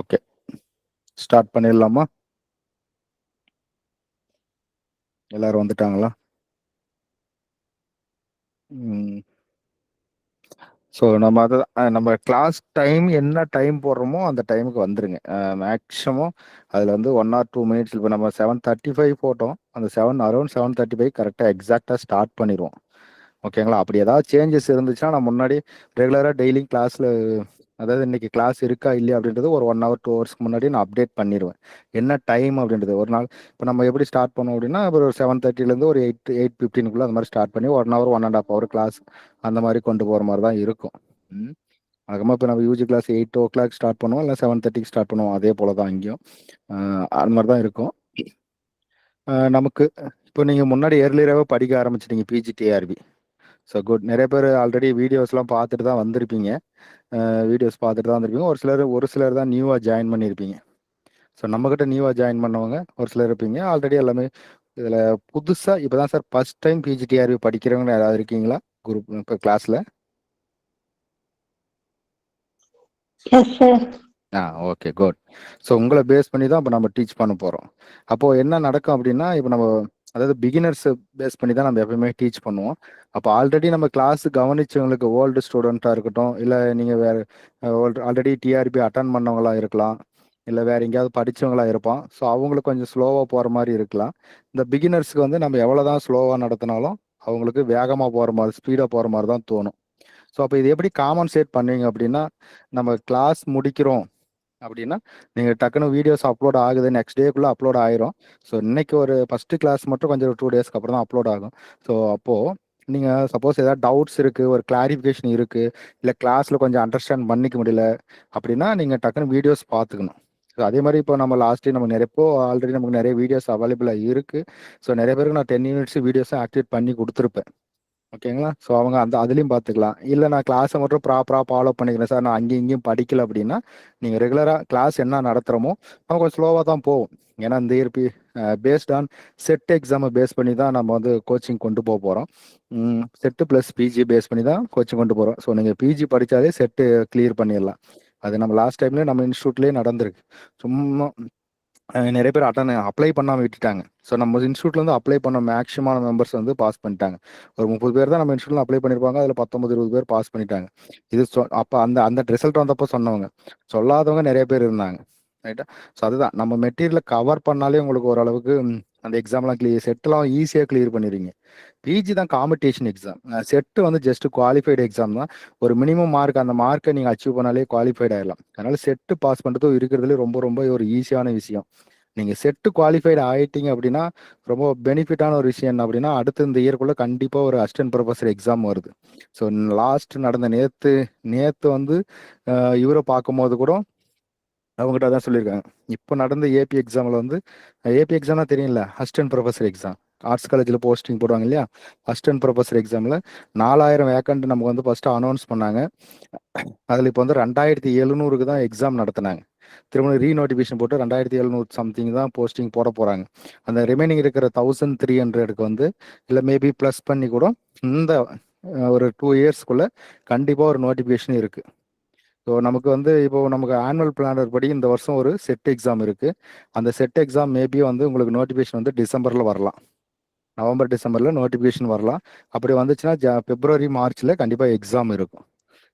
Okay, start பண்ணிடலாமா? எல்லாரும் வந்துட்டாங்களா? ஸோ நம்ம அதை நம்ம கிளாஸ் டைம் என்ன டைம் போடுறோமோ அந்த டைமுக்கு வந்துருங்க. மேக்ஸிமம் அதில் வந்து 1 or 2 மினிட்ஸ். இப்போ நம்ம 7:35 போட்டோம், அந்த அரௌண்ட் 7:35 கரெக்டாக எக்ஸாக்டாக ஸ்டார்ட் பண்ணிடுவோம். ஓகேங்களா? அப்படி ஏதாவது சேஞ்சஸ் இருந்துச்சுன்னா நான் முன்னாடி ரெகுலராக டெய்லியும் கிளாஸில், அதாவது இன்னைக்கு கிளாஸ் இருக்கா இல்லையா அப்படின்றது ஒரு 1 hour 2 hours முன்னாடி நான் அப்டேட் பண்ணிடுவேன். என்ன டைம் அப்படின்றது ஒரு நாள். இப்போ நம்ம எப்படி ஸ்டார்ட் பண்ணோம் அப்படின்னா, ஒரு 7:30லேருந்து ஒரு 8:15 அந்த மாதிரி ஸ்டார்ட் பண்ணி 1 hour 1.5 hour கிளாஸ் அந்த மாதிரி கொண்டு போகிற மாதிரி தான் இருக்கும். அதுக்கப்புறமா இப்போ நம்ம யூஜி கிளாஸ் 8 o'clock ஸ்டார்ட் பண்ணுவோம், இல்லை 7:30 ஸ்டார்ட் பண்ணுவோம். அதே போல தான் இங்கேயும் அந்த மாதிரி தான் இருக்கும். நமக்கு இப்போ நீங்கள் முன்னாடி ஏர்லியராகவே படிக்க ஆரம்பிச்சிட்டீங்க பிஜிடிஆர்பி. So good. நிறைய பேர் ஆல்ரெடி வீடியோஸ்லாம் பார்த்துட்டு தான் வந்திருப்பீங்க. ஒரு சிலர் தான் நியூவாக ஜாயின் பண்ணியிருப்பீங்க. ஸோ நம்மக்கிட்ட நியூவாக ஜாயின் பண்ணவங்க ஒரு சிலர் இருப்பீங்க. ஆல்ரெடி எல்லாமே இதில் புதுசாக இப்போ தான் சார் ஃபர்ஸ்ட் டைம் பிஜிடிஆர்பி படிக்கிறவங்க யாராவது இருக்கீங்களா குரூப் இப்போ கிளாஸில்? Okay, good. ஸோ உங்களை பேஸ் பண்ணி தான் இப்போ நம்ம டீச் பண்ண போகிறோம். அப்போது என்ன நடக்கும் அப்படின்னா, இப்போ நம்ம அதாவது பிகினர்ஸ் பேஸ் பண்ணி தான் நம்ம எப்பயுமே டீச் பண்ணுவோம். அப்போ ஆல்ரெடி நம்ம கிளாஸ் கவனிச்சவங்களுக்கு, ஓல்டு ஸ்டூடெண்ட்டாக இருக்கட்டும், இல்லை நீங்கள் வேறு ஆல்ரெடி டிஆர்பி அட்டன் பண்ணவங்களா இருக்கலாம், இல்லை வேறு எங்கேயாவது படித்தவங்களா இருப்பான். ஸோ அவங்களுக்கு கொஞ்சம் ஸ்லோவாக போகிற மாதிரி இருக்கலாம். இந்த பிகினர்ஸ்க்கு வந்து நம்ம எவ்வளோ தான் ஸ்லோவாக நடத்தினாலும் அவங்களுக்கு வேகமாக போகிற மாதிரி, ஸ்பீடாக போகிற மாதிரி தான் தோணும். ஸோ அப்போ இது எப்படி காம்பன்சேட் பண்ணுவீங்க அப்படின்னா, நம்ம கிளாஸ் முடிக்கிறோம் அப்படின்னா நீங்கள் டக்குன்னு வீடியோஸ் அப்லோட் ஆகுது, நெக்ஸ்ட் டேக்குள்ளே அப்லோட் ஆயிரும். ஸோ இன்னைக்கு ஒரு ஃபஸ்ட்டு கிளாஸ் மட்டும் கொஞ்சம் 2 daysக்கு அப்புறம் தான் அப்லோட் ஆகும். ஸோ அப்போது நீங்கள் சப்போஸ் ஏதாவது டவுட்ஸ் இருக்குது, ஒரு கிளாரிஃபிகேஷன் இருக்குது, இல்லை கிளாஸில் கொஞ்சம் அண்டர்ஸ்டாண்ட் பண்ணிக்க முடியல அப்படின்னா நீங்கள் டக்குன்னு வீடியோஸ் பார்த்துக்கணும். ஸோ அதே மாதிரி இப்போ நம்ம லாஸ்ட்டு நம்ம ஆல்ரெடி நமக்கு நிறைய வீடியோஸ் அவைலபிளாக இருக்குது. ஸோ நிறைய பேருக்கு நான் 10 minutes வீடியோஸை ஆக்டிவேட் பண்ணி கொடுத்துருப்பேன். ஓகேங்களா? ஸோ அவங்க அதுலேயும் பார்த்துக்கலாம். இல்லை நான் கிளாஸை மட்டும் ப்ராப்பராக ஃபாலோ பண்ணிக்கிறேன் சார், நான் அங்கேயும் இங்கேயும் படிக்கல அப்படின்னா, நீங்கள் ரெகுலராக கிளாஸ் என்ன நடத்துகிறோமோ நம்ம கொஞ்சம் ஸ்லோவாக தான் போகும். ஏன்னா இந்த இயர் பேஸ்ட் ஆன் செட் எக்ஸாமை பேஸ் பண்ணி தான் நம்ம வந்து கோச்சிங் கொண்டு போகிறோம். செட்டு ப்ளஸ் பிஜி பேஸ் பண்ணி தான் கோச்சிங் கொண்டு போகிறோம். ஸோ நீங்கள் பிஜி படித்தாலே செட்டு கிளியர் பண்ணிடலாம். அது நம்ம லாஸ்ட் டைம்லேயே நம்ம இன்ஸ்டியூட்லேயே நடந்திருக்கு. சும்மா நிறைய பேர் அப்ளை பண்ணாமல் விட்டுட்டாங்க. ஸோ நம்ம இன்ஸ்டியூட்லேருந்து அப்ளை பண்ண மேக்ஸிமான மெம்பர்ஸ் வந்து பாஸ் பண்ணிட்டாங்க. ஒரு 30 பேர் தான் நம்ம இன்ஸ்டியூட்டில் அப்ளை பண்ணியிருப்பாங்க. அதில் 19-20 பேர் பாஸ் பண்ணிட்டாங்க. இது அப்போ அந்த அந்த ரிசல்ட் வந்தப்போ சொன்னவங்க, சொல்லாதவங்க நிறைய பேர் இருந்தாங்க. ரைட்டா? ஸோ அதுதான் நம்ம மெட்டீரியலை கவர் பண்ணாலே உங்களுக்கு ஓரளவுக்கு அந்த எக்ஸாம்லாம் செட்டெல்லாம் ஈஸியாக கிளியர் பண்ணிடுவீங்க. பிஜி தான் காம்படிஷன் எக்ஸாம். செட்டு வந்து ஜஸ்ட் குவாலிஃபைடு எக்ஸாம் தான். ஒரு மினிமம் மார்க், அந்த மார்க்கை நீங்கள் அச்சீவ் பண்ணாலே குவாலிஃபைட் ஆகிடலாம். அதனால செட்டு பாஸ் பண்ணுறது இருக்கிறதுலே ரொம்ப ரொம்ப ஒரு ஈஸியான விஷயம். நீங்கள் செட்டு குவாலிஃபைடு ஆகிட்டீங்க அப்படின்னா ரொம்ப பெனிஃபிட்டான ஒரு விஷயம் என்ன அப்படின்னா, அடுத்து இந்த இயர்க்குள்ளே கண்டிப்பாக ஒரு அசிஸ்டன்ட் ப்ரொஃபஸர் எக்ஸாம் வருது. ஸோ லாஸ்ட் நடந்த நேற்று வந்து இவரை பார்க்கும்போது கூட அவங்ககிட்ட அதான் சொல்லியிருக்காங்க. இப்போ நடந்த ஏபி எக்ஸாமில் வந்து, ஏபி எக்ஸாம்னா தெரியல, அசிஸ்டன்ட் ப்ரொஃபஸர் எக்ஸாம் ஆர்ட்ஸ் காலேஜில் போஸ்டிங் போடுவாங்க இல்லையா, அசிஸ்டன்ட் ப்ரொஃபஸர் எக்ஸாமில் 4000 வேக்கண்ட் நமக்கு வந்து ஃபஸ்ட்டு அனௌன்ஸ் பண்ணாங்க. அதில் இப்போ வந்து 2700க்கு தான் எக்ஸாம் நடத்தினாங்க. திரும்ப ரீநோட்டிஃபிகேஷன் போட்டு 2700 சம்திங் தான் போஸ்டிங் போட போகிறாங்க. அந்த ரிமைனிங் இருக்கிற 1300க்கு வந்து இல்லை மேபி ப்ளஸ் பண்ணி கூட இந்த ஒரு 2 இயர்ஸ்க்குள்ளே கண்டிப்பாக ஒரு நோட்டிஃபிகேஷன் இருக்குது. ஸோ நமக்கு வந்து இப்போ நமக்கு ஆனுவல் பிளானர் படி இந்த வருஷம் ஒரு செட் எக்ஸாம் இருக்குது. அந்த செட் எக்ஸாம் மேபி வந்து உங்களுக்கு நோட்டிஃபிகேஷன் வந்து டிசம்பரில் வரலாம். நவம்பர் டிசம்பரில் நோட்டிஃபிகேஷன் வரலாம். அப்படி வந்துச்சுன்னா பிப்ரவரி மார்ச்சில் கண்டிப்பாக எக்ஸாம் இருக்கும்.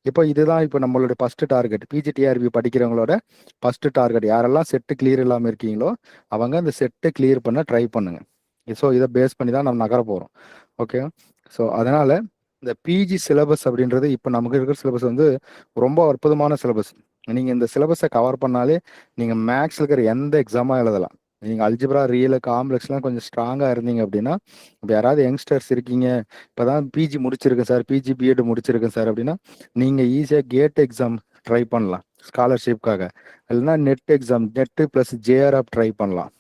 இப்போ இதுதான் இப்போ நம்மளுடைய ஃபஸ்ட்டு டார்கெட். பிஜிடிஆர்பி படிக்கிறவங்களோட ஃபஸ்ட்டு டார்கெட். யாரெல்லாம் செட்டு கிளியர் இல்லாமல் இருக்கீங்களோ அவங்க அந்த செட்டை கிளியர் பண்ண ட்ரை பண்ணுங்க. ஸோ இதை பேஸ் பண்ணி தான் நம்ம நகர போகிறோம். ஓகே. ஸோ அதனால் இந்த பிஜி சிலபஸ் அப்படின்றது இப்போ நமக்கு இருக்கிற சிலபஸ் வந்து ரொம்ப அற்புதமான சிலபஸ். நீங்கள் இந்த சிலபஸை கவர் பண்ணாலே நீங்கள் மேக்ஸில் இருக்கிற எந்த எக்ஸாமாக எழுதலாம். நீங்கள் அல்ஜிப்ரா, ரியல், காம்ப்ளெக்ஸ்லாம் கொஞ்சம் ஸ்ட்ராங்காக இருந்தீங்க அப்படின்னா, இப்போ யாராவது யங்ஸ்டர்ஸ் இருக்கீங்க, இப்போ தான் பிஜி முடிச்சிருக்கேன் சார், பிஜி பிஎட் முடிச்சிருக்கேன் சார் அப்படின்னா, நீங்கள் ஈஸியாக கேட் எக்ஸாம் ட்ரை பண்ணலாம் ஸ்காலர்ஷிப்காக. இல்லைன்னா net exam, net plus JRF try பண்ணலாம்.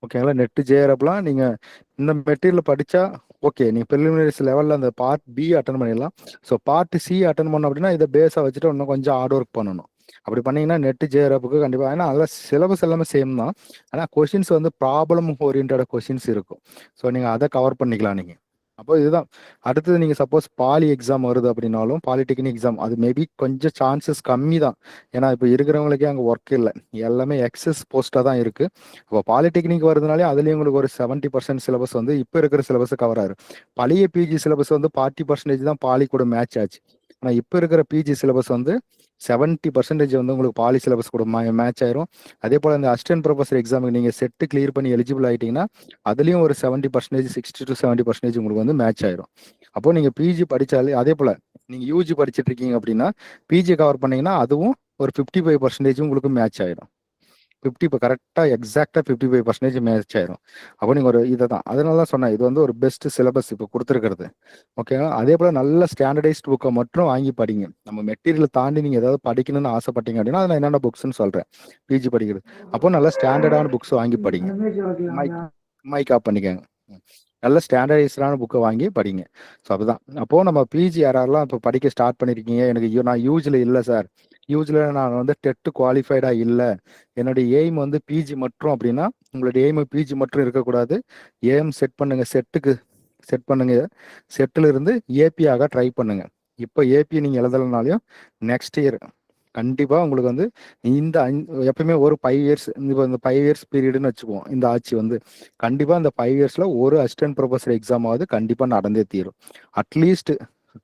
ஓகேங்களா? நெட்டு ஜேஆர்எஃப்லாம் நீங்கள் இந்த மெட்டீரியல் படித்தா ஓகே, நீங்கள் ப்ரிலிமினரிஸ் லெவலில் அந்த பார்ட் பி அட்டன் பண்ணிடலாம். ஸோ பார்ட் சி அட்டன் பண்ணோம் அப்படின்னா இதை பேஸாக வச்சுட்டு இன்னும் கொஞ்சம் ஹார்ட் ஒர்க் பண்ணணும். அப்படி பண்ணீங்கன்னா நெட்டு ஜேஆர்எஃப்க்கு கண்டிப்பாக, ஏன்னா அதில் சிலபஸ் எல்லாமே சேம் தான். ஆனால் கொஷின்ஸ் வந்து ப்ராப்ளம் ஓரியன்டான கொஷின்ஸ் இருக்கும். ஸோ நீங்கள் அதை கவர் பண்ணிக்கலாம் நீங்கள். அப்போ இதுதான். அடுத்தது நீங்க சப்போஸ் பாலி எக்ஸாம் வருது அப்படின்னாலும், பாலிடெக்னிக் எக்ஸாம் அது மேபி கொஞ்சம் சான்சஸ் கம்மி தான். ஏன்னா இப்போ இருக்கிறவங்களுக்கே அங்கே ஒர்க் இல்லை, எல்லாமே எக்ஸஸ் போஸ்ட்டாக தான் இருக்கு. இப்போ பாலிடெக்னிக் வருதுனாலே அதுலேயும் உங்களுக்கு ஒரு 70% சிலபஸ் வந்து இப்போ இருக்கிற சிலபஸ் கவர் ஆயிரும். பழைய பிஜி சிலபஸ் வந்து 40% தான் பாலி கூட மேட்ச் ஆச்சு. ஆனால் இப்போ இருக்கிற பிஜி சிலபஸ் வந்து 70% வந்து உங்களுக்கு பாலி சிலபஸ் கூட மேட்ச் ஆயிரும். அதே போல் இந்த அசிஸ்டன்ட் ப்ரொஃபஸர் எக்ஸாமுக்கு நீங்கள் செட்டு கிளியர் பண்ணி எலிஜிபிள் ஆகிட்டீங்கன்னா அதுலேயும் ஒரு 70%, 60 to 70% உங்களுக்கு வந்து மேட்ச் ஆயிரும். அப்போ நீங்கள் பிஜி படித்தாலே அதே போல் நீங்கள் யூஜி படிச்சுட்டு இருக்கீங்க அப்படின்னா பிஜி கவர் பண்ணீங்கன்னா அதுவும் ஒரு 55% உங்களுக்கு மேட்ச் ஆயிடும். 50 இப்போ கரெக்டாக எக்ஸாக்டாக 55% மேட்ச் ஆயிரும். அப்போ நீங்கள் ஒரு இதை தான் அதனால தான் சொன்னேன், இது வந்து ஒரு பெஸ்ட் சிலபஸ் இப்போ கொடுத்துருக்கிறது. ஓகேவா? அதே போல் நல்ல ஸ்டாண்டர்டைஸ்ட் புக்கை மட்டும் வாங்கி படிங்க. நம்ம மெட்டீரியல் தாண்டி நீங்கள் ஏதாவது படிக்கணும்னு ஆசைப்பட்டீங்க அப்படின்னா அதை நான் என்னென்ன புக்ஸ்ன்னு சொல்கிறேன் பிஜி படிக்கிறது. அப்போ நல்ல ஸ்டாண்டர்டான புக்ஸ் வாங்கி படிங்க. மைக் மைக் ஆஃப் பண்ணிக்கோங்க. நல்ல ஸ்டாண்டர்டைஸ்டான புக்கை வாங்கி படிங்க. ஸோ அதுதான். அப்போது நம்ம பிஜி யாரெல்லாம் இப்போ படிக்க ஸ்டார்ட் பண்ணியிருக்கீங்க, எனக்கு நான் யூஜில் இல்லை சார், யூஜில் நான் வந்து டெட்டு குவாலிஃபைடாக இல்லை, என்னுடைய எய்ம் வந்து பிஜி மட்டும் அப்படின்னா, உங்களுடைய எய்ம் பிஜி மட்டும் இருக்கக்கூடாது. எய்ம் செட் பண்ணுங்க, செட் பண்ணுங்க. செட்டில் இருந்து ஏபியாக ட்ரை பண்ணுங்க. இப்போ ஏபி நீங்கள் எழுதலைனாலையும் நெக்ஸ்ட் இயர் கண்டிப்பாக உங்களுக்கு வந்து இந்த எப்பயுமே ஒரு 5 இயர்ஸ், இப்போ இந்த 5 இயர்ஸ் பீரியடுன்னு வச்சுக்குவோம். இந்த ஆட்சி வந்து கண்டிப்பாக இந்த 5 இயர்ஸில் ஒரு அசிஸ்டன்ட் ப்ரொஃபஸர் எக்ஸாமாவது கண்டிப்பாக நடந்தே தீரும். அட்லீஸ்ட்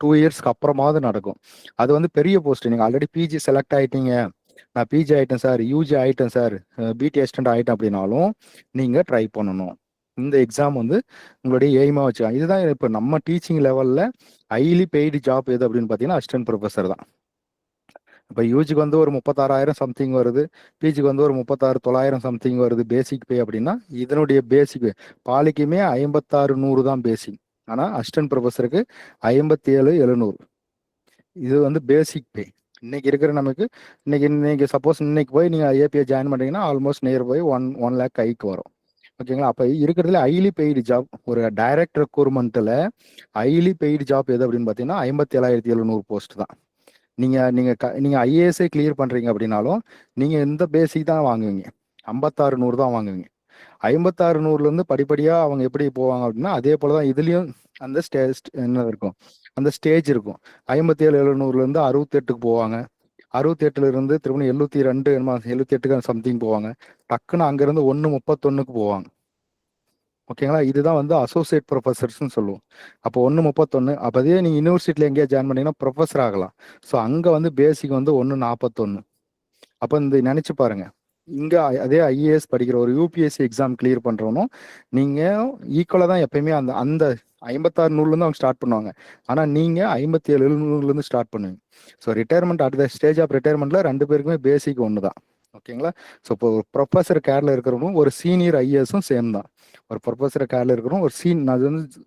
2 இயர்ஸ்க்கு அப்புறமாவது நடக்கும். அது வந்து பெரிய போஸ்ட். நீங்கள் ஆல்ரெடி பிஜி செலக்ட் ஆகிட்டீங்க, நான் பிஜி ஆகிட்டேன் சார், யூஜி ஆகிட்டேன் சார், பிடி அசிஸ்டன்ட் ஆகிட்டேன் அப்படின்னாலும் நீங்கள் ட்ரை பண்ணணும். இந்த எக்ஸாம் வந்து உங்களுடைய எய்மாக வச்சுக்கலாம். இதுதான் இப்போ நம்ம டீச்சிங் லெவலில் ஹைலி பெய்டு ஜாப் எது அப்படின்னு பார்த்தீங்கன்னா அசிஸ்டன்ட் ப்ரொஃபஸர் தான். இப்போ யூஜிக்கு வந்து ஒரு 36,000 சம்திங் வருது, பிஜிக்கு வந்து ஒரு 36,900 சம்திங் வருது பேசிக் பே அப்படின்னா, இதனுடைய பேசிக் பே பாலிக்குமே 56,100 தான் பேசிக். ஆனால் அசிஸ்டன்ட் ப்ரொஃபஸருக்கு 57,700. இது வந்து பேசிக் பே. இன்னைக்கு இருக்கிற நமக்கு இன்னைக்கு சப்போஸ் இன்னைக்கு போய் நீங்கள் ஏபிஐ ஜாயின் பண்ணுறீங்கன்னா ஆல்மோஸ்ட் நியர் போய் 1 lakh கைக்கு வரும். ஓகேங்களா? அப்போ இருக்கிறதுல ஹைலி பெய்டு ஜாப் ஒரு டைரக்ட் ரெக்ரூட்மெண்ட்டில் ஹைலி பெய்டு ஜாப் எது அப்படின்னு பார்த்தீங்கன்னா 57,700 போஸ்ட் தான். நீங்கள் ஐஏஎஸ்ஐ கிளியர் பண்ணுறீங்க அப்படின்னாலும் நீங்கள் இந்த பேசிக் தான் வாங்குவீங்க, 56,100 தான் வாங்குவீங்க. 56,100லேருந்து படிப்படியாக அவங்க எப்படி போவாங்க அப்படின்னா அதே போல் தான் இதுலேயும் அந்த என்ன இருக்கும், அந்த ஸ்டேஜ் இருக்கும். 57,700லேருந்து 68க்கு போவாங்க, 68லேருந்து திரும்ப 72 78க்கு சம்திங் போவாங்க, டக்குன்னு அங்கேருந்து 131க்கு போவாங்க. ஓகேங்களா? இதுதான் வந்து அசோசியேட் ப்ரொஃபஸர்ஸ்ன்னு சொல்லுவோம். அப்போ 131, அப்போ அதே நீங்கள் யூனிவர்சிட்டியில் எங்கேயா ஜாயின் பண்ணீங்கன்னா ப்ரொஃபஸர் ஆகலாம். ஸோ அங்கே வந்து பேசிக் வந்து 141. அப்போ இந்த நினச்சி பாருங்கள், இங்கே அதே ஐஏஎஸ் படிக்கிற ஒரு யூபிஎஸ்சி எக்ஸாம் கிளியர் பண்ணுறவனும் நீங்கள் ஈக்குவலாக தான் எப்பயுமே அந்த அந்த 56,100லேருந்து அவங்க ஸ்டார்ட் பண்ணுவாங்க. ஆனால் நீங்கள் 57,700லேருந்து ஸ்டார்ட் பண்ணுவீங்க. So retirement at the stage of ரிட்டையர்மெண்ட்டில் 2 பேருக்குமே பேசிக் ஒன்று தான். ஓகேங்களா? ஸோ இப்போ ஒரு ப்ரொஃபஸர் கேரில் இருக்கிறவங்களும் ஒரு சீனியர் ஐஏஎஸும் சேம் தான். ஒரு ப்ரொஃபஸர் கேரில் இருக்கிறோம், ஒரு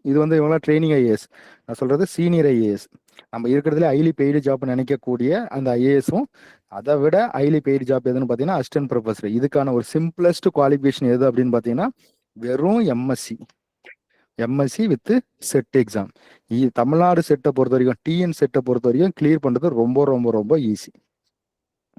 இது வந்து இவங்களாம் ட்ரைனிங் ஐஏஎஸ். நான் சொல்கிறது சீனியர் ஐஏஎஸ். நம்ம இருக்கிறதுல ஹைலி பெய்டு ஜாப் நினைக்கக்கூடிய அந்த ஐஏஎஸும் அதை விட ஹைலி பெய்டு ஜாப் எதுன்னு பார்த்தீங்கன்னா அசிஸ்டன்ட் ப்ரொஃபஸர். இதுக்கான ஒரு சிம்பிளஸ்ட் குவாலிஃபிகேஷன் எது அப்படின்னு பார்த்தீங்கன்னா வெறும் MSc with set exam. Tamil Nadu செட்டை பொறுத்த வரைக்கும், டிஎன் செட்டை பொறுத்த வரைக்கும் கிளியர் பண்ணுறது ரொம்ப ரொம்ப ரொம்ப ஈஸி.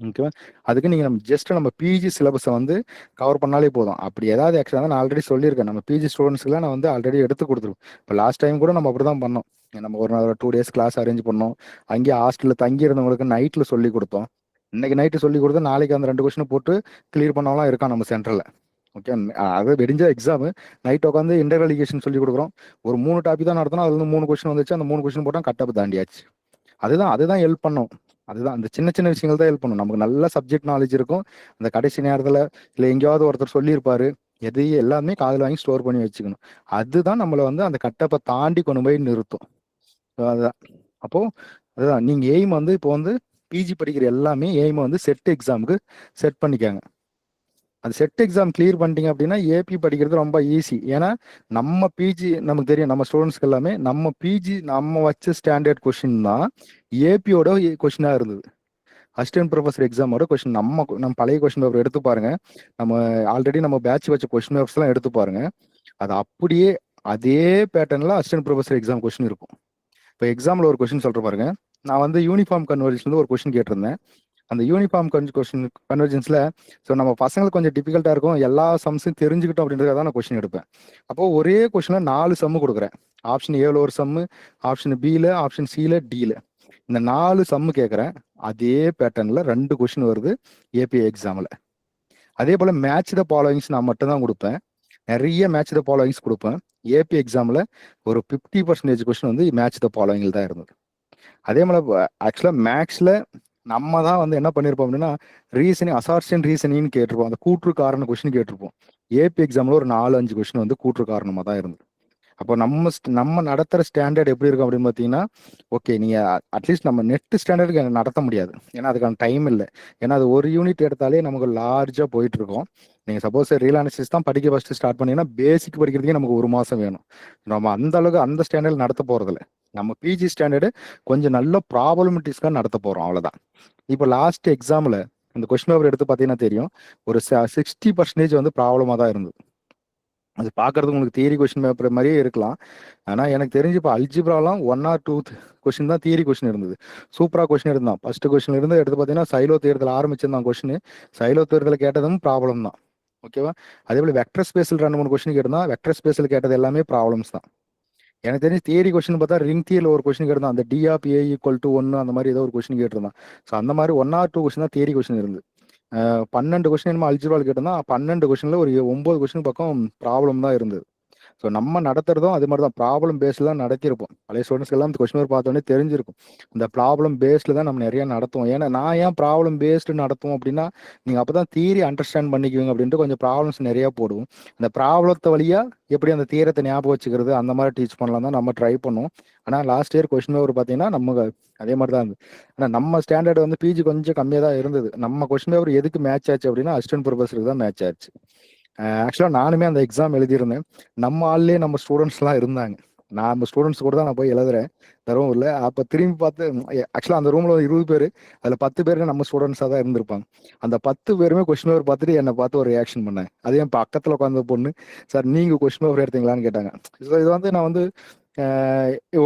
ஓகேவா? அதுக்கு நீங்கள் நம்ம பிஜி சிலபஸை வந்து கவர் பண்ணாலே போதும். அப்படி ஏதாவது எக்ஸ்ட்ரா நான் ஆல்ரெடி சொல்லியிருக்கேன், நம்ம பிஜி ஸ்டூடெண்ட்ஸ்க்குலாம் நான் வந்து ஆல்ரெடி எடுத்து கொடுத்துருவோம். இப்போ லாஸ்ட் டைம் கூட நம்ம அப்படி தான் பண்ணோம். நம்ம ஒரு 2 days கிளாஸ் அரேஞ்ச் பண்ணோம், அங்கேயே ஹாஸ்டலில் தங்கியிருந்தவங்களுக்கு நைட்டில் சொல்லி கொடுத்தோம். இன்னைக்கு நைட்டு சொல்லி கொடுத்தா நாளைக்கு அந்த 2 கொஸ்டினை போட்டு கிளியர் பண்ணவங்களாம் இருக்கான் நம்ம சென்டரில். ஓகே, அது வெடிஞ்ச எக்ஸாமு நைட் உட்காந்து இன்டர்வலிகேஷன் சொல்லி கொடுக்குறோம். ஒரு 3 டாபிக் தான் நடத்தினா, அதுல இருந்து 3 கொஸ்டின் வந்துச்சு. அந்த 3 கொஸ்டின் போட்டால் கட்டப்பு தாண்டியாச்சு. அதுதான் ஹெல்ப் பண்ணும். அதுதான் அந்த சின்ன சின்ன விஷயங்கள் தான் ஹெல்ப் பண்ணும். நமக்கு நல்ல சப்ஜெக்ட் நாலேஜ் இருக்கும், அந்த கடைசி நேரத்தில் இல்லை எங்கேயாவது ஒருத்தர் சொல்லியிருப்பாரு, எதையும் எல்லாமே காதில் வாங்கி ஸ்டோர் பண்ணி வச்சுக்கணும். அதுதான் நம்மளை வந்து அந்த கட்டப்பை தாண்டி கொண்டு போய் நிறுத்தும். அதுதான். அப்போ அதுதான் நீங்க எய்ம் வந்து இப்போ வந்து பிஜி படிக்கிற எல்லாமே எய்மை வந்து செட் எக்ஸாமுக்கு செட் பண்ணிக்காங்க. அந்த செட் எக்ஸாம் கிளியர் பண்ணிட்டீங்க அப்படின்னா ஏபி படிக்கிறது ரொம்ப ஈஸி. ஏன்னா நம்ம பிஜி நமக்கு தெரியும், நம்ம ஸ்டூடெண்ட்ஸ்க்கு எல்லாமே நம்ம பிஜி நம்ம வச்ச ஸ்டாண்டர்ட் கொஸ்டின் தான் ஏபியோட கொஸ்டினாக இருந்தது. அசிஸ்டன்ட் ப்ரொஃபஸர் எக்ஸாமோட கொஸ்டின் நம்ம பழைய கொஸ்டின் பேப்பர் எடுத்து பாருங்க, நம்ம ஆல்ரெடி நம்ம பேட்ச் வச்ச கொஸ்டின் பேப்பர்ஸ்லாம் எடுத்து பாருங்க. அது அப்படியே அதே பேட்டர்னில் அசிஸ்டன்ட் ப்ரொஃபஸர் எக்ஸாம் கொஸ்டின் இருக்கும். இப்போ எக்ஸாமில் ஒரு கொஸ்டின் சொல்கிற பாருங்க, நான் வந்து யூனிஃபார்ம் கன்வர்ஜன்ஸ்ல ஒரு கொஸ்டின் கேட்டிருந்தேன். அந்த யூனிஃபார்ம் கன்வர்ஜன்ஸ்ல ஸோ நம்ம பசங்களுக்கு கொஞ்சம் டிஃபிகல்ட்டாக இருக்கும், எல்லா சம்ஸும் தெரிஞ்சுக்கிட்டோம் அப்படின்றதுக்காக தான் நான் கொஸ்டின் எடுப்பேன். அப்போ ஒரே கொஸ்டினில் 4 சம்மு கொடுக்குறேன். ஆப்ஷன் ஏல ஒரு சம்மு, ஆப்ஷன் பில, ஆப்ஷன் சில, டில இந்த 4 சம்மு கேட்குறேன். அதே பேட்டர்னில் 2 கொஷின் வருது ஏபிஐ எக்ஸாமில். அதே போல் மேட்ச் த ஃபாலோயிங்ஸ் நான் மட்டும்தான் கொடுப்பேன். நிறைய மேட்ச் த ஃபாலோயிங்ஸ் கொடுப்பேன். ஏபி எக்ஸாமில் ஒரு 50% கொஷின் வந்து மேட்ச் த ஃபாலோயிங்கில் தான் இருந்தது. அதே மாதிரி ஆக்சுவலாக மேக்ஸில் நம்ம தான் வந்து என்ன பண்ணியிருப்போம் அப்படின்னா ரீசனிங், அசார்ஷன் ரீசனிங்னு கேட்டிருப்போம். அந்த கூற்று காரண கொஷின் கேட்டிருப்போம். ஏபி எக்ஸாமில் ஒரு 4-5 கொஷின் வந்து கூற்று காரணமாக தான் இருந்தது. அப்போ நம்ம நடத்துகிற ஸ்டாண்டர்ட் எப்படி இருக்கும் அப்படின்னு பார்த்தீங்கன்னா, ஓகே நீங்கள் அட்லீஸ்ட் நம்ம நெட் ஸ்டாண்டர்டுக்கு எனக்கு நடத்த முடியாது, ஏன்னா அதுக்கான டைம் இல்லை. ஏன்னா அது ஒரு யூனிட் எடுத்தாலே நமக்கு லார்ஜாக போயிட்டு இருக்கோம். நீங்கள் சப்போஸ் ரியல் அனாலிசிஸ் தான் படிக்க ஃபஸ்ட்டு ஸ்டார்ட் பண்ணீங்கன்னா பேசிக் படிக்கிறதுக்கே நமக்கு 1 மாதம் வேணும். நம்ம அந்த அளவுக்கு அந்த ஸ்டாண்டர்ட் நடத்த போகிறதில்ல. நம்ம பிஜி ஸ்டாண்டர்டு கொஞ்சம் நல்ல ப்ராப்ளமெட்டிக்ஸ்க்காக நடத்த போகிறோம், அவ்வளோதான். இப்போ லாஸ்ட் எக்ஸாமில் இந்த கொஸ்டின் பேப்பர் எடுத்து பார்த்தீங்கன்னா தெரியும், ஒரு 60% வந்து ப்ராப்ளமாக தான் இருந்தது. அது பார்க்கறதுக்கு உங்களுக்கு தியரி கொஸ்டின் பேப்பர் மாதிரியே இருக்கலாம். ஆனால் எனக்கு தெரிஞ்சு இப்போ அல்ஜிப்ராலாம் 1 or 2 கொஸ்டின் தான் தியரி கொஸ்டின் இருந்தது. சூப்பராக கொஸ்டின் இருந்தான். ஃபர்ஸ்ட் கொஸ்டின் இருந்து எடுத்து பார்த்தீங்கன்னா சைலோ தேர்தல் ஆரம்பிச்சிருந்தான் கொஸ்டின். சைலோ தேர்தல் கேட்டதும் ப்ராப்ளம் தான். ஓகேவா? அதே போல் வெக்டர் ஸ்பேஸில் 2-3 கொஸ்டின் கேட்டிருந்தான். வெக்டர் ஸ்பேஸில் கேட்டது எல்லாமே ப்ராப்ளம்ஸ் தான். எனக்கு தெரிஞ்சு தியரி கொஸ்டின் பார்த்தா ரிங் தியரில் ஒரு கொஸ்டின் கேட்டிருந்தான். அந்த T of A equal to 1 அந்த மாதிரி ஏதோ ஒரு கொஸ்டின் கேட்டிருந்தான். ஸோ அந்த மாதிரி 1 or 2 கொஸ்டின் தான் தியரி கொஸ்டின் இருந்து. 12 கொஸ்டின் என்னமோ அல்ஜிப்ரால் கேட்டிருந்தா. 12 கொஸ்டின்ல ஒரு 9 கொஸ்டின் பக்கம் ப்ராப்ளம் தான் இருந்தது. ஸோ நம்ம நடத்துறதும் அது மாதிரி தான் ப்ராப்ளம் பேஸில் தான் நடத்தியிருப்போம். பழைய ஸ்டூடெண்ட்ஸ்க்கு எல்லாம் இந்த கொஸ்டின் பேப்பர் பார்த்தோன்னே தெரிஞ்சிருக்கும். இந்த ப்ராப்ளம் பேஸ்டில் தான் நம்ம நிறையா நடத்துவோம். ஏன்னா நான் ஏன் ப்ராப்ளம் பேஸ்டு நடத்துவோம் அப்படின்னா, நீங்கள் அப்போ தான் தியரி அண்டர்ஸ்டாண்ட் பண்ணிக்குவீங்க அப்படின்ட்டு கொஞ்சம் ப்ராப்ளம்ஸ் நிறையா போடுவோம். அந்த ப்ராப்ளத்தை வழியாக எப்படி அந்த தியரத்தை ஞாபகம் வச்சுக்கிறது அந்த மாதிரி டீச் பண்ணலாம் தான் நம்ம ட்ரை பண்ணுவோம். ஆனால் லாஸ்ட் இயர் கொஸ்டின் பேப்பர் பார்த்தீங்கன்னா நம்ம அதே மாதிரி தான் இருந்தது. ஆனால் நம்ம ஸ்டாண்டர்ட் வந்து பிஜி கொஞ்சம் கம்மியாக தான் இருந்தது. நம்ம கொஸ்டின் பேப்பர் எதுக்கு மேட்ச் ஆச்சு அப்படின்னா அசிஸ்டன்ட் ப்ரொஃபஸருக்கு தான் மேட்ச் ஆச்சு. ஆக்சுவலாக நானுமே அந்த எக்ஸாம் எழுதியிருந்தேன். நம்ம ஆள்லேயே நம்ம ஸ்டூடெண்ட்ஸ்லாம் இருந்தாங்க. நான் அந்த ஸ்டூடெண்ட்ஸ் கூட தான் நான் போய் எழுதுறேன் தருமபுரியில். அப்போ திரும்பி பார்த்து ஆக்சுவலாக அந்த ரூமில் 20 பேர், அதில் 10 பேருக்கு நம்ம ஸ்டூடெண்ட்ஸாக தான் இருந்திருப்பாங்க. அந்த 10 பேருமே கொஸ்டின் பேப்பர் பார்த்துட்டு என்னை பார்த்து ஒரு ரியாக்ஷன் பண்ணேன். அதே என் பக்கத்தில் உட்காந்த பொண்ணு, சார் நீங்கள் கொஸ்டின் பேப்பர் எடுத்தீங்களான்னு கேட்டாங்க. ஸோ இது வந்து நான் வந்து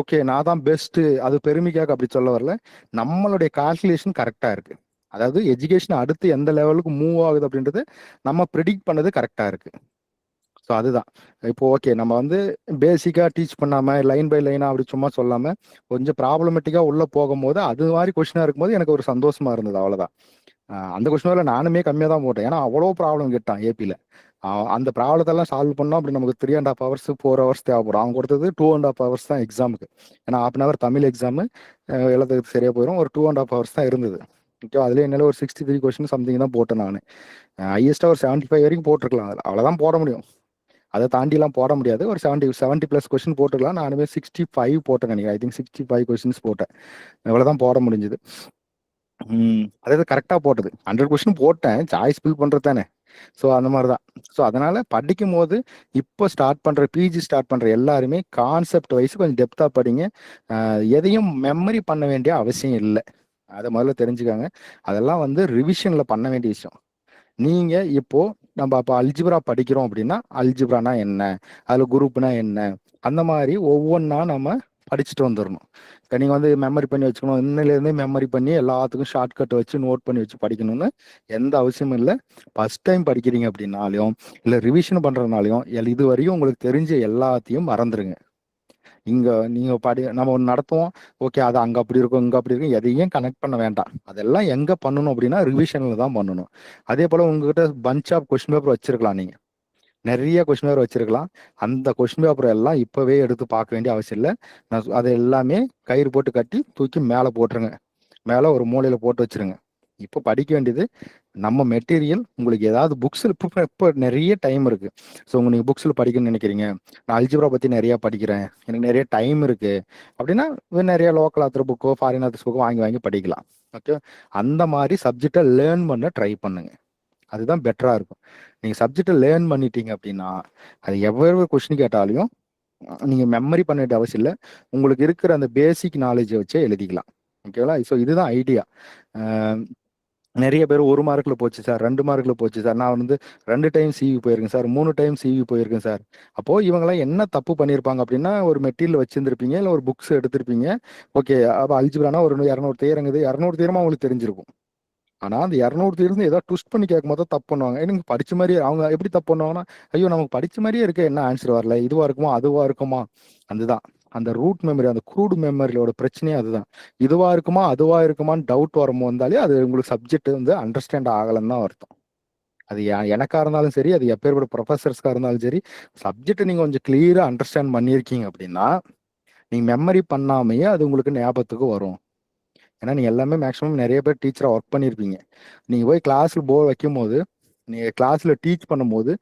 ஓகே நான் தான் பெஸ்ட்டு அது பெருமைக்காக அப்படி சொல்ல வரல. நம்மளுடைய கால்குலேஷன் கரெக்டாக இருக்குது. அதாவது எஜுகேஷன் அடுத்து எந்த லெவலுக்கு மூவ் ஆகுது அப்படின்றது நம்ம ப்ரிடிக்ட் பண்ணது கரெக்டாக இருக்கு. ஸோ அதுதான் இப்போ ஓகே நம்ம வந்து பேசிக்காக டீச் பண்ணாமல் லைன் பை லைனாக அப்படி சும்மா சொல்லாமல் கொஞ்சம் ப்ராப்ளமேட்டிக்காக உள்ளே போகும்போது அது மாதிரி கொஸ்டினாக இருக்கும்போது எனக்கு ஒரு சந்தோஷமா இருந்தது, அவ்வளோதான். அந்த கொஸ்டினில் நானுமே கம்மியாக தான் போட்டேன். ஏன்னா அவ்வளோ ப்ராப்ளம் கேட்டான் ஏபியில். அந்த ப்ராப்ளத்தெல்லாம் சால்வ் பண்ணோம் அப்படி நமக்கு 3.5 hours 4 hours தேவைப்படும். அவங்க கொடுத்தது 2.5 hours தான் எக்ஸாமுக்கு. ஏன்னா 1/2 hour தமிழ் எக்ஸாமு எழுதுறதுக்கு சரியாக போயிடும். ஒரு 2.5 hours தான் இருந்தது. ஓகே, அதுலேயே என்னால் ஒரு 63 கொஸ்டின் சம்திங் தான் போட்டேன் நான். ஹையஸ்ட்டாக ஒரு 75 வரைக்கும் போட்டிருக்கலாம். அதில் அவ்வளோதான் போட முடியும். அதை தாண்டிலாம் போட முடியாது. ஒரு 70+ கொஸ்டின் போட்டுக்கலாம். நானுமே 65 போட்டேன் நினைக்கிறேன். ஐ திங்க் 65 கொஸ்டின்ஸ் போட்டேன். இவ்வளோதான் போட முடிஞ்சது. அதாவது கரெக்டாக போட்டது 100 கொஸ்டின் போட்டேன். சாய்ஸ் ஃபில் பண்ணுறது தானே. ஸோ அந்த மாதிரி தான். ஸோ அதனால் படிக்கும் போது இப்போ ஸ்டார்ட் பண்ணுற பிஜி ஸ்டார்ட் பண்ணுற எல்லாருமே கான்செப்ட் வைஸ் கொஞ்சம் டெப்த்தாக படிங்க. எதையும் மெமரி பண்ண வேண்டிய அவசியம் இல்லை. அதை முதல்ல தெரிஞ்சுக்காங்க. அதெல்லாம் வந்து ரிவிஷனில் பண்ண வேண்டிய விஷயம். நீங்கள் இப்போது நம்ம அப்போ அல்ஜிப்ரா படிக்கிறோம் அப்படின்னா அல்ஜிப்ரானா என்ன, அதில் குரூப்னா என்ன, அந்த மாதிரி ஒவ்வொன்றா நம்ம படிச்சுட்டு வந்துடணும். இப்போ நீங்கள் வந்து மெமரி பண்ணி வச்சுக்கணும், இன்னிலேருந்தே மெமரி பண்ணி எல்லாத்துக்கும் ஷார்ட்கட் வச்சு நோட் பண்ணி வச்சு படிக்கணும்னு எந்த அவசியமும் இல்லை. ஃபஸ்ட் டைம் படிக்கிறீங்க அப்படின்னாலையும் இல்லை ரிவிஷன் பண்ணுறதுனாலையும் இது வரையும் உங்களுக்கு தெரிஞ்ச எல்லாத்தையும் மறந்துடுங்க. இங்கே நீங்கள் நம்ம ஒன்று நடத்துவோம், ஓகே அது அங்கே அப்படி இருக்கும் இங்கே அப்படி இருக்கும், எதையும் கனெக்ட் பண்ண வேண்டாம். அதெல்லாம் எங்கே பண்ணணும் அப்படின்னா ரிவிஷனில் தான் பண்ணணும். அதே போல் உங்ககிட்ட பஞ்ச் ஆஃப் கொஸ்டின் பேப்பர் வச்சிருக்கலாம். நீங்கள் நிறைய கொஸ்டின் பேப்பர் வச்சிருக்கலாம். அந்த கொஸ்டின் பேப்பர் எல்லாம் இப்போவே எடுத்து பார்க்க வேண்டிய அவசியம் இல்லை. அது எல்லாமே கயிறு போட்டு கட்டி தூக்கி மேலே போட்டுருங்க. மேலே ஒரு மூலையில் போட்டு வச்சிருங்க. இப்போ படிக்க வேண்டியது நம்ம மெட்டீரியல். உங்களுக்கு ஏதாவது புக்ஸில் இப்போ நிறைய டைம் இருக்குது. ஸோ நீங்கள் புக்ஸில் படிக்கணும்னு நினைக்கிறீங்க, நான் அல்ஜிப்ரா பற்றி நிறையா படிக்கிறேன், எனக்கு நிறைய டைம் இருக்குது அப்படின்னா நிறைய லோக்கல் ஆத்தர் புக்கோ ஃபாரின் ஆத்தர்ஸ் புக்கோ வாங்கி படிக்கலாம். ஓகே, அந்த மாதிரி சப்ஜெக்டை லேர்ன் பண்ண ட்ரை பண்ணுங்க. அதுதான் பெட்டராக இருக்கும். நீங்கள் சப்ஜெக்டை லேர்ன் பண்ணிட்டீங்க அப்படின்னா அது எவ்வளவு கொஸ்டின் கேட்டாலையும் நீங்கள் மெமரி பண்ண வேண்டிய அவசியம் இல்லை. உங்களுக்கு இருக்கிற அந்த பேசிக் நாலேஜை வச்சே எழுதிக்கலாம். ஓகேங்களா? ஸோ இதுதான் ஐடியா. நிறைய பேர் 1 மார்க்கில் போச்சு சார், 2 மார்க்கில் போச்சு சார், நான் வந்து 2 டைம் சிவி போயிருக்கேன் சார், 3 டைம் சிவி போயிருக்கேன் சார். அப்போது இவங்கெல்லாம் என்ன தப்பு பண்ணியிருப்பாங்க அப்படின்னா, ஒரு மெட்டீரியல் வச்சுருந்துருப்பீங்க, இல்லை ஒரு புக்ஸ் எடுத்திருப்பீங்க. ஓகே, அப்போ அல்ஜிப்ரானா ஒரு 200 தேரங்குது, 200 தேரமாக அவங்களுக்கு தெரிஞ்சிருக்கும். ஆனா அந்த 200 இருந்து ஏதாவது ட்விஸ்ட் பண்ணி கேட்கும்போது தான் தப்பு பண்ணுவாங்க. எனக்கு படிச்ச மாதிரியே அவங்க எப்படி தப்பு பண்ணுவாங்கன்னா, ஐயோ நமக்கு படிச்ச மாதிரியே இருக்கு, என்ன ஆன்சர் வரல, இதுவா இருக்குமா அதுவா இருக்குமா. அதுதான் அந்த ரூட் மெமரி, அந்த க்ரூட் மெமரியோட பிரச்சனையே அதுதான். இதுவா இருக்குமா அதுவா இருக்குமான்னு டவுட் வரும் வந்தாலே அது உங்களுக்கு சப்ஜெக்ட் வந்து அண்டர்ஸ்டாண்ட் ஆகலன்னு தான் அர்த்தம். அது எனக்கா இருந்தாலும் சரி, அது எப்பேற்பட்ட ப்ரொஃபசர்ஸ்க்கா இருந்தாலும் சரி, சப்ஜெக்ட் நீங்க கொஞ்சம் கிளியரா அண்டர்ஸ்டாண்ட் பண்ணியிருக்கீங்க அப்படின்னா, நீங்க மெமரி பண்ணாமயே அது உங்களுக்கு ஞாபகத்துக்கு வரும். ஏன்னா நீங்க எல்லாமே மேக்ஸிமம் நிறைய பேர் டீச்சரா ஒர்க் பண்ணியிருப்பீங்க. நீங்க போய் கிளாஸ்ல போர்டு வைக்கும்போது, நீங்க கிளாஸ்ல டீச் பண்ணும்போது,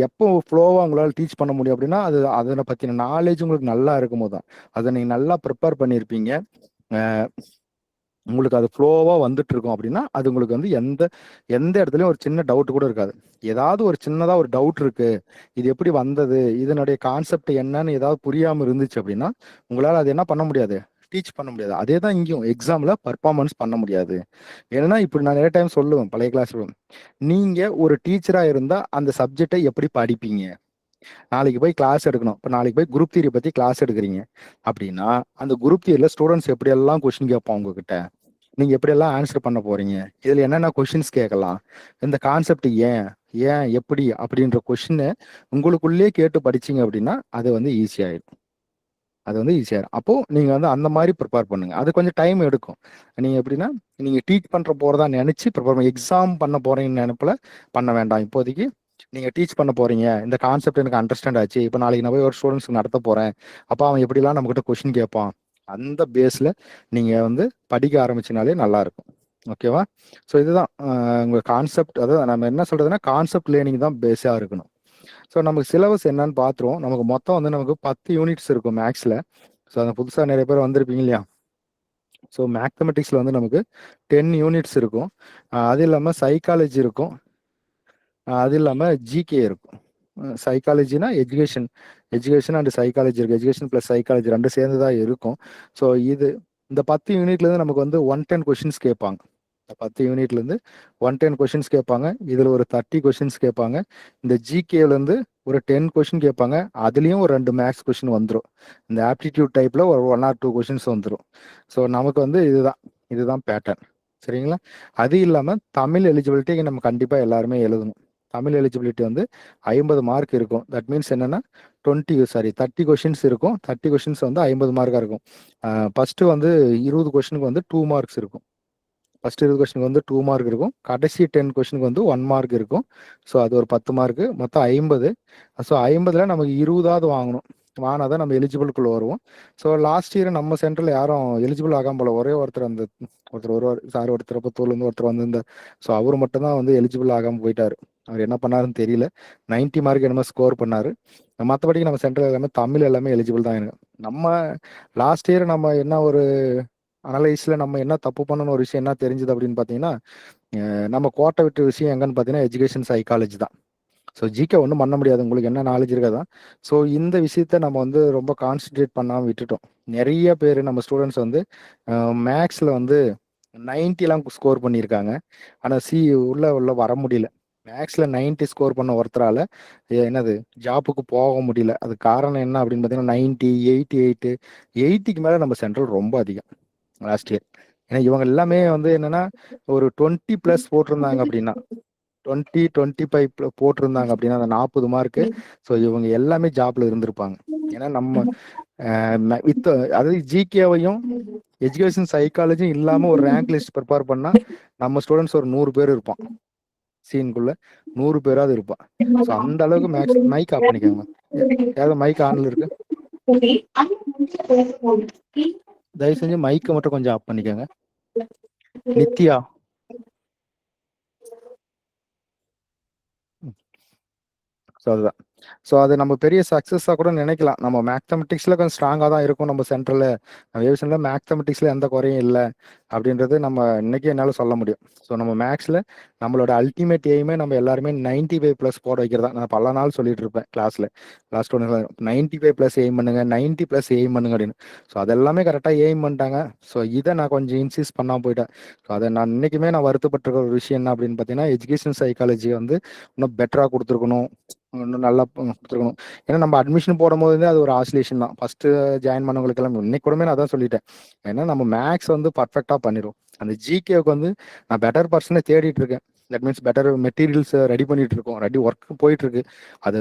எப்போ ஃப்ளோவா உங்களால டீச் பண்ண முடியும் அப்படின்னா, அது அதன பத்தின நாலேட்ஜ் உங்களுக்கு நல்லா இருக்கும்போது தான். அத நீங்க நல்லா ப்ரிப்பேர் பண்ணியிருப்பீங்க. அ உங்களுக்கு அது ஃப்ளோவா வந்துட்டு இருக்கும் அப்படின்னா, அது உங்களுக்கு வந்து எந்த எந்த இடத்துலயும் ஒரு சின்ன டவுட் கூட இருக்காது. ஏதாவது ஒரு சின்னதா ஒரு டவுட் இருக்கு. இது எப்படி வந்தது? இதனுடைய கான்செப்ட் என்னன்னு ஏதாவது புரியாம இருந்துச்சு அப்படின்னா, உங்களால அது என்ன பண்ண முடியாது? டீச் பண்ண முடியாது. அதே தான் இங்கேயும் எக்ஸாம்ல பெர்ஃபார்மன்ஸ் பண்ண முடியாது. ஏன்னா, இப்படி நான் நிறைய டைம் சொல்லுவேன் பழைய கிளாஸ்ல. நீங்க ஒரு டீச்சரா இருந்தா அந்த சப்ஜெக்ட்ட எப்படி படிப்பீங்க? நாளைக்கு போய் கிளாஸ் எடுக்கணும். இப்ப நாளைக்கு போய் குரூப் தியரி பத்தி கிளாஸ் எடுக்குறீங்க அப்படின்னா, அந்த குரூப் தியரில ஸ்டூடண்ட்ஸ் எப்படியெல்லாம் கொஸ்டின் கேட்பான் உங்ககிட்ட? நீங்க எப்படியெல்லாம் ஆன்சர் பண்ண போறீங்க? இதுல என்னென்ன கொஸ்டின்ஸ் கேட்கலாம்? இந்த கான்செப்ட் ஏன்? ஏன்? எப்படி? அப்படின்ற கொஸ்டின உங்களுக்குள்ளேயே கேட்டு படிச்சீங்க அப்படின்னா, அது வந்து ஈஸி ஆயிடும். அது வந்து ஈஸியா இருக்கும். அப்போ நீங்க வந்து அந்த மாரி ப்ரிப்பேர் பண்ணுங்க. அது கொஞ்சம் டைம் எடுக்கும். நீங்க எப்படின்னா, நீங்க டீச் பண்ற போறதா நெனச்சு ப்ரிப்பேர் எக்ஸாம் பண்ண போறீங்கன்னு நெனப்புல பண்ண வேண்டாம். இப்போதைக்கு நீங்க டீச் பண்ண போறீங்க. இந்த கான்செப்ட் எனக்கு அண்டர்ஸ்டாண்ட் ஆச்சு. இப்ப நாளைக்கு நான் போய் ஒரு ஸ்டூடண்ட்ஸ்க்கு நடத்த போறேன். அப்ப அவன் எப்படிலாம் நம்மகிட்ட கொஸ்டின் கேட்பான். அந்த பேஸ்ல நீங்க வந்து படிக்க ஆரம்பிச்சீனாலே நல்லாருக்கும். ஓகேவா? ஸோ இதுதான் உங்க கான்செப்ட், அதாவது நம்ம என்ன சொல்றதுன்னா, கான்செப்ட் லேர்னிங் தான் பேஸா இருக்கணும். ஸோ நமக்கு சிலபஸ் என்னன்னு பார்த்துருவோம். நமக்கு மொத்தம் வந்து நமக்கு 10 யூனிட்ஸ் இருக்கும் மேக்ஸ்ல. ஸோ அந்த புதுசா நெறைய பேர் வந்திருப்பீங்க இல்லையா? ஸோ மேத்தமெட்டிக்ஸ்ல வந்து நமக்கு 10 யூனிட்ஸ் இருக்கும். அது இல்லாம சைக்காலஜி இருக்கும். அது இல்லாம ஜிகே இருக்கும். சைக்காலஜினா எஜுகேஷன். எஜுகேஷன் அண்ட் சைக்காலஜி இருக்கு. எஜுகேஷன் பிளஸ் சைக்காலஜி 2 சேர்ந்து தான் இருக்கும். ஸோ இந்த 10 யூனிட்லேருந்து நமக்கு வந்து 110 கொஸ்டின்ஸ் கேட்பாங்க. இந்த 10 யூனிட்லேருந்து 110 கொஸ்டின்ஸ் கேட்பாங்க. இதில் ஒரு 30 கொஸ்டின்ஸ் கேட்பாங்க. இந்த ஜிகேலேருந்து ஒரு 10 கொஸ்டின் கேட்பாங்க. அதுலேயும் ஒரு 2 மேக்ஸ் கொஸ்டின் வந்துடும். இந்த ஆப்டிடியூட் டைப்பில் ஒரு 1 ஆர் 2 கொஸ்டின்ஸ் வந்துடும். ஸோ நமக்கு வந்து இதுதான் பேட்டர்ன். சரிங்களா? அது இல்லாமல் தமிழ் எலிஜிபிலிட்டி நம்ம கண்டிப்பாக எல்லாருமே எழுதணும். தமிழ் எலிஜிபிலிட்டி வந்து 50 மார்க் இருக்கும். தட் மீன்ஸ் என்னன்னா 30 கொஸ்டின்ஸ் இருக்கும். 30 கொஸ்டின்ஸ் வந்து 50 மார்க்கா இருக்கும். ஃபர்ஸ்ட் வந்து 20 கொஸ்டினுக்கு வந்து 2 மார்க்ஸ் இருக்கும். ஃபர்ஸ்ட் 20 கொஸ்டினுக்கு வந்து 2 மார்க் இருக்கும். கடைசி 10 கொஸ்டினுக்கு வந்து 1 மார்க் இருக்கும். ஸோ அது ஒரு 10 மார்க்கு. மொத்தம் 50. ஸோ 50ல் நமக்கு 20வது வாங்கணும். வாங்கினா தான் நம்ம எலிஜிபிளுக்குள்ள வருவோம். ஸோ லாஸ்ட் இயர் நம்ம சென்டரில் யாரும் எலிஜிபிள் ஆகாம போல. ஒரே ஒருத்தர் அந்த ஒருத்தர் வருவார் சார், ஒருத்தர் புத்தூர்லேருந்து ஒருத்தர் வந்திருந்தார். ஸோ அவர் மட்டும் தான் வந்து எலிஜிபிள் ஆகாமல் போயிட்டார். அவர் என்ன பண்ணாருன்னு தெரியல. 90 மார்க் என்னமோ ஸ்கோர் பண்ணாரு. மற்றபடிக்கு நம்ம சென்டர் எல்லாமே தமிழ் எல்லாமே எலிஜிபிள் தான் எனக்கு. நம்ம லாஸ்ட் இயர் நம்ம என்ன ஒரு அனலைஸ்ல நம்ம என்ன தப்பு பண்ணணும் ஒரு விஷயம் என்ன தெரிஞ்சது அப்படின்னு பார்த்தீங்கன்னா, நம்ம கோட்டை விட்ட விஷயம் எங்கன்னு பார்த்தீங்கன்னா எஜுகேஷன் சைக்காலஜி தான். ஸோ ஜிகே ஒன்றும் பண்ண முடியாது. உங்களுக்கு என்ன நாலேஜ் இருக்காதான். ஸோ இந்த விஷயத்த நம்ம வந்து ரொம்ப கான்சென்ட்ரேட் பண்ணாமல் விட்டுட்டோம். நிறைய பேர் நம்ம ஸ்டூடெண்ட்ஸ் வந்து மேக்ஸில் வந்து 90லாம் ஸ்கோர் பண்ணியிருக்காங்க. ஆனால் உள்ள உள்ள வர முடியல. மேக்ஸில் 90 ஸ்கோர் பண்ண ஒருத்தரால என்னது ஜாப்புக்கு போக முடியல. அது காரணம் என்ன அப்படின்னு பார்த்தீங்கன்னா 90, 88, 80க்கு மேலே நம்ம சென்ட்ரல் ரொம்ப அதிகம் லாஸ்ட் இயர். ஏன்னா இவங்க எல்லாமே வந்து என்னன்னா ஒரு 20+ போட்டிருந்தாங்க அப்படின்னா 25 போட்டிருந்தாங்க அப்படின்னா அந்த 40 மார்க்கு. ஸோ இவங்க எல்லாமே ஜாப்ல இருந்திருப்பாங்க. ஏன்னா நம்ம வித் அதாவது ஜிகேவையும் எஜுகேஷன் சைக்காலஜியும் இல்லாம ஒரு ரேங்க் லிஸ்ட் ப்ரிப்பேர் பண்ணா நம்ம ஸ்டூடெண்ட்ஸ் ஒரு 100 பேர் இருப்பான். சீனுக்குள்ள 100 பேராவது இருப்பான். ஸோ அந்த அளவுக்கு மேக்ஸ் மைக் ஆஃப் பண்ணிக்கோங்க. ஏதாவது மைக் ஆன்ல இருக்கு? தயவு செஞ்சு மைக்கை மட்டும் கொஞ்சம் ஆஃப் பண்ணிக்கோங்க. நித்யா. ஸோ அதுதான். ஸோ அது நம்ம பெரிய சக்ஸஸாக கூட நினைக்கலாம். நம்ம மேத்தமெட்டிக்ஸில் கொஞ்சம் ஸ்ட்ராங்காக தான் இருக்கும் நம்ம சென்டரில். நம்ம ஏவியேஷனில் மேத்தமெட்டிக்ஸில் எந்த குறையும் இல்லை அப்படின்றது நம்ம இன்னைக்கு என்னால் சொல்ல முடியும். ஸோ நம்ம மேக்ஸில் நம்மளோட அல்டிமேட் எய்மே நம்ம எல்லாருமே 95+ போட வைக்கிறதா. நான் பல நாள் சொல்லிட்டு இருப்பேன் கிளாஸில். லாஸ்ட் 95+ எய்ம் பண்ணுங்க, 90+ எய்ம் பண்ணுங்க அப்படின்னு. ஸோ அதெல்லாமே கரெக்டாக எய்ம் பண்ணிட்டாங்க. ஸோ இதை நான் கொஞ்சம் இன்சிஸ்ட் பண்ணாமல் போயிட்டேன். ஸோ அதை நான் இன்னைக்குமே நான் வருத்தப்பட்டிருக்க ஒரு விஷயம் என்ன அப்படின்னு பார்த்தீங்கன்னா, எஜுகேஷன் சைக்காலஜி வந்து இன்னும் பெட்டராக கொடுத்துருக்கணும். இன்னும் நல்லா கொடுத்துருக்கணும். ஏன்னா நம்ம அட்மிஷன் போடும்போது அது ஒரு ஆசிலேஷன் தான். ஃபர்ஸ்ட் ஜாயின் பண்ணவங்களுக்கு எல்லாம் இன்னைக்கு கூடமே நான் அதான் சொல்லிட்டேன். ஏன்னா நம்ம மேக்ஸ் வந்து பர்ஃபெக்டாக பண்ணிடும். அந்த ஜிகேவுக்கு வந்து நான் பெட்டர் பர்சனை தேடிட்டு இருக்கேன். That means better materials ready பண்ணிட்டு இருக்கோம், ரெடி ஒர்க் போயிட்டு இருக்கு. அது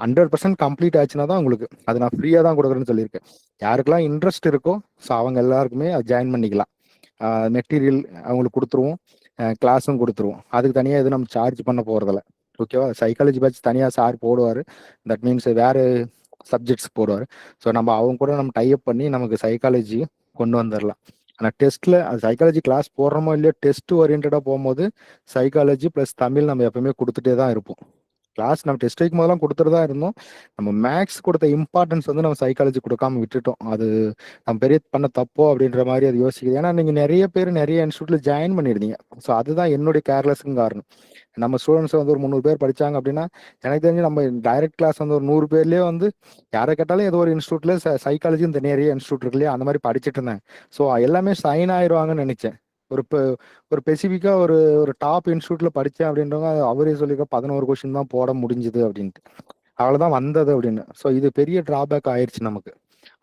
100% கம்ப்ளீட் ஆச்சுன்னா தான் உங்களுக்கு அது நான் ஃப்ரீயாக தான் கொடுக்குறேன்னு சொல்லியிருக்கேன். யாருக்கெல்லாம் இன்ட்ரெஸ்ட் இருக்கோ ஸோ அவங்க எல்லாருக்குமே அது ஜாயின் பண்ணிக்கலாம். மெட்டீரியல் அவங்களுக்கு கொடுத்துருவோம், கிளாஸும் கொடுத்துருவோம். அதுக்கு தனியாக எதுவும் நம்ம சார்ஜ் பண்ண போகிறதில்ல. ஓகேவா? சைக்காலஜி பேட்ச் தனியாக சார் போடுவார். தட் மீன்ஸ் வேறு சப்ஜெக்ட்ஸ் போடுவார். ஸோ நம்ம அவங்க கூட நம்ம டைப் பண்ணி நமக்கு சைக்காலஜி கொண்டு வந்துடலாம். ஆனால் டெஸ்ட்டில் அது சைக்காலஜி கிளாஸ் போடுறோமோ இல்லையோ, டெஸ்ட் ஓரியன்டாக போகும்போது சைக்காலஜி ப்ளஸ் தமிழ் நம்ம எப்பவுமே கொடுத்துட்டே தான் இருப்போம். கிளாஸ் நம்ம டெஸ்ட் வைக்கும் போதெல்லாம் கொடுத்துட்டு தான் இருந்தோம். நம்ம மேக்ஸ் கொடுத்த இம்பார்ட்டன்ஸ் வந்து நம்ம சைக்காலஜி கொடுக்காம விட்டுட்டோம். அது நம்ம பெரிய பண்ண தப்போ அப்படின்ற மாதிரி அது யோசிக்குது. ஏன்னா நீங்கள் நிறைய பேர் நிறைய இன்ஸ்டியூட்ல ஜாயின் பண்ணியிருந்தீங்க. ஸோ அதுதான் என்னுடைய கேர்லெஸ்ஸுங்க காரணம். நம்ம ஸ்டூடெண்ட்ஸ் வந்து ஒரு 300 பேர் படிச்சாங்க அப்படின்னா, எனக்கு தெரிஞ்சு நம்ம டைரக்ட் கிளாஸ் வந்து ஒரு 100 பேர்லேயே வந்து யாரை கேட்டாலும் ஏதோ ஒரு இன்ஸ்டியூட்ல சைக்காலஜி இந்த நிறைய இன்ஸ்டியூட் இருக்கு இல்லையா, அந்த மாதிரி படிச்சுட்டு இருந்தேன். ஸோ எல்லாமே சைன் ஆயிடுவாங்கன்னு நினைச்சேன். ஒரு ஒரு ஸ்பெசிஃபிக்கா ஒரு ஒரு டாப் இன்ஸ்டியூட்ல படித்தேன் அப்படின்றவங்க அவரே சொல்லியிருக்க 11 கொஸ்டின் தான் போட முடிஞ்சுது அப்படின்ட்டு. அவ்வளோதான் வந்தது அப்படின்னு. ஸோ இது பெரிய டிராபேக் ஆயிடுச்சு நமக்கு.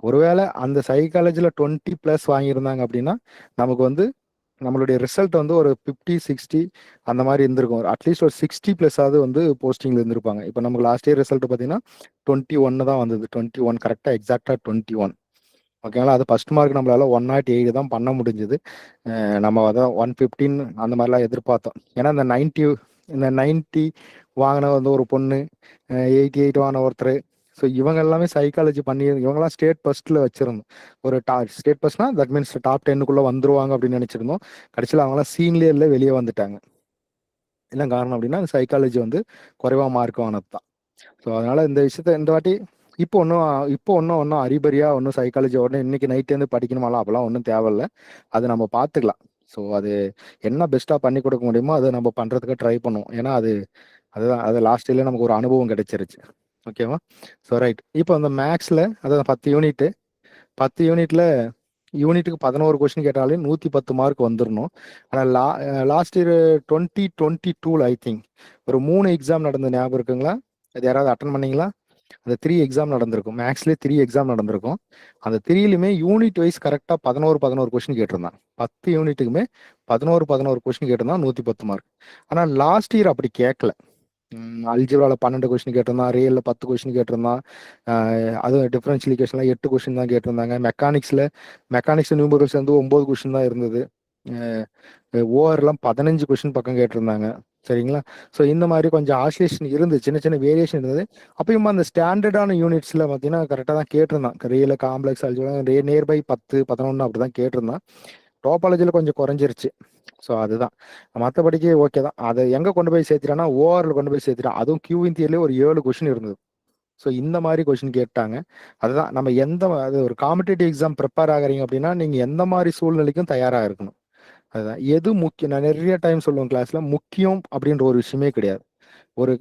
ஒருவேளை அந்த சைக்காலஜில 20+ வாங்கியிருந்தாங்க அப்படின்னா நமக்கு வந்து நம்மளுடைய ரிசல்ட் வந்து ஒரு 50-60 அந்த மாதிரி இருந்திருக்கும். அட்லீஸ்ட் ஒரு 60+ வந்து போஸ்டிங்ல இருந்திருப்பாங்க. இப்போ நமக்கு லாஸ்ட் இயர் ரிசல்ட் பார்த்தீங்கன்னா 21 தான் வந்தது. 21 கரெக்டாக எக்ஸாக்டா 21. ஓகேங்களா? அது ஃபர்ஸ்ட் மார்க் நம்மளால 108 தான் பண்ண முடிஞ்சது. நம்ம அதான் 115 அந்த மாதிரிலாம் எதிர்பார்த்தோம். ஏன்னா இந்த 90 வாங்கின வந்து ஒரு பொண்ணு, 88 வாங்கின ஒருத்தர், ஸோ இவங்க எல்லாமே சைக்காலஜி பண்ணி இவங்கெல்லாம் ஸ்டேட் ஃபர்ஸ்ட்ல வச்சிருந்தோம். ஒரு ஸ்டேட் ஃபர்ஸ்ட்னா தட் மீன்ஸ் டாப் 10க்குள்ள வந்துருவாங்க அப்படின்னு நினைச்சிருந்தோம். கடைசியில் அவங்களாம் சீன்லேயே வெளியே வந்துட்டாங்க. என்ன காரணம் அப்படின்னா சைக்காலஜி வந்து குறைவா மார்க் வாங்கினது தான். ஸோ அதனால இந்த விஷயத்த இந்த வாட்டி இப்போ ஒன்றும் அறிபறியா ஒன்றும் சைக்காலஜி உடனே இன்னைக்கு நைட்லேருந்து படிக்கணுமாலாம் அப்பெல்லாம் ஒன்றும் தேவையில்ல. அது நம்ம பார்த்துக்கலாம். ஸோ அது என்ன பெஸ்ட்டாக பண்ணி கொடுக்க முடியுமோ அதை நம்ம பண்ணுறதுக்கு ட்ரை பண்ணுவோம். ஏன்னா அதுதான் அது லாஸ்ட் இயர்ல நமக்கு ஒரு அனுபவம் கிடைச்சிருச்சு. ஓகேவா? So right. இப்போ அந்த மேக்ஸில் அதாவது 10 யூனிட்டுக்கு 11 கொஸ்டின் கேட்டாலே 110 மார்க் வந்துடணும். ஆனால் லாஸ்ட் இயர் 2022 ஐ திங்க் ஒரு 3 எக்ஸாம் நடந்த ஞாபகம் இருக்குங்களா? அது யாராவது அட்டன் பண்ணீங்களா? அந்த 3 எக்ஸாம் நடந்திருக்கும். மேக்ஸ்லேயே 3 எக்ஸாம் நடந்திருக்கும். அந்த 3லுமே யூனிட் வைஸ் கரெக்டாக 11 கொஸ்டின் கேட்டிருந்தான். 10 யூனிட்டுக்குமே 11 கொஸ்டின் கேட்டிருந்தான், 110 மார்க். ஆனால் லாஸ்ட் இயர் அப்படி கேட்கல. அல்ஜிப்ரால 12 கொஸ்டின் கேட்டிருந்தான், ரியல்ல 10 கொஸ்டின் கேட்டிருந்தான். அதுவும் டிஃபரன்ஷியல் 8 கொஸ்டின் தான் கேட்டிருந்தாங்க. மெக்கானிக்ஸ் நியூமரல்ஸ் வந்து 9 கொஸ்டின் தான் இருந்தது. ஓவர்லாம் 15 கொஸ்டின் பக்கம் கேட்டிருந்தாங்க. சரிங்களா? ஸோ இந்த மாதிரி கொஞ்சம் ஆசிலேஷன் இருந்து சின்ன சின்ன வேரியேஷன் இருந்தது. அப்பயும் அந்த ஸ்டாண்டர்டான யூனிட்ஸில் பார்த்தீங்கன்னா கரெக்டாக தான் கேட்டிருந்தான். ரியல் காம்ப்ளெக்ஸ் அல்ஜிப்ரா நியர்பை 10, 11 அப்படி தான் கேட்டிருந்தான். டோபாலஜியில் கொஞ்சம் குறைஞ்சிருச்சு. ஸோ அதுதான். மற்றபடிக்கு ஓகே தான். அதை எங்கே கொண்டு போய் சேர்த்துட்டான்னா ஓஆரில் கொண்டு போய் சேர்த்துட்டான். அதுவும் கியூவின் தியர்லேயே ஒரு 7 கொஸ்டின் இருந்தது. ஸோ இந்த மாதிரி கொஸ்டின் கேட்டாங்க. அதுதான் நம்ம அது ஒரு காம்படிட்டிவ் எக்ஸாம் ப்ரிப்பேர் ஆகிறீங்க அப்படின்னா நீங்கள் எந்த மாதிரி சூழ்நிலைக்கும் தயாராக இருக்கணும். அதுதான் எது முக்கியம். நான் நிறைய டைம் சொல்லுவேன் கிளாஸ்ல, முக்கியம் அப்படின்ற ஒரு விஷயமே கிடையாது.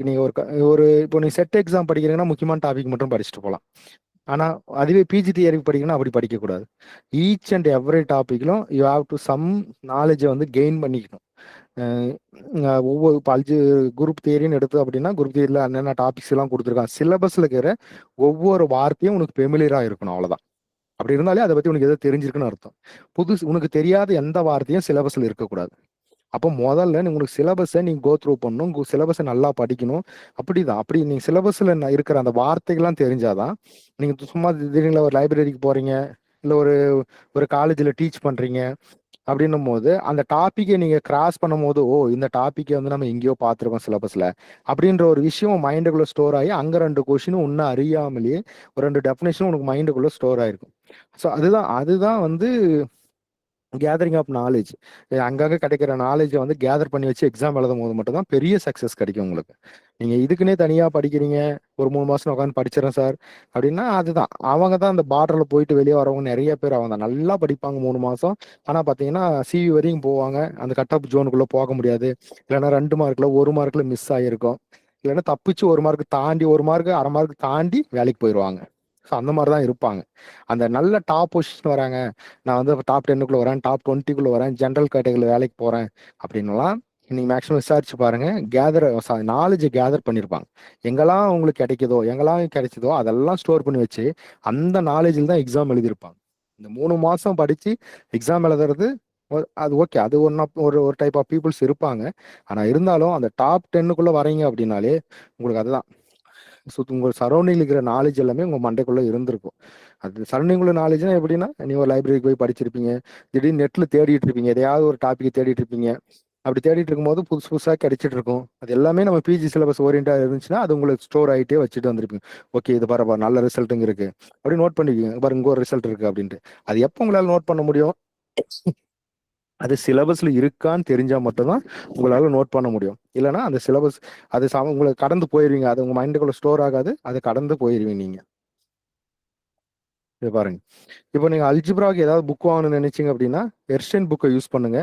நீங்கள் ஒரு இப்போ நீ செட் எக்ஸாம் படிக்கிறீங்கன்னா முக்கியமான டாபிக் மட்டும் படிச்சுட்டு போகலாம். ஆனால் அதுவே பிஜிடிஆருக்கு படிக்கணும்னா அப்படி படிக்கக்கூடாது. ஈச் அண்ட் எவ்ரி டாப்பிக்லும் யூ ஹாவ் டு சம் நாலேஜை வந்து கெயின் பண்ணிக்கணும். ஒவ்வொரு குரூப் தியரின்னு எடுத்து அப்படின்னா குரூப் தியரியில் என்னென்ன டாபிக்ஸ் எல்லாம் கொடுத்துருக்காங்க, சிலபஸில் இருக்கிற ஒவ்வொரு வார்த்தையும் உனக்கு ஃபெமிலியராக இருக்கணும். அவ்வளோதான். அப்படி இருந்தாலே அதை பற்றி உனக்கு எதோ தெரிஞ்சிருக்குன்னு அர்த்தம். உனக்கு தெரியாத எந்த வார்த்தையும் சிலபஸில் இருக்கக்கூடாது. அப்போ முதல்ல உங்களுக்கு சிலபஸை நீங்கள் கோ த்ரூ பண்ணணும், சிலபஸை நல்லா படிக்கணும். அப்படி நீங்கள் சிலபஸில் இருக்கிற அந்த வார்த்தைகள்லாம் தெரிஞ்சாதான் நீங்கள் சும்மா திடீர்னு ஒரு லைப்ரரிக்கு போகிறீங்க, இல்லை ஒரு காலேஜில் டீச் பண்ணுறீங்க அப்படின்னும் போது அந்த டாப்பிக்கை நீங்கள் கிராஸ் பண்ணும் போது, ஓ இந்த டாப்பிக்கை வந்து நம்ம எங்கேயோ பார்த்துருக்கோம் சிலபஸில் அப்படின்ற ஒரு விஷயம் மைண்டுக்குள்ளே ஸ்டோர் ஆகி அங்கே 2 கொஷினும் இன்னும் அறியாமலேயே ஒரு 2 டெஃபினேஷனும் உனக்கு மைண்டுக்குள்ளே ஸ்டோர் ஆயிருக்கும். ஸோ அதுதான் வந்து கேதரிங் ஆஃப் நாலேஜ். அங்கங்கே கிடைக்கிற நாலேஜை வந்து கேதர் பண்ணி வச்சு எக்ஸாம் எழுதும் போது மட்டும்தான் பெரிய சக்ஸஸ் கிடைக்கும் உங்களுக்கு. நீங்கள் இதுக்குன்னே தனியாக படிக்கிறீங்க, ஒரு 3 மாதம் உட்காந்து படிச்சிடறேன் சார் அப்படின்னா அதுதான். அவங்க தான் அந்த பார்டரில் போயிட்டு வெளியே வரவங்க நிறைய பேர் அவங்க தான் நல்லா படிப்பாங்க 3 மாதம். ஆனால் பார்த்தீங்கன்னா சிவி வரையும் போவாங்க, அந்த கட் ஆஃப் ஜோனுக்குள்ளே போக முடியாது. இல்லைன்னா 2 மார்க்கில் 1 மார்க்கில் மிஸ் ஆகிருக்கும். இல்லைன்னா தப்பிச்சு 1 மார்க் தாண்டி 1 மார்க் அரை மார்க் தாண்டி வேலைக்கு போயிடுவாங்க. ஸோ அந்த மாதிரி தான் இருப்பாங்க. அந்த நல்ல டாப் பொசிஷன் வராங்க, நான் வந்து டாப் 10க்குள்ளே வரேன், டாப் 20க்குள்ளே வரேன், ஜென்ரல் கேட்டகரியில் வேலைக்கு போகிறேன் அப்படின்னுலாம் நீங்கள் மேக்ஸிமம் விசாரிச்சு பாருங்க. நாலேஜை கேதர் பண்ணியிருப்பாங்க. எங்கெல்லாம் உங்களுக்கு எங்கெல்லாம் கிடைச்சதோ அதெல்லாம் ஸ்டோர் பண்ணி வச்சு அந்த நாலேஜில் தான் எக்ஸாம் எழுதியிருப்பாங்க. இந்த 3 மாதம் படித்து எக்ஸாம் எழுதுறது அது ஓகே. அது ஒரு ஒரு டைப் ஆஃப் பீப்புள்ஸ் இருப்பாங்க. ஆனா இருந்தாலும் அந்த டாப் 10க்குள்ள வரீங்க அப்படின்னாலே, உங்களுக்கு அதுதான். உங்க சரௌண்டிங்ல இருக்கிற நாலேட்ஜ் எல்லாமே உங்க மண்டைக்குள்ள இருந்திருக்கும். அது சரௌண்டிங் உள்ள நாலேட்ஜ்னா எப்படின்னா, நீங்க ஒரு லைப்ரரிக்கு போய் படிச்சிருப்பீங்க. திடீர்னு நெட்ல தேடிட்டு இருப்பீங்க. எதையாவது ஒரு டாபிக் தேடிட்டு இருப்பீங்க. அப்படி தேடிட்டு இருக்கும்போது புதுசு புதுசா கிடைச்சிட்டு இருக்கும். அது எல்லாமே நம்ம பிஜி சிலபஸ் ஓரியன்டா இருந்துச்சுன்னா, அது உங்களுக்கு ஸ்டோர் ஆயிட்டே வச்சுட்டு வந்திருப்பீங்க. ஓகே, இது பாரு பாரு நல்ல ரிசல்ட் இங்க இருக்கு. அப்படி நோட் பண்ணிக்குவீங்க. பாரு இங்க ஒரு ரிசல்ட் இருக்கு அப்படின்ட்டு. அது எப்போ உங்களால நோட் பண்ண முடியும்? அது சிலபஸ்ல இருக்கான்னு தெரிஞ்சா மட்டும்தான் உங்களால நோட் பண்ண முடியும். இல்லைன்னா அந்த சிலபஸ் அது உங்களுக்கு கடந்து போயிருவீங்க. அது உங்க மைண்டுக்குள்ள ஸ்டோர் ஆகாது. அது கடந்து போயிருவீங்க நீங்க. இது பாருங்க. இப்போ நீங்க அல்ஜிப்ராக்கு ஏதாவது புக் வாங்கணும்னு நினைச்சீங்க அப்படின்னா எர்ஷன் புக்கை யூஸ் பண்ணுங்க.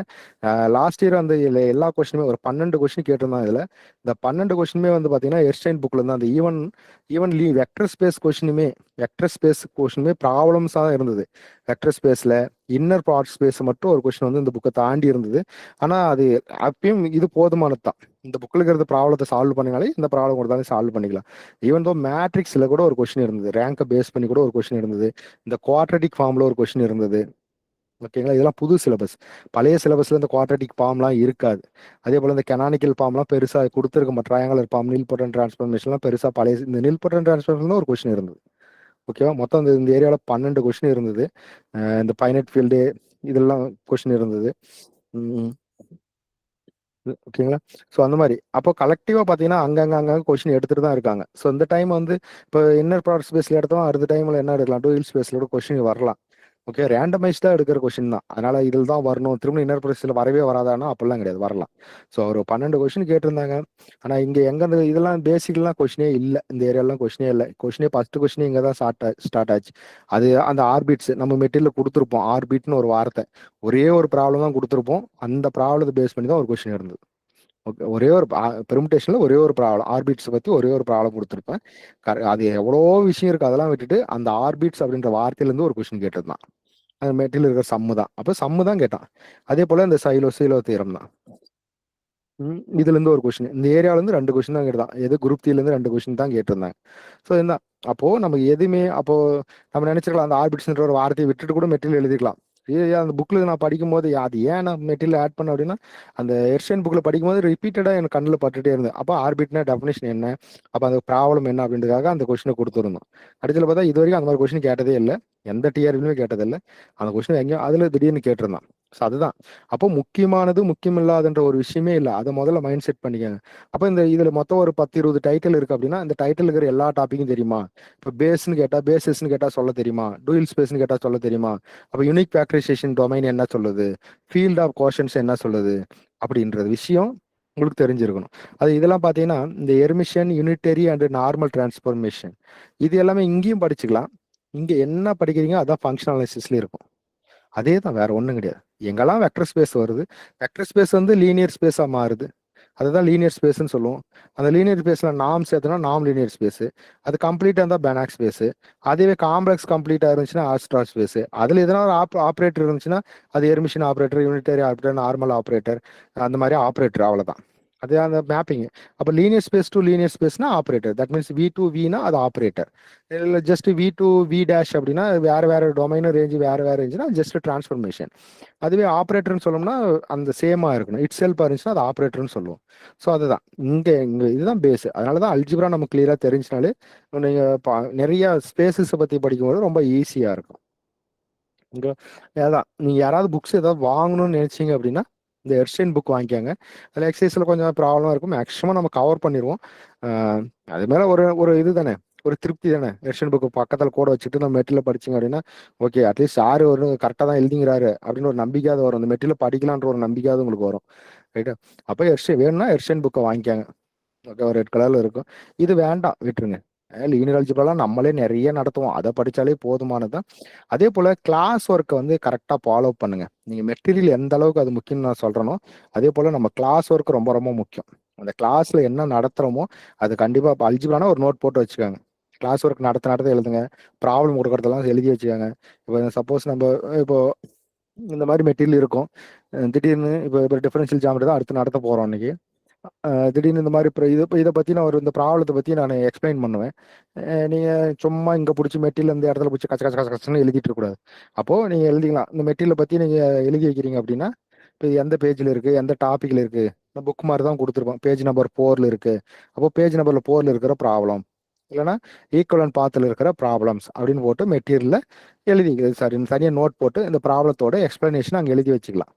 லாஸ்ட் இயர் அந்த எல்லா கொஸ்டினுமே ஒரு 12 கொஸ்டின் கேட்டிருந்தான் இதுல. இந்த 12 கொஸ்டினுமே வந்து பாத்தீங்கன்னா எர்ஷன் புக்ல இருந்து அந்த ஈவன்லி வெக்டர் ஸ்பேஸ் கொஸ்டினுமே ப்ராப்ளம்ஸா தான் இருந்தது. வெக்டர் ஸ்பேஸ்ல இன்னர் ப்ராடக்ட் ஸ்பேஸ் மட்டும் ஒரு கொஸ்டின் வந்து இந்த புக்கை தாண்டி இருந்தது. ஆனா அது அப்பயும் இது போதுமானது தான். இந்த புக்கில் இருக்கிற ப்ராப்ளத்தை சால்வ் பண்ணினாலே இந்த ப்ராப்ளம் கொடுத்தாலும் சால்வ் பண்ணிக்கலாம். ஈவன் தோ மேட்ரிக்ஸ்ல கூட ஒரு கொஸ்டின் இருந்தது. ரேங்கை பேஸ் பண்ணி கூட ஒரு கொஸ்டின் இருந்தது. இந்த குவாட்ரட்டிக் ஃபார்ம்ல ஒரு கொஸ்டின் இருந்தது. ஓகேங்களா, இதெல்லாம் புது சிலபஸ். பழைய சிலபஸ்ல இந்த குவாட்ரட்டிக் ஃபார்ம்லாம் இருக்காது. அதே போல இந்த கெனானிக்கல் ஃபார்ம்லாம் பெருசா கொடுத்துருக்க ட்ரையாங்குலர் ஃபார்ம் நீல்பொட்டன்ட் டிரான்ஸ்ஃபர்மேஷன்லாம் பெருசா பழைய இந்த நீல்பொட்டன்ட் டிரான்ஸ்ஃபர்மேஷன் ஒரு கொஸ்டின் இருந்தது. ஓகேவா, மொத்தம் இந்த ஏரியாவில் 12 கொஸ்டின் இருந்தது. இந்த பைனட் ஃபீல்டு இதெல்லாம் கொஸ்டின் இருந்தது. ஓகேங்களா. ஸோ அந்த மாதிரி அப்போ கலெக்டிவா பார்த்தீங்கன்னா அங்கங்க கொஸ்டின் எடுத்துட்டு தான் இருக்காங்க. ஸோ இந்த டைம் வந்து இப்போ இன்னர் ப்ராடக்ட் ஸ்பேஸ்ல எடுத்தோம், அடுத்த டைம்ல என்ன எடுக்கலாம், டூயல் ஸ்பேஸ்ல கூட கொஸ்டின் வரலாம். ஓகே, ரேண்டமைஸ்டா எடுக்கிற கொஸ்டின் தான். அதனால இதில் தான் வரணும், திரும்ப இன்னர் ப்ராடக்ட்ஸ்ல வரவே வராதானா அப்படிலாம் கிடையாது, வரலாம். ஸோ ஒரு 12 கொஸ்டின் கேட்டிருந்தாங்க. ஆனால் இங்கே எங்க இதெல்லாம் பேசிக்லாம் கொஸ்டினே இல்லை. இந்த ஏரியாலாம் கொஸ்டினே இல்லை. ஃபர்ஸ்ட் கொஸ்டினே இங்கே தான் ஸ்டார்ட் ஆச்சு. அது அந்த ஆர்பிட்ஸ் நம்ம மெட்டீரியல் கொடுத்துருப்போம். ஆர்பிட்னு ஒரு வார்த்தை, ஒரே ஒரு ப்ராப்ளம் தான் கொடுத்துருப்போம். அந்த ப்ராப்ளத்தை பேஸ் பண்ணி தான் ஒரு கொஸ்டின் இருந்தது. ஓகே, ஒரே ஒரு பெர்முடேஷன்ல ஒரே ஒரு ப்ராப்ளம், ஆர்பிட்ஸ் பத்தி ஒரே ஒரு ப்ராப்ளம் கொடுத்துருப்பேன். அது எவ்வளோ விஷயம் இருக்கு, அதெல்லாம் விட்டுட்டு அந்த ஆர்பிட்ஸ் அப்படின்ற வார்த்தையிலேருந்து ஒரு கொஸ்டின் கேட்டது. அந்த மெட்டீரியல் இருக்கிற சம்மு தான். அப்போ சம்மு தான் கேட்டான். அதே போல இந்த சைலோ தீரம் தான். இதுல இருந்து ஒரு கொஸ்டின், இந்த ஏரியால இருந்து 2 கொஸ்டின் தான் கேட்டான். எது குரூப் ல இருந்து 2 கொஸ்டின் தான் கேட்டிருந்தாங்க. ஸோ என்ன, அப்போ நமக்கு எதுவுமே அப்போ நம்ம நினைச்சிருக்கலாம் அந்த ஆர்பிட்ஸ்ன்ற ஒரு வார்த்தையை விட்டுட்டு கூட மெட்டீரியல் எழுதிக்கலாம். அந்த புக்ல நான் படிக்கும் போது அது ஏன் நான் மெட்டீரியல் ஆட் பண்ண அப்படின்னா, அந்த எர்ஷன் புக்ல படிக்கும் போது ரிப்பீட்டடா எனக்கு கண்ணில் பட்டுட்டே இருந்தது. அப்போ ஆர்பிட்னா டெஃபினேஷன் என்ன, அப்போ அந்த ப்ராப்ளம் என்ன அப்படின்றதுக்காக அந்த கொஸ்டினை கொடுத்துருந்தோம். கடைசியில் பார்த்தா இது வரைக்கும் அந்த மாதிரி கொஸ்டின் கேட்டதே இல்லை. எந்த டிஆர்பிலுமே கேட்டதில்லை. அந்த கொஸ்டின் எங்கேயும் அதுல திடீர்னு கேட்டிருந்தான். ஸோ அதுதான். அப்போ முக்கியமானது முக்கியம் இல்லாதன்ற ஒரு விஷயமே இல்லை. அதை முதல்ல மைண்ட் செட் பண்ணிக்கோங்க. அப்போ இந்த இதுல மொத்தம் ஒரு 10-20 டைட்டில் இருக்கு அப்படின்னா, இந்த டைட்டில் இருக்கிற எல்லா டாப்பிக்கும் தெரியுமா? இப்போ பேசஸ்ன்னு கேட்டா சொல்ல தெரியுமா? டூயல் ஸ்பேஸ்ன்னு கேட்டா சொல்ல தெரியுமா? அப்போ யூனிக் ஃபேக்டரைசேஷன் டொமைன் என்ன சொல்லுது? ஃபீல்ட் ஆஃப் கோஷன்ஸ் என்ன சொல்லுது? அப்படின்றது விஷயம் உங்களுக்கு தெரிஞ்சிருக்கணும். அது இதெல்லாம் பார்த்தீங்கன்னா இந்த எர்மிஷன், யூனிட்டரி அண்ட் நார்மல் டிரான்ஸ்ஃபர்மேஷன் இது எல்லாமே இங்கேயும் படிச்சுக்கலாம். இங்க என்ன படிக்கிறீங்க அதான் ஃபங்க்ஷனல் அனாலிசிஸ்ல இருக்கும். அதே தான், வேற ஒன்றும் கிடையாது. எங்கெல்லாம் வெக்டர் ஸ்பேஸ் வருது, வெக்டர் ஸ்பேஸ் வந்து லீனியர் ஸ்பேஸா மாறுது, அதுதான் லீனியர் ஸ்பேஸ்ன்னு சொல்லுவோம். அந்த லீனியர் ஸ்பேஸ்ல நாம் சேர்த்தோம்னா நாம் லீனியர் ஸ்பேஸ். அது கம்ப்ளீட்டா இருந்தால் பெனாக் ஸ்பேஸ். அதுவே காம்ப்ளெக்ஸ் கம்ப்ளீட்டா இருந்துச்சுன்னா ஆஸ்ட்ரா ஸ்பேஸ். அதுல எதனா ஒரு ஆப்ரேட்டர் இருந்துச்சுன்னா அது hermitian operator, unitary operator, normal operator, அந்த மாதிரி ஆப்ரேட்டர், அவ்வளவுதான். அது அந்த மேப்பிங். அப்போ லீனியர் ஸ்பேஸ் டு லீனியர் ஸ்பேஸ்னா operator, that means V to வினா அது ஆப்ரேட்டர். இல்லை just V to V dash அப்படின்னா வேற வேற டொமைன் ரேஞ்சு வேற வேற ரேஞ்சுனா ஜஸ்ட் டிரான்ஸ்ஃபர்மேஷன். அதுவே ஆப்ரேட்டர்னு சொல்லணும்னா அந்த சேமா இருக்கணும், இட் செல்ஃபா இருந்துச்சுன்னா அது ஆப்ரேட்டர்னு சொல்லுவோம். ஸோ அதுதான் இங்க இதுதான் பேஸ். அதனால தான் அல்ஜிப்ரா நம்ம கிளியரா தெரிஞ்சினாலே நீங்க நிறைய ஸ்பேசஸ் பத்தி படிக்கும்போது ரொம்ப ஈஸியா இருக்கும். இங்க அதான் நீங்க யாராவது புக்ஸ் ஏதாவது வாங்கணும்னு நினைச்சீங்க அப்படின்னா இந்த எர்ஷன் புக் வாங்கிக்கோங்க. அதில் எக்ஸசைஸ்ல கொஞ்சம் ப்ராப்ளம் இருக்கும், மேக்ஸிமம் நம்ம கவர் பண்ணிடுவோம். அது மேலே ஒரு ஒரு இது தானே, ஒரு திருப்தி தானே. எர்ஷன் புக்கு பக்கத்தில் கூட வச்சுட்டு நம்ம மெட்டில் படிச்சிங்க அப்படின்னா ஓகே, அட்லீஸ்ட் சார் ஒரு கரெக்டாக தான் எழுதிங்கிறாரு அப்படின்னு ஒரு நம்பிக்கையாவது வரும். அந்த மெட்டில் படிக்கலான்ற ஒரு நம்பிக்கையாவது உங்களுக்கு வரும். ரைட்டா. அப்போ வேணும்னா எர்ஷன் புக்கை வாங்கிக்கோங்க. ஓகே, ஒரு ரெட் கலர்ல இருக்கும். இது வேண்டாம், விட்டுருங்க. லீனியர் அல்ஜிப்ராலாம் நம்மளே நிறைய நடத்துவோம், அதை படிச்சாலே போதுமானதுதான். அதே போல கிளாஸ் ஒர்க்கை வந்து கரெக்டா ஃபாலோ பண்ணுங்க. நீங்க மெட்டீரியல் எந்த அளவுக்கு அது முக்கியம் நான் சொல்றேனோ அதே போல நம்ம கிளாஸ் ஒர்க் ரொம்ப ரொம்ப முக்கியம். அந்த கிளாஸ்ல என்ன நடத்துறோமோ அது கண்டிப்பா அல்ஜிப்ரானா ஒரு நோட் போட்டு வச்சுக்கோங்க. கிளாஸ் ஒர்க் நடத்த எழுதுங்க. ப்ராப்ளம் கொடுக்கறதெல்லாம் எழுதி வச்சுக்கோங்க. இப்போ சப்போஸ் நம்ம இப்போ இந்த மாதிரி மெட்டீரியல் இருக்கும், திடீர்னு இப்போ டிஃபரன்ஷியல் ஜாமெட்ரி தான் அடுத்து நடத்த போறோம் இன்னைக்கு. திடீர்னு இந்த மாதிரி இதை பற்றி நான் இந்த ப்ராப்ளத்தை பற்றி நான் எக்ஸ்பிளைன் பண்ணுவேன். நீங்கள் சும்மா இங்கே பிடிச்சி மெட்டீரியல் இந்த இடத்துல பிடிச்சி கச்ச கச்ச கச்ச கச்சன்னு எழுதிட்டு இருக்கக்கூடாது. அப்போது நீங்கள் எழுதிக்கலாம். இந்த மெட்டீரியலை பற்றி நீங்கள் எழுதி வைக்கிறீங்க அப்படின்னா, இப்போ எந்த பேஜில் இருக்குது, எந்த டாப்பிக்கில் இருக்குது, இந்த புக் மாதிரி தான் கொடுத்துருப்போம். பேஜ் நம்பர் 4ல் இருக்குது. அப்போது பேஜ் நம்பர் 4ல் இருக்கிற ப்ராப்ளம், இல்லைனா ஈக்குவலன் பாத்தில் இருக்கிற ப்ராப்ளம்ஸ் அப்படின்னு போட்டு மெட்டீரியலில் எழுதி தனியாக நோட் போட்டு இந்த ப்ராப்ளத்தோட எக்ஸ்பிளனேஷன் அங்கே எழுதி வச்சுக்கலாம்.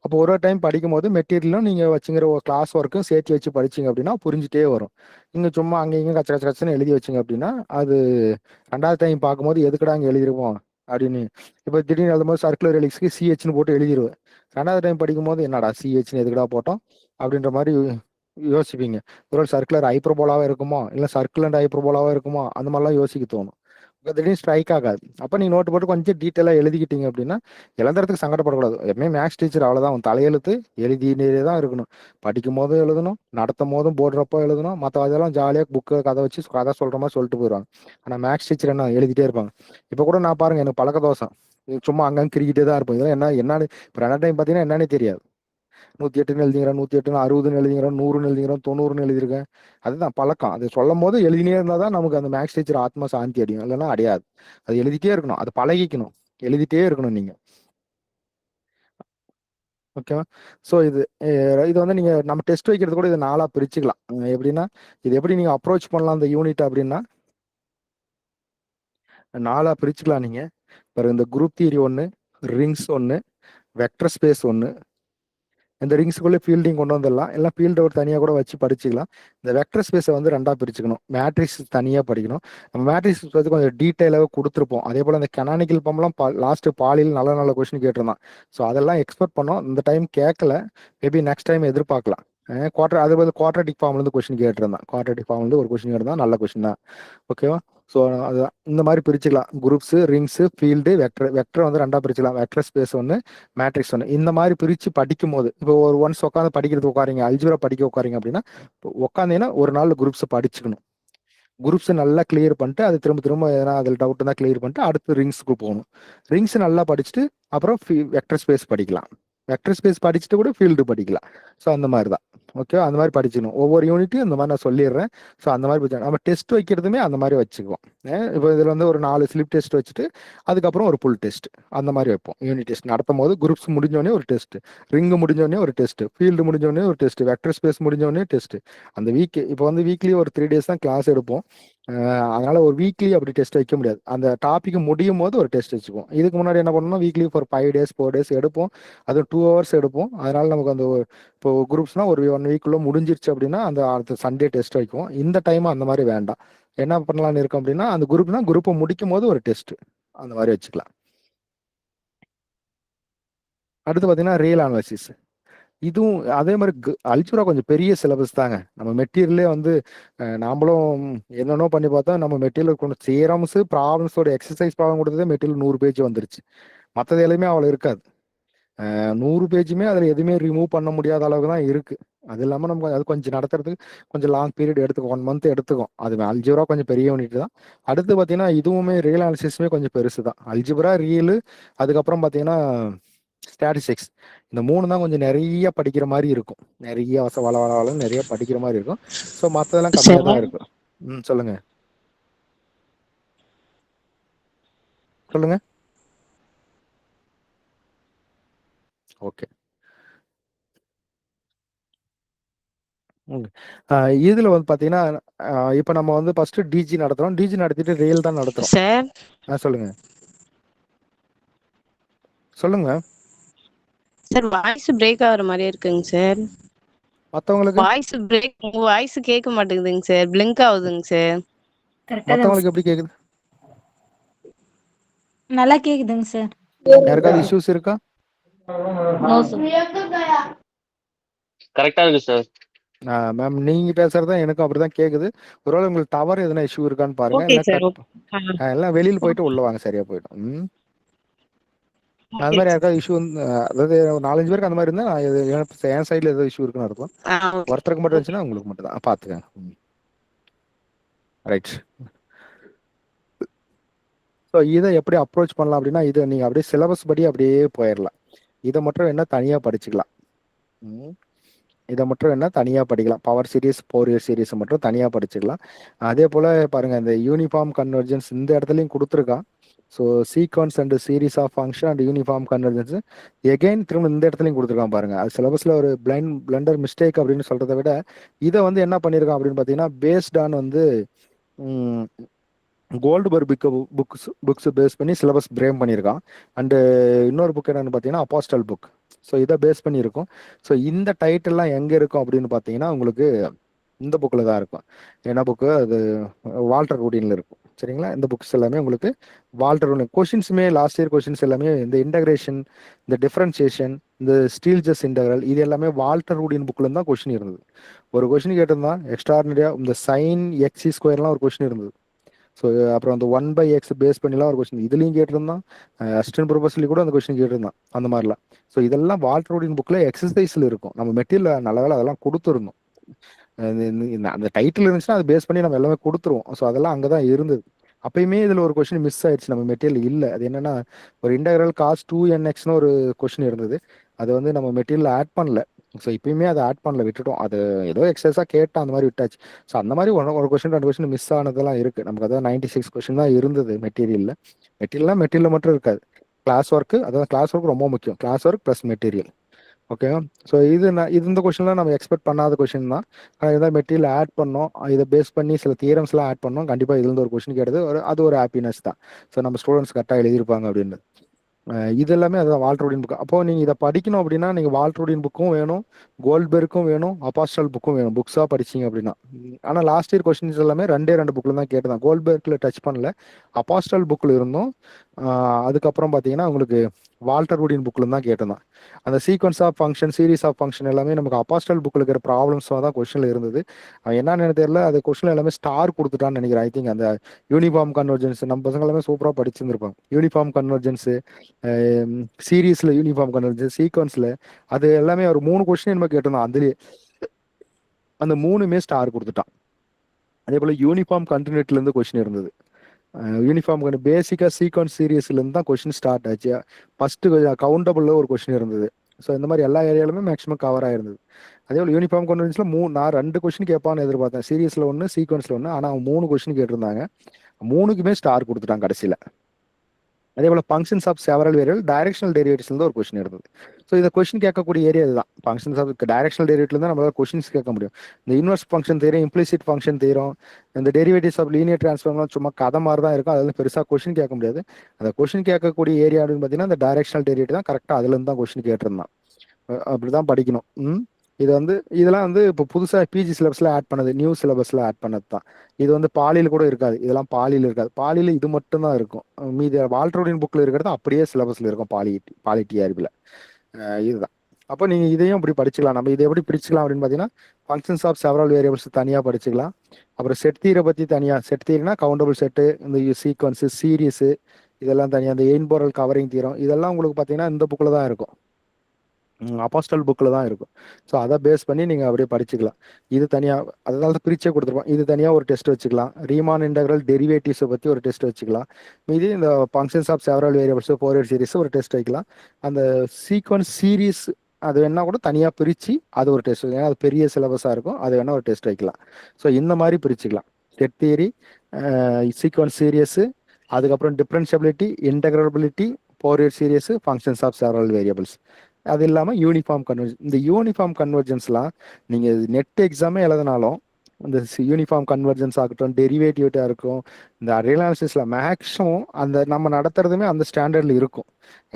அப்போ ஒரு டைம் படிக்கும் போது மெட்டீரியலும் நீங்கள் வச்சுங்கிற ஒரு கிளாஸ் ஒர்க்கும் சேர்த்து வச்சு படிச்சிங்க அப்படின்னா புரிஞ்சுட்டே வரும். நீங்கள் சும்மா அங்கே இங்கே கச்ச கச்ச கச்சன்னு எழுதி வச்சிங்க அப்படின்னா அது 2வது டைம் பார்க்கும்போது எதுக்குடா அங்கே எழுதிருப்போம் அப்படின்னு. இப்போ திடீர்னு எழுதும்போது சர்க்குலர் எலிக்ஸ்க்கு சிஹெச்னு போட்டு எழுதிடுவேன். 2வது டைம் படிக்கும்போது என்னடா சிஹெச்னு எதுக்குடா போட்டோம் அப்படின்ற மாதிரி யோசிப்பீங்க. ஒரு சர்க்குலர் ஹைப்பர்போலாவா இருக்குமோ, இல்லை சர்க்குலர் ஹைப்பர்போலாவா இருக்குமோ, அந்த மாதிரிலாம் யோசிக்க தோணும். திடீர்னு ஸ்ட்ரைக் ஆகாது. அப்போ நீ நோட்டு போட்டு கொஞ்சம் டீட்டெயிலாக எழுதிக்கிட்டீங்க அப்படின்னா இழந்துறதுக்கு சங்கடப்படக்கூடாது. எப்பவுமே மேக்ஸ் டீச்சர் அவ்வளோதான், உன் தலையெழுத்து எழுதினே தான் இருக்கணும். படிக்கும் போதும் எழுதணும், நடத்தும் போதும் போடுறப்போ எழுதணும். மற்ற அதெல்லாம் ஜாலியாக புக்கு கதை வச்சு கதை சொல்கிற மாதிரி சொல்லிட்டு போயிடுவாங்க. ஆனால் மேக்ஸ் டீச்சர் என்ன எழுதிட்டே இருப்பாங்க. இப்போ கூட நான் பாருங்க, எனக்கு பழக்க தோசம் சும்மா அங்கங்கே கிரிக்கிட்டே தான் இருப்போம். இதெல்லாம் என்னன்னு இப்போ 2 டைம் பார்த்தீங்கன்னா என்னன்னே தெரியாது. 108ன்னு எழுதிங்கிறேன், 108ன்னு 60ன்னு எழுதிங்கிறேன், 100ன்னு எழுதிங்கிறேன், 90ன்னு எழுதியிருக்கேன். அதுதான் பழக்கம். அது சொல்லும் போது எழுதினே இருந்தால் தான் நமக்கு அந்த மேக்ஸ் டீச்சர் ஆத்மா சாந்தி அடையும், இல்லைன்னா அடையாது. அது எழுதிட்டே இருக்கணும், அது பழகிக்கணும், எழுதிட்டே இருக்கணும் நீங்க. ஓகேவா? ஸோ இது வந்து நீங்க நம்ம டெஸ்ட் வைக்கிறது கூட இதை 4ஆ பிரிச்சுக்கலாம். எப்படின்னா இது எப்படி நீங்க அப்ரோச் பண்ணலாம் அந்த யூனிட் அப்படின்னா 4ஆ பிரிச்சுக்கலாம் நீங்க. பாரு, இந்த group theory 1, rings 1, vector space 1. இந்த ரிங்ஸுக்குள்ளே ஃபீல்டிங் கொண்டு வந்துடலாம். எல்லாம் ஃபீல்டை ஒரு தனியாக கூட வச்சு படிச்சுக்கலாம். இந்த வெக்டர் ஸ்பேஸை வந்து 2ஆ பிரிச்சுக்கணும். மேட்ரிக்ஸ் தனியாக படிக்கணும். நம்ம மேட்ரிக்ஸ் வந்து கொஞ்சம் டீட்டெயிலாக கொடுத்துருப்போம். அதே போல் இந்த கெனானிக்கல் பம்ப்லாம் லாஸ்ட்டு பாலியில் நல்ல நல்ல கொஸ்டின் கேட்டிருந்தான். ஸோ அதெல்லாம் எக்ஸ்பெக்ட் பண்ணோம். இந்த டைம் கேட்கல, மேபி நெக்ஸ்ட் டைம் எதிர்பார்க்கலாம். அது வந்து குவாட்ரட்டிக் ஃபார்ம்லேருந்து கொஸ்டின் கேட்டிருந்தான். குவாட்ரட்டிக் ஃபார்ம்லேருந்து ஒரு கொஸ்டின் கேட்டிருந்தான், நல்ல கொஸ்டின் தான். ஓகேவா? ஸோ அதுதான் இந்த மாதிரி பிரிச்சுக்கலாம். குரூப்ஸு, ரிங்ஸு, ஃபீல்டு, வெக்டர் வந்து 2ஆ பிரிச்சுக்கலாம். Vector space 1, matrix 1. இந்த மாதிரி பிரித்து படிக்கும் போது இப்போ ஒரு ஒன்ஸ் உட்காந்து படிக்கிறது உட்காரிங்க, அல்ஜிப்ரா படிக்க உட்காரிங்க அப்படின்னா உட்காந்தீங்கன்னா ஒரு நாள் குரூப்ஸை படிச்சுக்கணும். குரூப்ஸை நல்லா கிளியர் பண்ணிட்டு அது திரும்ப திரும்ப எதனா அதில் டவுட் இருந்தால் கிளியர் பண்ணிட்டு அடுத்து ரிங்ஸுக்கு போகணும். ரிங்ஸ் நல்லா படிச்சுட்டு அப்புறம் வெக்டர் ஸ்பேஸ் படிக்கலாம். வெக்டர் ஸ்பேஸ் படிச்சுட்டு கூட ஃபீல்டு படிக்கலாம். ஸோ அந்த மாதிரி தான். ஓகே, அந்த மாதிரி படிச்சுக்கணும். ஒவ்வொரு யூனிட்டும் இந்த மாதிரி நான் சொல்லிடுறேன். ஸோ அந்த மாதிரி படிச்சோம். நம்ம டெஸ்ட் வைக்கிறதுமே அந்த மாதிரி வச்சுக்குவோம். இப்போ இதில் வந்து ஒரு 4 ஸ்லிப் டெஸ்ட் வச்சுட்டு அதுக்கப்புறம் ஒரு புல் டெஸ்ட் அந்த மாதிரி வைப்போம். யூனிட் டெஸ்ட் நடத்தும் போது குரூப்ஸ் முடிஞ்சோடனே ஒரு டெஸ்ட், ரிங்கு முடிஞ்சோடனே ஒரு டெஸ்ட், ஃபீல்டு முடிஞ்சோடனே ஒரு டெஸ்ட், வெக்டர் ஸ்பேஸ் முடிஞ்சோடனே டெஸ்ட். அந்த இப்போ வந்து வீக்லி ஒரு 3 days தான் கிளாஸ் எடுப்போம். அதனால ஒரு வீக்லி அப்படி டெஸ்ட் வைக்க முடியாது. அந்த டாபிக் முடியும் போது ஒரு டெஸ்ட் வச்சுக்குவோம். இதுக்கு முன்னாடி என்ன பண்ணணும், வீக்லி ஃபார் 5 days 4 days எடுப்போம். அது 2 hours எடுப்போம். அதனால நமக்கு அந்த இப்போ குரூப்ஸ்னா ஒரு 1 week முடிஞ்சிருச்சு அப்படின்னா அந்த அடுத்த சண்டே டெஸ்ட் வைக்குவோம். இந்த டைம் அந்த மாதிரி வேண்டாம். என்ன பண்ணலாம்னு இருக்கோம் அப்படின்னா அந்த குரூப்பை முடிக்கும் போது ஒரு டெஸ்ட் அந்த மாதிரி வச்சுக்கலாம். அடுத்து பார்த்தீங்கன்னா ரியல் அனாலிசிஸ். இதுவும் அதே மாதிரி அல்ஜிப்ரா கொஞ்சம் பெரிய சிலபஸ் தாங்க. நம்ம மெட்டீரியலே வந்து நாமளும் என்னென்னோ பண்ணி பார்த்தா நம்ம மெட்டீரியல் கொண்டு தியரம்ஸ், ப்ராப்ளம்ஸோட எக்ஸசைஸ் ப்ராப்ளம் கொடுத்ததே மெட்டீரியல் 100 பேஜ் வந்துருச்சு. மற்றது எல்லாமே அவ்வளோ இருக்காது. 100 பேஜுமே அதில் எதுவுமே ரிமூவ் பண்ண முடியாத அளவுக்கு தான் இருக்கு. அது இல்லாமல் நம்ம அது கொஞ்சம் நடத்துறதுக்கு கொஞ்சம் லாங் பீரியட் எடுத்துக்கும், 1 month எடுத்துக்கும். அது அல்ஜிப்ரா கொஞ்சம் பெரிய யூனிட் தான். அடுத்து பார்த்தீங்கன்னா இதுவுமே ரியல் அனாலிசிஸுமே கொஞ்சம் பெருசு தான். அல்ஜிப்ரா, ரியல், அதுக்கப்புறம் பார்த்தீங்கன்னா ஸ்டாட்டிஸ்டிக்ஸ். இந்த 3 தான் கொஞ்சம் நிறைய படிக்கிற மாதிரி இருக்கும். நிறைய வள வள வளன்னு நிறைய படிக்கிற மாதிரி இருக்கும். ஸோ மற்றதெல்லாம் கம்மியாக தான் இருக்கும். சொல்லுங்க சொல்லுங்க. ஓகே, இதுல வந்து பாத்தீங்கன்னா இப்ப நம்ம வந்து ஃபர்ஸ்ட் டிஜி நடத்துறோம். டிஜி நடத்திட்டு ரியல் தான் நடத்துறோம். சார் சொல்லுங்க சொல்லுங்க. சார் வாய்ஸ் பிரேக் ஆகுற மாதிரி இருக்குங்க சார். மத்தவங்களுக்கு வாய்ஸ் கேட்க மாட்டேங்குதுங்க சார். பிளிங்க் ஆகுதுங்க சார். மத்தவங்களுக்கு எப்படி கேக்குது? நல்லா கேக்குதுங்க சார். யாருக்காவது இஷ்யூஸ் இருக்கா? No sir. கரெக்டா இருக்கு சார். மேம் நீங்க பேசுறதா எனக்கும் அப்படிதான் கேக்குது. ஒருவேளை உங்களுக்கு டவர் எதனா இஷ்யூ இருக்கான்னு பாருங்க. Okay sir. எல்லாம் வெளியில போயிட்டு உள்ள வாங்க, சரியா போயிடும். அது மாதிரி யாருக்காவது இஷ்யூ அதாவது 4-5 பேருக்கு அந்த மாதிரி இருந்தா என் சைட்ல ஏதோ இஷ்யூ இருக்குன்னு அர்த்தம். ஒருத்தருக்கு மட்டும் இருந்துச்சுன்னா உங்களுக்கு மட்டும் தான் பாத்துக்கங்க. ரைட். ஸோ இதை எப்படி அப்ரோச் பண்ணலாம் அப்படின்னா இதை நீங்கள் அப்படியே சிலபஸ் படி அப்படியே போயிடலாம். இதை மட்டும் என்ன தனியாக படிச்சுக்கலாம். இதை மட்டும் என்ன தனியாக படிக்கலாம். பவர் சீரிஸ், ஃபோரியர் சீரிஸ் மட்டும் தனியாக படிச்சுக்கலாம். அதே போல் பாருங்கள், இந்த யூனிஃபார்ம் கன்வர்ஜென்ஸ் இந்த இடத்துலையும் கொடுத்துருக்கான். So sequence and series of function and uniform convergence again திரும்ப இந்த இடத்துலையும் கொடுத்துருக்கான் பாருங்க. அது சிலபஸில் ஒரு பிளண்டர் மிஸ்டேக் அப்படின்னு சொல்கிறத விட இதை வந்து என்ன பண்ணியிருக்கான் அப்படின்னு பார்த்தீங்கன்னா, பேஸ்ட் ஆன் வந்து கோல்டுபர்க் புக்ஸ் பேஸ் பண்ணி சிலபஸ் பிரேம் பண்ணியிருக்கான். அண்டு இன்னொரு புக் என்னன்னு பார்த்தீங்கன்னா அப்பாஸ்டல் புக். ஸோ இதை பேஸ் பண்ணி இருக்கும். ஸோ இந்த டைட்டில்லாம் எங்கே இருக்கும் அப்படின்னு பார்த்தீங்கன்னா உங்களுக்கு இந்த புக்கில் தான் இருக்கும். என்ன புக்கு அது? வால்டர் ரூடினில் இருக்கும். சரிங்களா? இந்த புக்ஸ் எல்லாமே உங்களுக்கு வால்டர் ரூடின் கொஷின்ஸுமே லாஸ்ட் இயர் கொஷின்ஸ் எல்லாமே இந்த இன்டகிரேஷன், இந்த டிஃபரன்சியேஷன், இந்த ஸ்டீல்ஜஸ் இன்டகரல் இது எல்லாமே வால்டர் ரூடின் புக்கில் தான் கொஷின் இருந்தது. ஒரு கொஷின் கேட்டிருந்தான் எக்ஸ்ட்ராடினரியாக இந்த சைன் எக்ஸி ஸ்கொயர்லாம் ஒரு கொஷின் இருந்தது. ஸோ அப்புறம் அந்த 1/x பேஸ் பண்ணிலாம் ஒரு கொஸ்டின் இதுலேயும் கேட்டிருந்தான். அசிஸ்டன்ட் ப்ரொஃபஸர்லி கூட அந்த கொஸ்டின் கேட்டிருந்தான் அந்த மாதிரிலாம். ஸோ இதெல்லாம் வால்டர் ரூடின் புக்கில் எக்ஸசைஸில் இருக்கும். நம்ம மெட்டீரியல் நல்ல வேலை அதெல்லாம் கொடுத்துருந்தோம். அந்த டைட்டில் இருந்துச்சுன்னா அதை பேஸ் பண்ணி நம்ம எல்லாமே கொடுத்துருவோம். ஸோ அதெல்லாம் அங்கே தான் இருந்தது. அப்பயுமே இதில் ஒரு கொஸ்டின் மிஸ் ஆயிடுச்சு, நம்ம மெட்டீரியல் இல்லை. அது என்னன்னா ஒரு இன்டகிரல் காஸ் 2nxன்னு ஒரு கொஸ்டின் இருந்தது. அது வந்து நம்ம மெட்டீரியல் ஆட் பண்ணல. ஸோ இப்பயுமே அதை ஆட் பண்ணல, விட்டுட்டோம். அது ஏதோ எக்ஸசைஸாக கேட்டால் அந்த மாதிரி விட்டாச்சு. ஸோ அந்த மாதிரி ஒரு கொஸ்டின் 2 கொஸ்டின் மிஸ் ஆனதெல்லாம் இருக்குது. நமக்கு அதான் 96 கொஸ்டின் தான் இருந்தது மெட்டீரியலில். மெட்டீரியலில் மட்டும் இருக்காது, கிளாஸ் ஒர்க்கு. அதான் கிளாஸ் ஒர்க் ரொம்ப முக்கியம். Class work plus material. ஓகேவா? ஸோ இந்த கொஸ்டின்லாம் நம்ம எக்ஸ்பெக்ட் பண்ணாத கொஸ்டின் தான். ஆனால் இதான் மெட்டீரியல் ஆட் பண்ணோம், இதை பேஸ் பண்ணி சில தியரம்ஸ்லாம் ஆட் பண்ணோம். கண்டிப்பாக இதுலேருந்து ஒரு கொஸ்டின் கேட்டது அது ஒரு ஹாப்பினஸ் தான். ஸோ நம்ம ஸ்டூடெண்ட்ஸ் கரெக்டாக எழுதியிருப்பாங்க அப்படின்னு. இது எல்லாமே அதுதான் வால்டர் ரூடின் புக். அப்போ நீங்கள் இதை படிக்கணும் அப்படின்னா நீங்கள் வால்டர் ரூடின் புக்கும் வேணும், கோல்ட்பெர்க்கும் வேணும், அப்பாஸ்டல் புக்கும் வேணும் புக்ஸாக படிச்சிங்க அப்படின்னா. ஆனால் லாஸ்ட் இயர் கொஸ்டின்ஸ் எல்லாமே 2 புக்கில் தான் கேட்டுதான். கோல்ட்பெர்க்கில் டச் பண்ணல, அப்பாஸ்டல் புக்கில் இருந்தும் அதுக்கப்புறம் பார்த்தீங்கன்னா உங்களுக்கு வால்டர் ரூடின் புக்கில் தான் கேட்டிருந்தான். அந்த sequence of function, series of function எல்லாமே நமக்கு அப்பாஸ்டல் புக்கில் இருக்கிற ப்ராப்ளம்ஸாக தான் கொஸ்டினில் இருந்தது. அவன் என்னன்னு தெரியல, அது கொஸ்டின் எல்லாமே ஸ்டார் கொடுத்துட்டான்னு நினைக்கிறேன். ஐ திங்க் அந்த யூனிஃபார்ம் கன்வர்ஜென்ஸ் நம்ம பசங்க எல்லாமே சூப்பராக படிச்சிருந்துருப்பாங்க. யூனிஃபார்ம் கன்வர்ஜென்ஸு, சீரீஸில் யூனிஃபார்ம் கன்வர்ஜென்ஸ், சீக்வன்ஸில் அது எல்லாமே ஒரு 3 கொஸ்டின் நம்ம கேட்டிருந்தோம். அதுலேயே அந்த 3மே ஸ்டார் கொடுத்துட்டான். அதே போல் யூனிஃபார்ம் கண்டினியூட்டிலேருந்து கொஸ்டின் இருந்தது. யூனிஃபார்ம் பேசிக்காக சீக்வன்ஸ் சீரியஸ்லேருந்து தான் கொஸ்டின் ஸ்டார்ட் ஆச்சு. ஃபஸ்ட்டு கவுண்டபுளில் ஒரு கொஸ்டின் இருந்தது. ஸோ இந்த மாதிரி எல்லா ஏரியாலுமே மேக்ஸிமம் கவர் ஆயிருந்தது. அதே போல் யூனிஃபார்ம் கன்வென்ஷனில் நான் 2 கொஸ்டின் கேட்பான்னு எதிர்பார்த்தேன். சீரியஸில் 1, சீக்வன்ஸில் 1. ஆனால் அவன் 3 கொஸ்டின் கேட்டிருந்தாங்க. 3க்குமே ஸ்டார் கொடுத்துட்டான் கடைசியில். அதே போல் functions of several variable directional டெரிவேட்டிவ்ஸ்லேருந்து ஒரு கொஸ்டின் இருந்தது. ஸோ இந்த கொஸ்டின் கேட்கக்கூடிய ஏரியா இதுதான். ஃபங்க்ஷன்ஸ் ஆஃப் டைரக்ஷனல் டெரிவேட்டிவ்ல தான் நம்மளால கொஸ்டின்ஸ் கேட்க முடியும். இந்த இன்வெர்ஸ் ஃபங்க்ஷன் தெரியும், இம்ப்ளிசிட் ஃபங்க்ஷன் தெரியும், இந்த டெரிவேட்டிவ்ஸ் ஆஃப் லீனியர் டிரான்ஸ்ஃபார்ம்லாம் சும்மா கதை மாதிரி தான் இருக்கும். அதில் பெருசாக கொஸ்டின் கேட்க முடியாது. அந்த கொஸ்டின் கேட்கக்கூடிய ஏரியா அப்படின்னு பார்த்தீங்கன்னா இந்த டைரக்ஷனல் டெரிவேட்டிவ் தான் கரெக்டாக அதுலேருந்து தான் கொஸ்டின் கேட்டிருந்தான். அப்படி தான் படிக்கணும். இதெல்லாம் வந்து இப்போ புதுசாக பிஜி சிலபஸில் ஆட் பண்ணது, நியூ சிலபஸில் ஆட் பண்ணது தான். இது வந்து பாலியில் கூட இருக்காது. இதெல்லாம் பாலியில் இருக்காது. பாலியில் இது மட்டும் தான் இருக்கும். மீதி வால்டர் ரூடின் புக்கில் இருக்கிறது அப்படியே சிலபஸில் இருக்கும். பாலி டிஆர்பியில் இதுதான். அப்போ நீங்கள் இதையும் இப்படி படிச்சுக்கலாம். நம்ம இதை எப்படி பிரிச்சுக்கலாம் அப்படின்னு பார்த்தீங்கன்னா, ஃபங்க்ஷன்ஸ் ஆஃப் செவரல் வேரியபிள்ஸ் தனியாக படிச்சுக்கலாம். அப்புறம் செட் தீரை பற்றி தனியாக, செட் தீரினா கவுண்டபிள் செட்டு, இந்த சீக்வன்ஸு, சீரீஸு இதெல்லாம் தனியாக, இந்த எயின்போரல் கவரிங் தீரம் இதெல்லாம் உங்களுக்கு பார்த்தீங்கன்னா இந்த புக்கில் தான் இருக்கும், அப்பாஸ்டல் புக்கில் தான் இருக்கும். ஸோ அதை பேஸ் பண்ணி நீங்கள் அப்படியே படிச்சுக்கலாம். இது தனியாக, அதனால தான் பிரிச்சே கொடுத்துருப்போம். இது தனியாக ஒரு டெஸ்ட் வச்சுக்கலாம். ரீமான் இன்டெக்ரல் டெரிவேட்டிவ்ஸை பற்றி ஒரு டெஸ்ட் வச்சுக்கலாம். மீதி இந்த functions of several variables, Fourier series ஒரு டெஸ்ட் வைக்கலாம். அந்த சீக்வன்ஸ் சீரீஸ் அது வேணா கூட தனியாக பிரித்து அது ஒரு டெஸ்ட், ஏன்னா அது பெரிய சிலபஸாக இருக்கும், அது வேணா ஒரு டெஸ்ட் வைக்கலாம். ஸோ இந்த மாதிரி பிரிச்சுக்கலாம். செட் தியரி, சீக்வன்ஸ் சீரியஸு, அதுக்கப்புறம் differentiability, integrability, Fourier series, functions of several variables. அது இல்லாமல் யூனிஃபார்ம் கன்வர்ஜென்ஸ். இந்த யூனிஃபார்ம் கன்வர்ஜென்ஸ்லாம் நீங்கள் நெட் எக்ஸாமே எழுதினாலும் இந்த யூனிஃபார்ம் கன்வர்ஜென்ஸ் ஆகட்டும், டெரிவேட்டிவிட்டாக இருக்கும், இந்த அனாலிசிஸில் மேக்ஸிமம் அந்த நம்ம நடத்துறதுமே அந்த ஸ்டாண்டர்டில் இருக்கும்.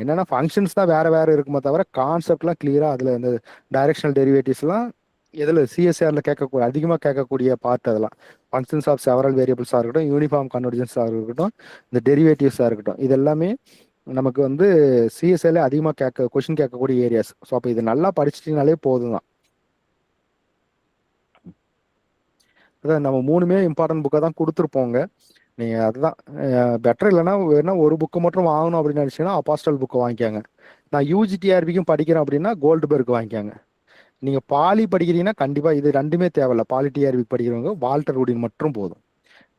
என்னென்னா ஃபங்க்ஷன்ஸ் தான் வேறு இருக்குமே தவிர கான்செப்ட்லாம் கிளியராக அதில் இந்த டைரக்ஷனல் டெரிவேட்டிவ்ஸ்லாம் இதில் சிஎஸ்ஆரில் அதிகமாக கேட்கக்கூடிய பார்ட். அதெல்லாம் ஃபங்க்ஷன்ஸ் ஆஃப் செவரல் வேரியபிள்ஸாக இருக்கட்டும், யூனிஃபார்ம் கன்வர்ஜென்ஸாக இருக்கட்டும், இந்த டெரிவேட்டிவ்ஸாக இருக்கட்டும், இது எல்லாமே நமக்கு வந்து சிஎஸ்ஐல அதிகமாக கொஸ்டின் கேட்கக்கூடிய ஏரியாஸ். ஸோ அப்போ இது நல்லா படிச்சிட்டிங்கனாலே போதும் தான். அதான் நம்ம 3மே இம்பார்ட்டன்ட் புக்காக தான் கொடுத்துருப்போங்க. நீங்கள் அதுதான் பெட்டர். இல்லைன்னா வேணா ஒரு புக்கு மட்டும் வாங்கணும் அப்படின்னு நினச்சிங்கன்னா அப்பாஸ்டல் புக்கை வாங்கிக்காங்க. நான் யூஜிடிஆர்பிக்கும் படிக்கிறேன் அப்படின்னா கோல்டுபெர்க் வாங்கிக்காங்க. நீங்கள் பாலி படிக்கிறீங்கன்னா கண்டிப்பாக இது 2மே தேவையில்ல. பாலி டிஆர்பி படிக்கிறவங்க வால்டர் ரூடின் மட்டும் போதும்.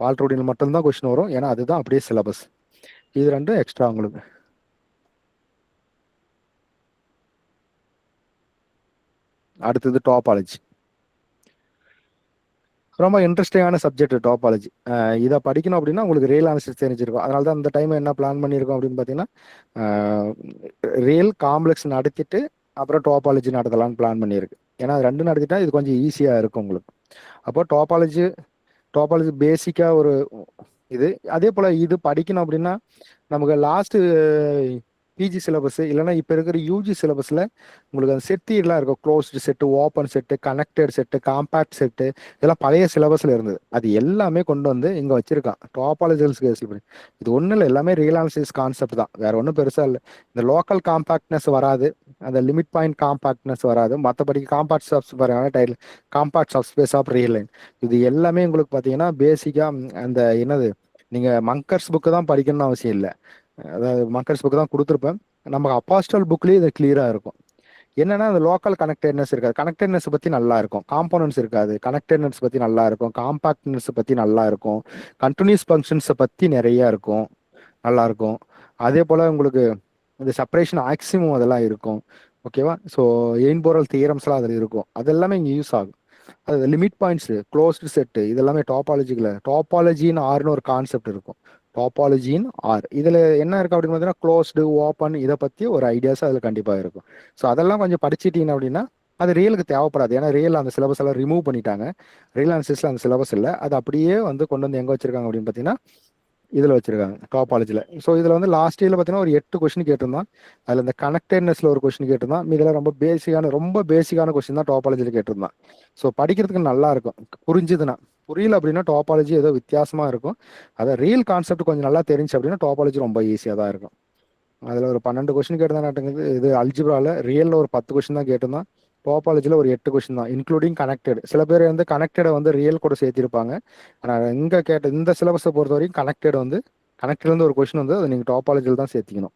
வால்டர் ரூடின் மட்டும்தான் கொஸ்டின் வரும், ஏன்னா அதுதான் அப்படியே சிலபஸ். இது 2 எக்ஸ்ட்ரா உங்களுக்கு. அடுத்தது டாபாலஜி. ரொம்ப இன்ட்ரெஸ்டிங்கான சப்ஜெக்ட் டாபாலஜி. இதை படிக்கணும் அப்படின்னா உங்களுக்கு ரியல் அனாலிசிஸ் தெரிஞ்சிருக்கும். அதனால தான் அந்த டைம் என்ன பிளான் பண்ணியிருக்கோம் அப்படின்னு பார்த்தீங்கன்னா ரியல் காம்ப்ளெக்ஸ் நடத்திட்டு அப்புறம் டாபாலஜி நடத்தலாம்னு பிளான் பண்ணியிருக்கு. ஏன்னா அது ரெண்டு நடத்திட்டா இது கொஞ்சம் ஈஸியாக இருக்கும் உங்களுக்கு. அப்போ டாபாலஜி பேசிக்காக ஒரு இது. அதே போல் இது படிக்கணும் அப்படின்னா நமக்கு லாஸ்ட்டு பிஜி சிலபஸ் இல்லைன்னா இப்போ இருக்கிற யூஜி சிலபஸில் உங்களுக்கு அந்த செட்டுலாம் இருக்கும். Closed set, open set, connected set, compact set, இதெல்லாம் பழைய சிலபஸில் இருந்தது. அது எல்லாமே கொண்டு வந்து இங்கே வச்சிருக்கான் டாபாலஜிஸ்க்கு. இது ஒன்றும் இல்லை, எல்லாமே ரியல் அனாலிசிஸ் கான்செப்ட் தான், வேற ஒன்றும் பெருசாக இல்லை. இந்த லோக்கல் காம்பேக்ட்னஸ் வராது, அந்த லிமிட் பாயிண்ட் காம்பேக்ட்னஸ் வராது. மற்றபடி compact subs title compact subspace of real line, இது எல்லாமே உங்களுக்கு பார்த்தீங்கன்னா பேசிக்காக அந்த என்னது நீங்கள் மங்கர்ஸ் புக்கு தான் படிக்கணும்னு அவசியம் இல்லை. அதாவது மக்கர்ஸ் புக்கு தான் கொடுத்துருப்பேன். நம்ம அப்பாஸ்டல் புக்லேயே இது கிளியராக இருக்கும். என்னன்னா அந்த லோக்கல் கனெக்டட்னஸ் இருக்காது, கனெக்டட்னஸ் பற்றி நல்லா இருக்கும். காம்போனன்ட்ஸ் இருக்காது, கனெக்டட்னஸ் பற்றி நல்லா இருக்கும். காம்பாக்ட்னஸ் பற்றி நல்லா இருக்கும். கண்டினியூஸ் ஃபங்க்ஷன்ஸை பற்றி நிறையா இருக்கும், நல்லா இருக்கும். அதே போல் உங்களுக்கு இந்த செப்பரேஷன் ஆக்சிமம் அதெல்லாம் இருக்கும். ஓகேவா? ஸோ எயின்போரல் தியரம்ஸ்லாம் அதில் இருக்கும். அதெல்லாமே இங்கே யூஸ் ஆகும். அது லிமிட் பாயிண்ட்ஸு, க்ளோஸ்டு செட்டு, இதெல்லாமே டாபாலஜின்னு ஆறுன்னு ஒரு கான்செப்ட் இருக்கும். டாபாலஜின் ஆர் இதில் என்ன இருக்குது அப்படின்னு பார்த்தீங்கன்னா க்ளோஸ்டு, ஓப்பன், இதை பற்றி ஒரு ஐடியாஸ் அதில் கண்டிப்பாக இருக்கும். ஸோ அதெல்லாம் கொஞ்சம் படிச்சிட்டிங்க அப்படின்னா அது ரியலுக்கு தேவைப்படாது. ஏன்னா ரியல் அந்த சிலபஸ் எல்லாம் ரிமூவ் பண்ணிட்டாங்க. ரியல் அனாலிசிஸில் அந்த சிலபஸ் இல்லை, அது அப்படியே வந்து கொண்டு வந்து எங்கே வச்சிருக்காங்க அப்படின்னு பார்த்தீங்கன்னா இதில் வச்சிருக்காங்க டாபாலஜியில். ஸோ இதில் வந்து லாஸ்ட் இயரில் பார்த்தீங்கன்னா ஒரு 8 கொஸ்டின் கேட்டிருந்தான். அதில் இந்த கனெக்டட்னஸில் ஒரு கொஸ்டின் கேட்டிருந்தான். இதெல்லாம் ரொம்ப பேசிக்கான கொஸ்டின் தான் டாபாலஜியில் கேட்டிருந்தான். ஸோ படிக்கிறதுக்கு நல்லா இருக்கும் புரிஞ்சுதுன்னா. புரியல அப்படின்னா டாபாலஜி ஏதோ வித்தியாசமாக இருக்கும். அதை ரியல் கான்செப்ட் கொஞ்சம் நல்லா தெரிஞ்சு அப்படின்னா டாபாலஜி ரொம்ப ஈஸியாக தான் இருக்கும். அதில் ஒரு 12 கொஸ்டின் கேட்டுதான் நாட்டுங்குது. இது அல்ஜிப்ராவில் ரியலில் ஒரு 10 கொஸ்டின் தான் கேட்டிருந்தான். டாபாலஜியில் ஒரு 8 கொஸ்டின் தான், இன்க்ளூடிங் கனெக்டட். சில பேர் வந்து கனெக்டடை வந்து ரியல் கூட சேர்த்திருப்பாங்க. ஆனால் இங்கே கேட்ட இந்த சிலபஸை பொறுத்த வரைக்கும் கனெக்டட்லேருந்து ஒரு கொஸ்டின் வந்து அதை நீங்கள் டாபாலஜியில் தான் சேர்த்திக்கணும்.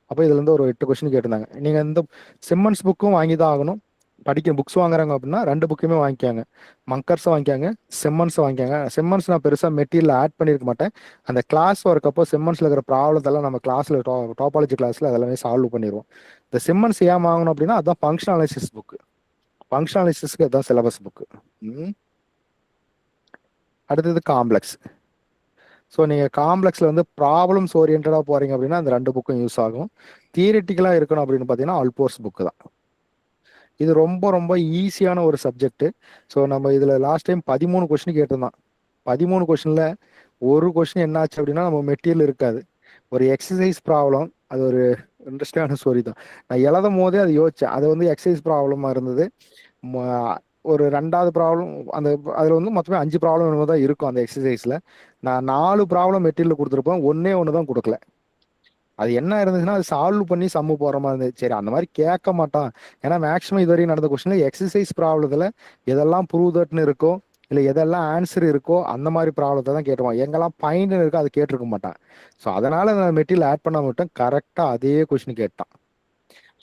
அப்போ இதுலேருந்து ஒரு 8 கொஸ்டின் கேட்டிருந்தாங்க. நீங்கள் இந்த சிம்மன்ஸ் புக்கும் வாங்கி தான் ஆகணும். படிக்க புக்ஸ் வாங்குறாங்க அப்படின்னா 2 புக்குமே வாங்கிக்காங்க. மங்கர்ஸை வாங்கிக்காங்க, செம்மன்ஸை வாங்கிக்காங்க. செம்மன்ஸ் நான் பெருசாக மெட்டீரியல் ஆட் பண்ணியிருக்க மாட்டேன். அந்த கிளாஸ் ஒர்க் அப்போ செம்மன்ஸில் இருக்கிற ப்ராப்ளத்தெல்லாம் நம்ம கிளாஸில் டாபாலஜி கிளாஸில் அதெல்லாமே சால்வ் பண்ணிடுவோம். இந்த செம்மன்ஸ் ஏன் வாங்கணும் அப்படின்னா அதுதான் ஃபங்க்ஷன் அனாலிசிஸ் புக்கு. ஃபங்க்ஷன் அனாலிசிஸ்க்கு அதுதான் சிலபஸ் புக்கு. அடுத்தது காம்ப்ளெக்ஸ். ஸோ நீங்கள் காம்ப்ளெக்ஸில் வந்து ப்ராப்ளம்ஸ் ஓரியன்டாக போகிறீங்க அப்படின்னா அந்த 2 புக்கும் யூஸ் ஆகும். தியரிட்டிக்கலாக இருக்கணும் அப்படின்னு பார்த்தீங்கன்னா அல்போர்ஸ் புக்கு தான். இது ரொம்ப ரொம்ப ஈஸியான ஒரு சப்ஜெக்ட். ஸோ நம்ம இதில் லாஸ்ட் டைம் 13 கொஸ்டின் கேட்டிருந்தான். 13 கொஸ்டினில் ஒரு கொஸ்டின் என்னாச்சு அப்படின்னா நம்ம மெட்டீரியல் இருக்காது, ஒரு எக்ஸசைஸ் ப்ராப்ளம். அது ஒரு இன்ட்ரெஸ்டிங்கான ஸ்டோரி தான். நான் எழுதும் போதே அது யோசித்தேன். அது வந்து எக்ஸசைஸ் ப்ராப்ளமாக இருந்தது. ஒரு 2வது ப்ராப்ளம் அந்த அதில் வந்து மொத்தமே 5 ப்ராப்ளம் தான் இருக்கும் அந்த எக்ஸசைஸில். நான் 4 ப்ராப்ளம் மெட்டீரியல் கொடுத்துருப்பேன், ஒன்று தான் கொடுக்கல. அது என்ன இருந்துச்சுன்னா அது சால்வ் பண்ணி சம்மு போகிற மாதிரி இருந்தது. சரி அந்த மாதிரி கேட்க மாட்டான், ஏன்னா மேக்ஸிமம் இது வரைக்கும் நடந்த கொஸ்டின்ல எக்ஸசைஸ் ப்ராப்ளத்தில் எதெல்லாம் ப்ரூவ் தட்னு இருக்கோ இல்லை எதெல்லாம் ஆன்சர் இருக்கோ அந்த மாதிரி ப்ராப்ளத்தை தான் கேட்டுருவான். எங்கெல்லாம் பாயிண்ட் இருக்கோ அதை கேட்டிருக்க மாட்டான். ஸோ அதனால நான் மெட்டீரியல் ஆட் பண்ண மாட்டேன், கரெக்டாக அதே கொஸ்டின் கேட்டான்.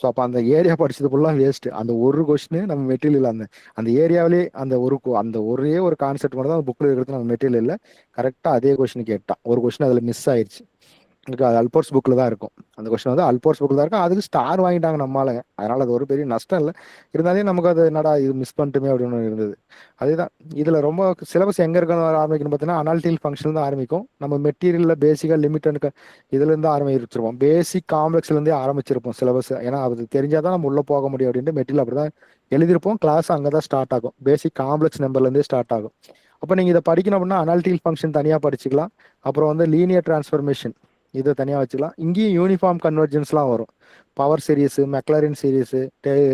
ஸோ அப்போ அந்த ஏரியா படிச்சது ஃபுல்லாக வேஸ்ட்டு. அந்த ஒரு கொஸ்டின் நம்ம மெட்டீரியல் அந்த ஏரியாவிலே அந்த ஒரே ஒரு கான்செப்ட் மட்டும் தான் அந்த புக்கில் இருக்கிறது நம்ம மெட்டீரியல் இல்லை. கரெக்டாக அதே கொஸ்டின் கேட்டான். ஒரு கொஸ்டின் அதில் மிஸ் ஆயிடுச்சு. அது அல்போர்ஸ் புக்கில் தான் இருக்கும். அந்த கொஸ்டின் வந்து அல்போர்ஸ் புக்கில் தான் இருக்கும். அதுக்கு ஸ்டார் வாங்கிட்டாங்க நம்மளால. அதனால அது ஒரு பெரிய நஷ்டம் இல்லை. இருந்தாலே நமக்கு அது என்னடா இது மிஸ் பண்ணிட்டுமே அப்படின்னு இருந்தது. அதுதான் இதில் ரொம்ப சிலபஸ் எங்கே இருக்குன்னு ஆரம்பிக்கணும் பார்த்தீங்கன்னா அனாலிட்டிக்கல் ஃபங்க்ஷன் தான் ஆரம்பிக்கும். நம்ம மெட்டீரியலில் பேசிக்காக லிமிட் அண்ட் இதுலேருந்து ஆரம்பிச்சிருப்போம். பேசிக் காம்ப்ளெக்ஸ்லேருந்தே ஆரம்பிச்சிருப்போம் சிலபஸ். ஏன்னா அது தெரிஞ்சால் தான் நம்ம உள்ளே போக முடியும் அப்படின்ட்டு மெட்டீரியல் அப்படி தான் எழுதியிருப்போம். கிளாஸ் அங்கே தான் ஸ்டார்ட் ஆகும். பேசிக் காம்ப்ளெக்ஸ் நம்பர்லேருந்தே ஸ்டார்ட் ஆகும். அப்போ நீங்கள் இதை படிக்கணும் அப்படின்னா அனாலிட்டிக்கல் ஃபங்க்ஷன் தனியாக படிச்சுக்கலாம். அப்புறம் வந்து லீனியர் டிரான்ஸ்ஃபர்மேஷன் இதை தனியாக வச்சுக்கலாம். இங்கேயும் யூனிஃபார்ம் கன்வர்ஜென்ஸ்லாம் வரும். பவர் சீரீஸு, மெக்லரின் சீரீஸு,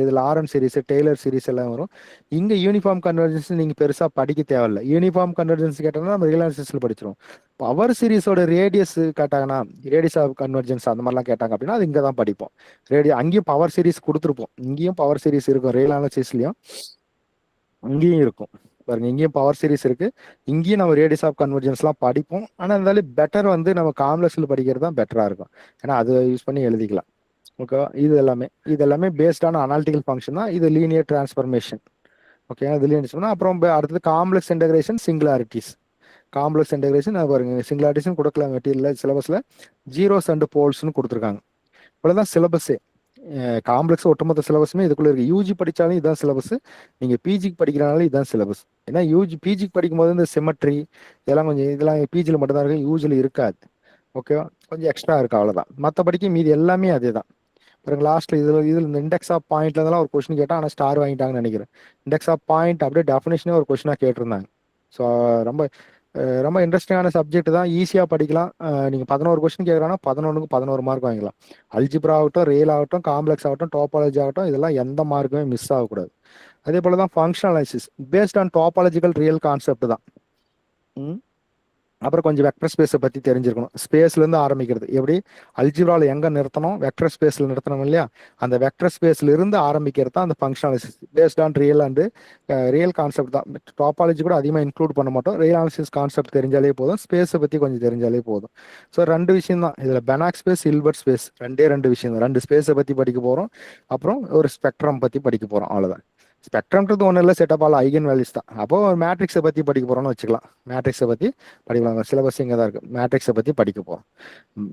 இதில் ஆர்என் சீரீஸு, டெய்லர் சீரீஸ் எல்லாம் வரும். இங்கே யூனிஃபார்ம் கன்வர்ஜென்ஸ் நீங்கள் பெருசாக படிக்க தேவையில்லை. யூனிஃபார்ம் கன்வர்ஜென்ஸ் கேட்டாங்கன்னா நம்ம ரியல் அனாலிசிஸில் படிச்சிடும். பவர் சீரீஸோட ரேடியஸ் கேட்டாங்கன்னா ரேடியஸ் ஆஃப் கன்வர்ஜென்ஸ் அந்த மாதிரிலாம் கேட்டாங்க அப்படின்னா அது இங்கே தான் படிப்போம். அங்கேயும் பவர் சீரீஸ் கொடுத்துருப்போம். இங்கேயும் பவர் சீரீஸ் இருக்கும், ரியல் அனாலிசிஸ்லையும் இங்கேயும் இருக்கும் பாருங்க. இங்கேயும் பவர் சீரீஸ் இருக்கு, இங்கேயும் நம்ம ரேடியஸ் ஆஃப் கன்வர்ஜென்ஸ்லாம் படிப்போம். ஆனால் இருந்தாலும் பெட்டர் வந்து நம்ம காம்ப்ளெக்ஸில் படிக்கிறது தான் பெட்டராக இருக்கும். ஏன்னா அதை யூஸ் பண்ணி எழுதிக்கலாம். ஓகேவா? இது எல்லாமே பேஸ்டான அனாலிட்டிக்கல் ஃபங்க்ஷன் தான். இது லீனியர் டிரான்ஸ்ஃபர்மேஷன். ஓகே, இது லீனியர் சொன்னால் அப்புறம் அடுத்தது complex integration, singularities. Complex integration பாருங்க, சிங்குலாரிட்டிஸ்னு கொடுக்கல மெட்டீரியல் சிலபஸில். ஜீரோஸ் அண்ட் போல்ஸ்னு கொடுத்துருக்காங்க. இவ்வளோதான் சிலபஸே. காம்ப்ளெக்ஸ் ஒட்டுமொத்த சிலபஸுமே இதுக்குள்ள இருக்கு. யூஜி படிச்சாலும் இதான் சிலபஸ், நீங்க பிஜிக்கு படிக்கிறனால இதான் சிலபஸ். ஏன்னா பிஜிக்கு படிக்கும்போது இந்த சிமெட்ரி இதெல்லாம் பிஜியில் மட்டும்தான் இருக்கு, யூஜியில் இருக்காது. ஓகேவா, கொஞ்சம் எக்ஸ்ட்ரா இருக்கு அவ்வளவுதான். மற்றபடிக்கு மீதி எல்லாமே அதே தான். பிறகு லாஸ்ட்ல இதில் இந்த இண்டெக்ஸ் ஆஃப் பாயிண்ட்ல இருந்தெல்லாம் ஒரு கொஸ்டின் கேட்டால், ஆனால் ஸ்டார் வாங்கிட்டாங்கன்னு நினைக்கிறேன். இண்டெக்ஸ் ஆஃப் பாயிண்ட் அப்படியே டெஃபினேஷனே ஒரு கொஸ்டினாக கேட்டிருந்தாங்க. ஸோ ரொம்ப ரொம்ப இன்ட்ரெஸ்டிங்கான சப்ஜெக்ட் தான், ஈஸியாக படிக்கலாம். நீங்கள் 11 கொஸ்டின் கேட்குறாங்கன்னா 11க்கு 11 மார்க் வாங்கிக்கலாம். அல்ஜிப்ரா ஆகட்டும், ரியல் ஆகட்டும், காம்ப்ளெக்ஸ் ஆகட்டும், டோபாலஜி ஆகட்டும், இதெல்லாம் எந்த மார்க்குமே மிஸ் ஆகக்கூடாது. அதே போல தான் functional analysis based on topological real concept தான். அப்புறம் கொஞ்சம் வெக்டர் ஸ்பேஸை பற்றி தெரிஞ்சிருக்கணும். ஸ்பேஸ்லேருந்து ஆரம்பிக்கிறது எப்படி, அல்ஜிப்ராவில் எங்கே நிறுத்தணும், வெக்டர் ஸ்பேஸில் நிறுத்தணும் இல்லையா, அந்த வெக்டர் ஸ்பேஸ்ல இருந்து ஆரம்பிக்கிறது தான் அந்த functional analysis based on real and real concept தான். டாப்பாலஜி கூட அதிகமாக இன்க்ளூட் பண்ண மாட்டோம். ரியல் அனாலிசிஸ் கான்செப்ட் தெரிஞ்சாலே போதும், ஸ்பேஸை பற்றி கொஞ்சம் தெரிஞ்சாலே போதும். ஸோ 2 விஷயம் தான் இதில், பெனாக் ஸ்பேஸ், ஹில்பர்ட் ஸ்பேஸ், 2 விஷயம் தான். 2 ஸ்பேஸை பற்றி படிக்க போகிறோம், அப்புறம் ஒரு ஸ்பெக்ட்ரம் பற்றி படிக்க போகிறோம், அவ்வளோதான். ஸ்பெக்ட்ரம்ன்றது ஒன்றும் இல்லை, செட்டப் ஆல் ஐகன் வேல்யூஸ் தான். அப்போ மேட்ரிக்ஸை பற்றி படிக்க போகிறோம்னு வச்சுக்கலாம். மேட்ரிக்ஸை பற்றி படிக்கலாம், சிலபஸ் இங்கே தான் இருக்குது. மேட்ரிக்ஸை பற்றி படிக்க போகிறோம்.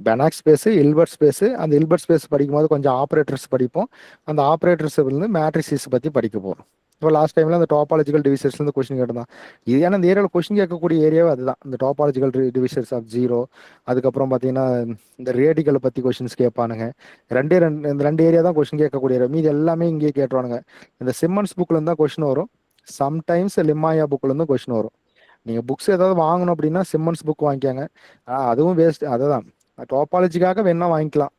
பெனாக் ஸ்பேஸு, ஹில்பர்ட் ஸ்பேஸு, அந்த ஹில்பர்ட் ஸ்பேஸ் படிக்கும்போது கொஞ்சம் ஆப்ரேட்டர்ஸ் படிப்போம். அந்த ஆப்ரேட்டர்ஸ் வந்து மேட்ரிக்ஸஸ் பற்றி படிக்க போகிறோம். இப்போ லாஸ்ட் டைமில் அந்த டாபாலஜிக்கல் டிவிசர்ஸ்லேருந்து கொஸ்டின் கேட்டிருந்தான். இது ஏன்னா இந்த ஏரியாவில் கொஸ்டின் கேட்கக்கூடிய ஏரியாவே அதுதான், இந்த டாபாலஜிக்கல் டிவிசர்ஸ் ஆஃப் ஜீரோ. அதுக்கப்புறம் பார்த்தீங்கன்னா இந்த ரேடிக்கலை பற்றி கொஸ்டின்ஸ் கேட்பானுங்க. இந்த 2 ஏரியா தான் கொஸ்டின் கேட்கக்கூடிய ஏரியா. மீது எல்லாமே இங்கேயே கேட்டுருவானுங்க. இந்த சிம்மன்ஸ் புக்கில் இருந்தால் கொஸ்டின் வரும், சம்டைம்ஸ் லிமாயா புக்கில் இருந்து கொஸ்டின் வரும். நீங்கள் புக்ஸ் ஏதாவது வாங்கணும் அப்படின்னா சிம்மன்ஸ் புக் வாங்கிக்காங்க. அதுவும் வேஸ்ட். அதுதான் டோபாலஜிக்காக வேணா வாங்கிக்கலாம்,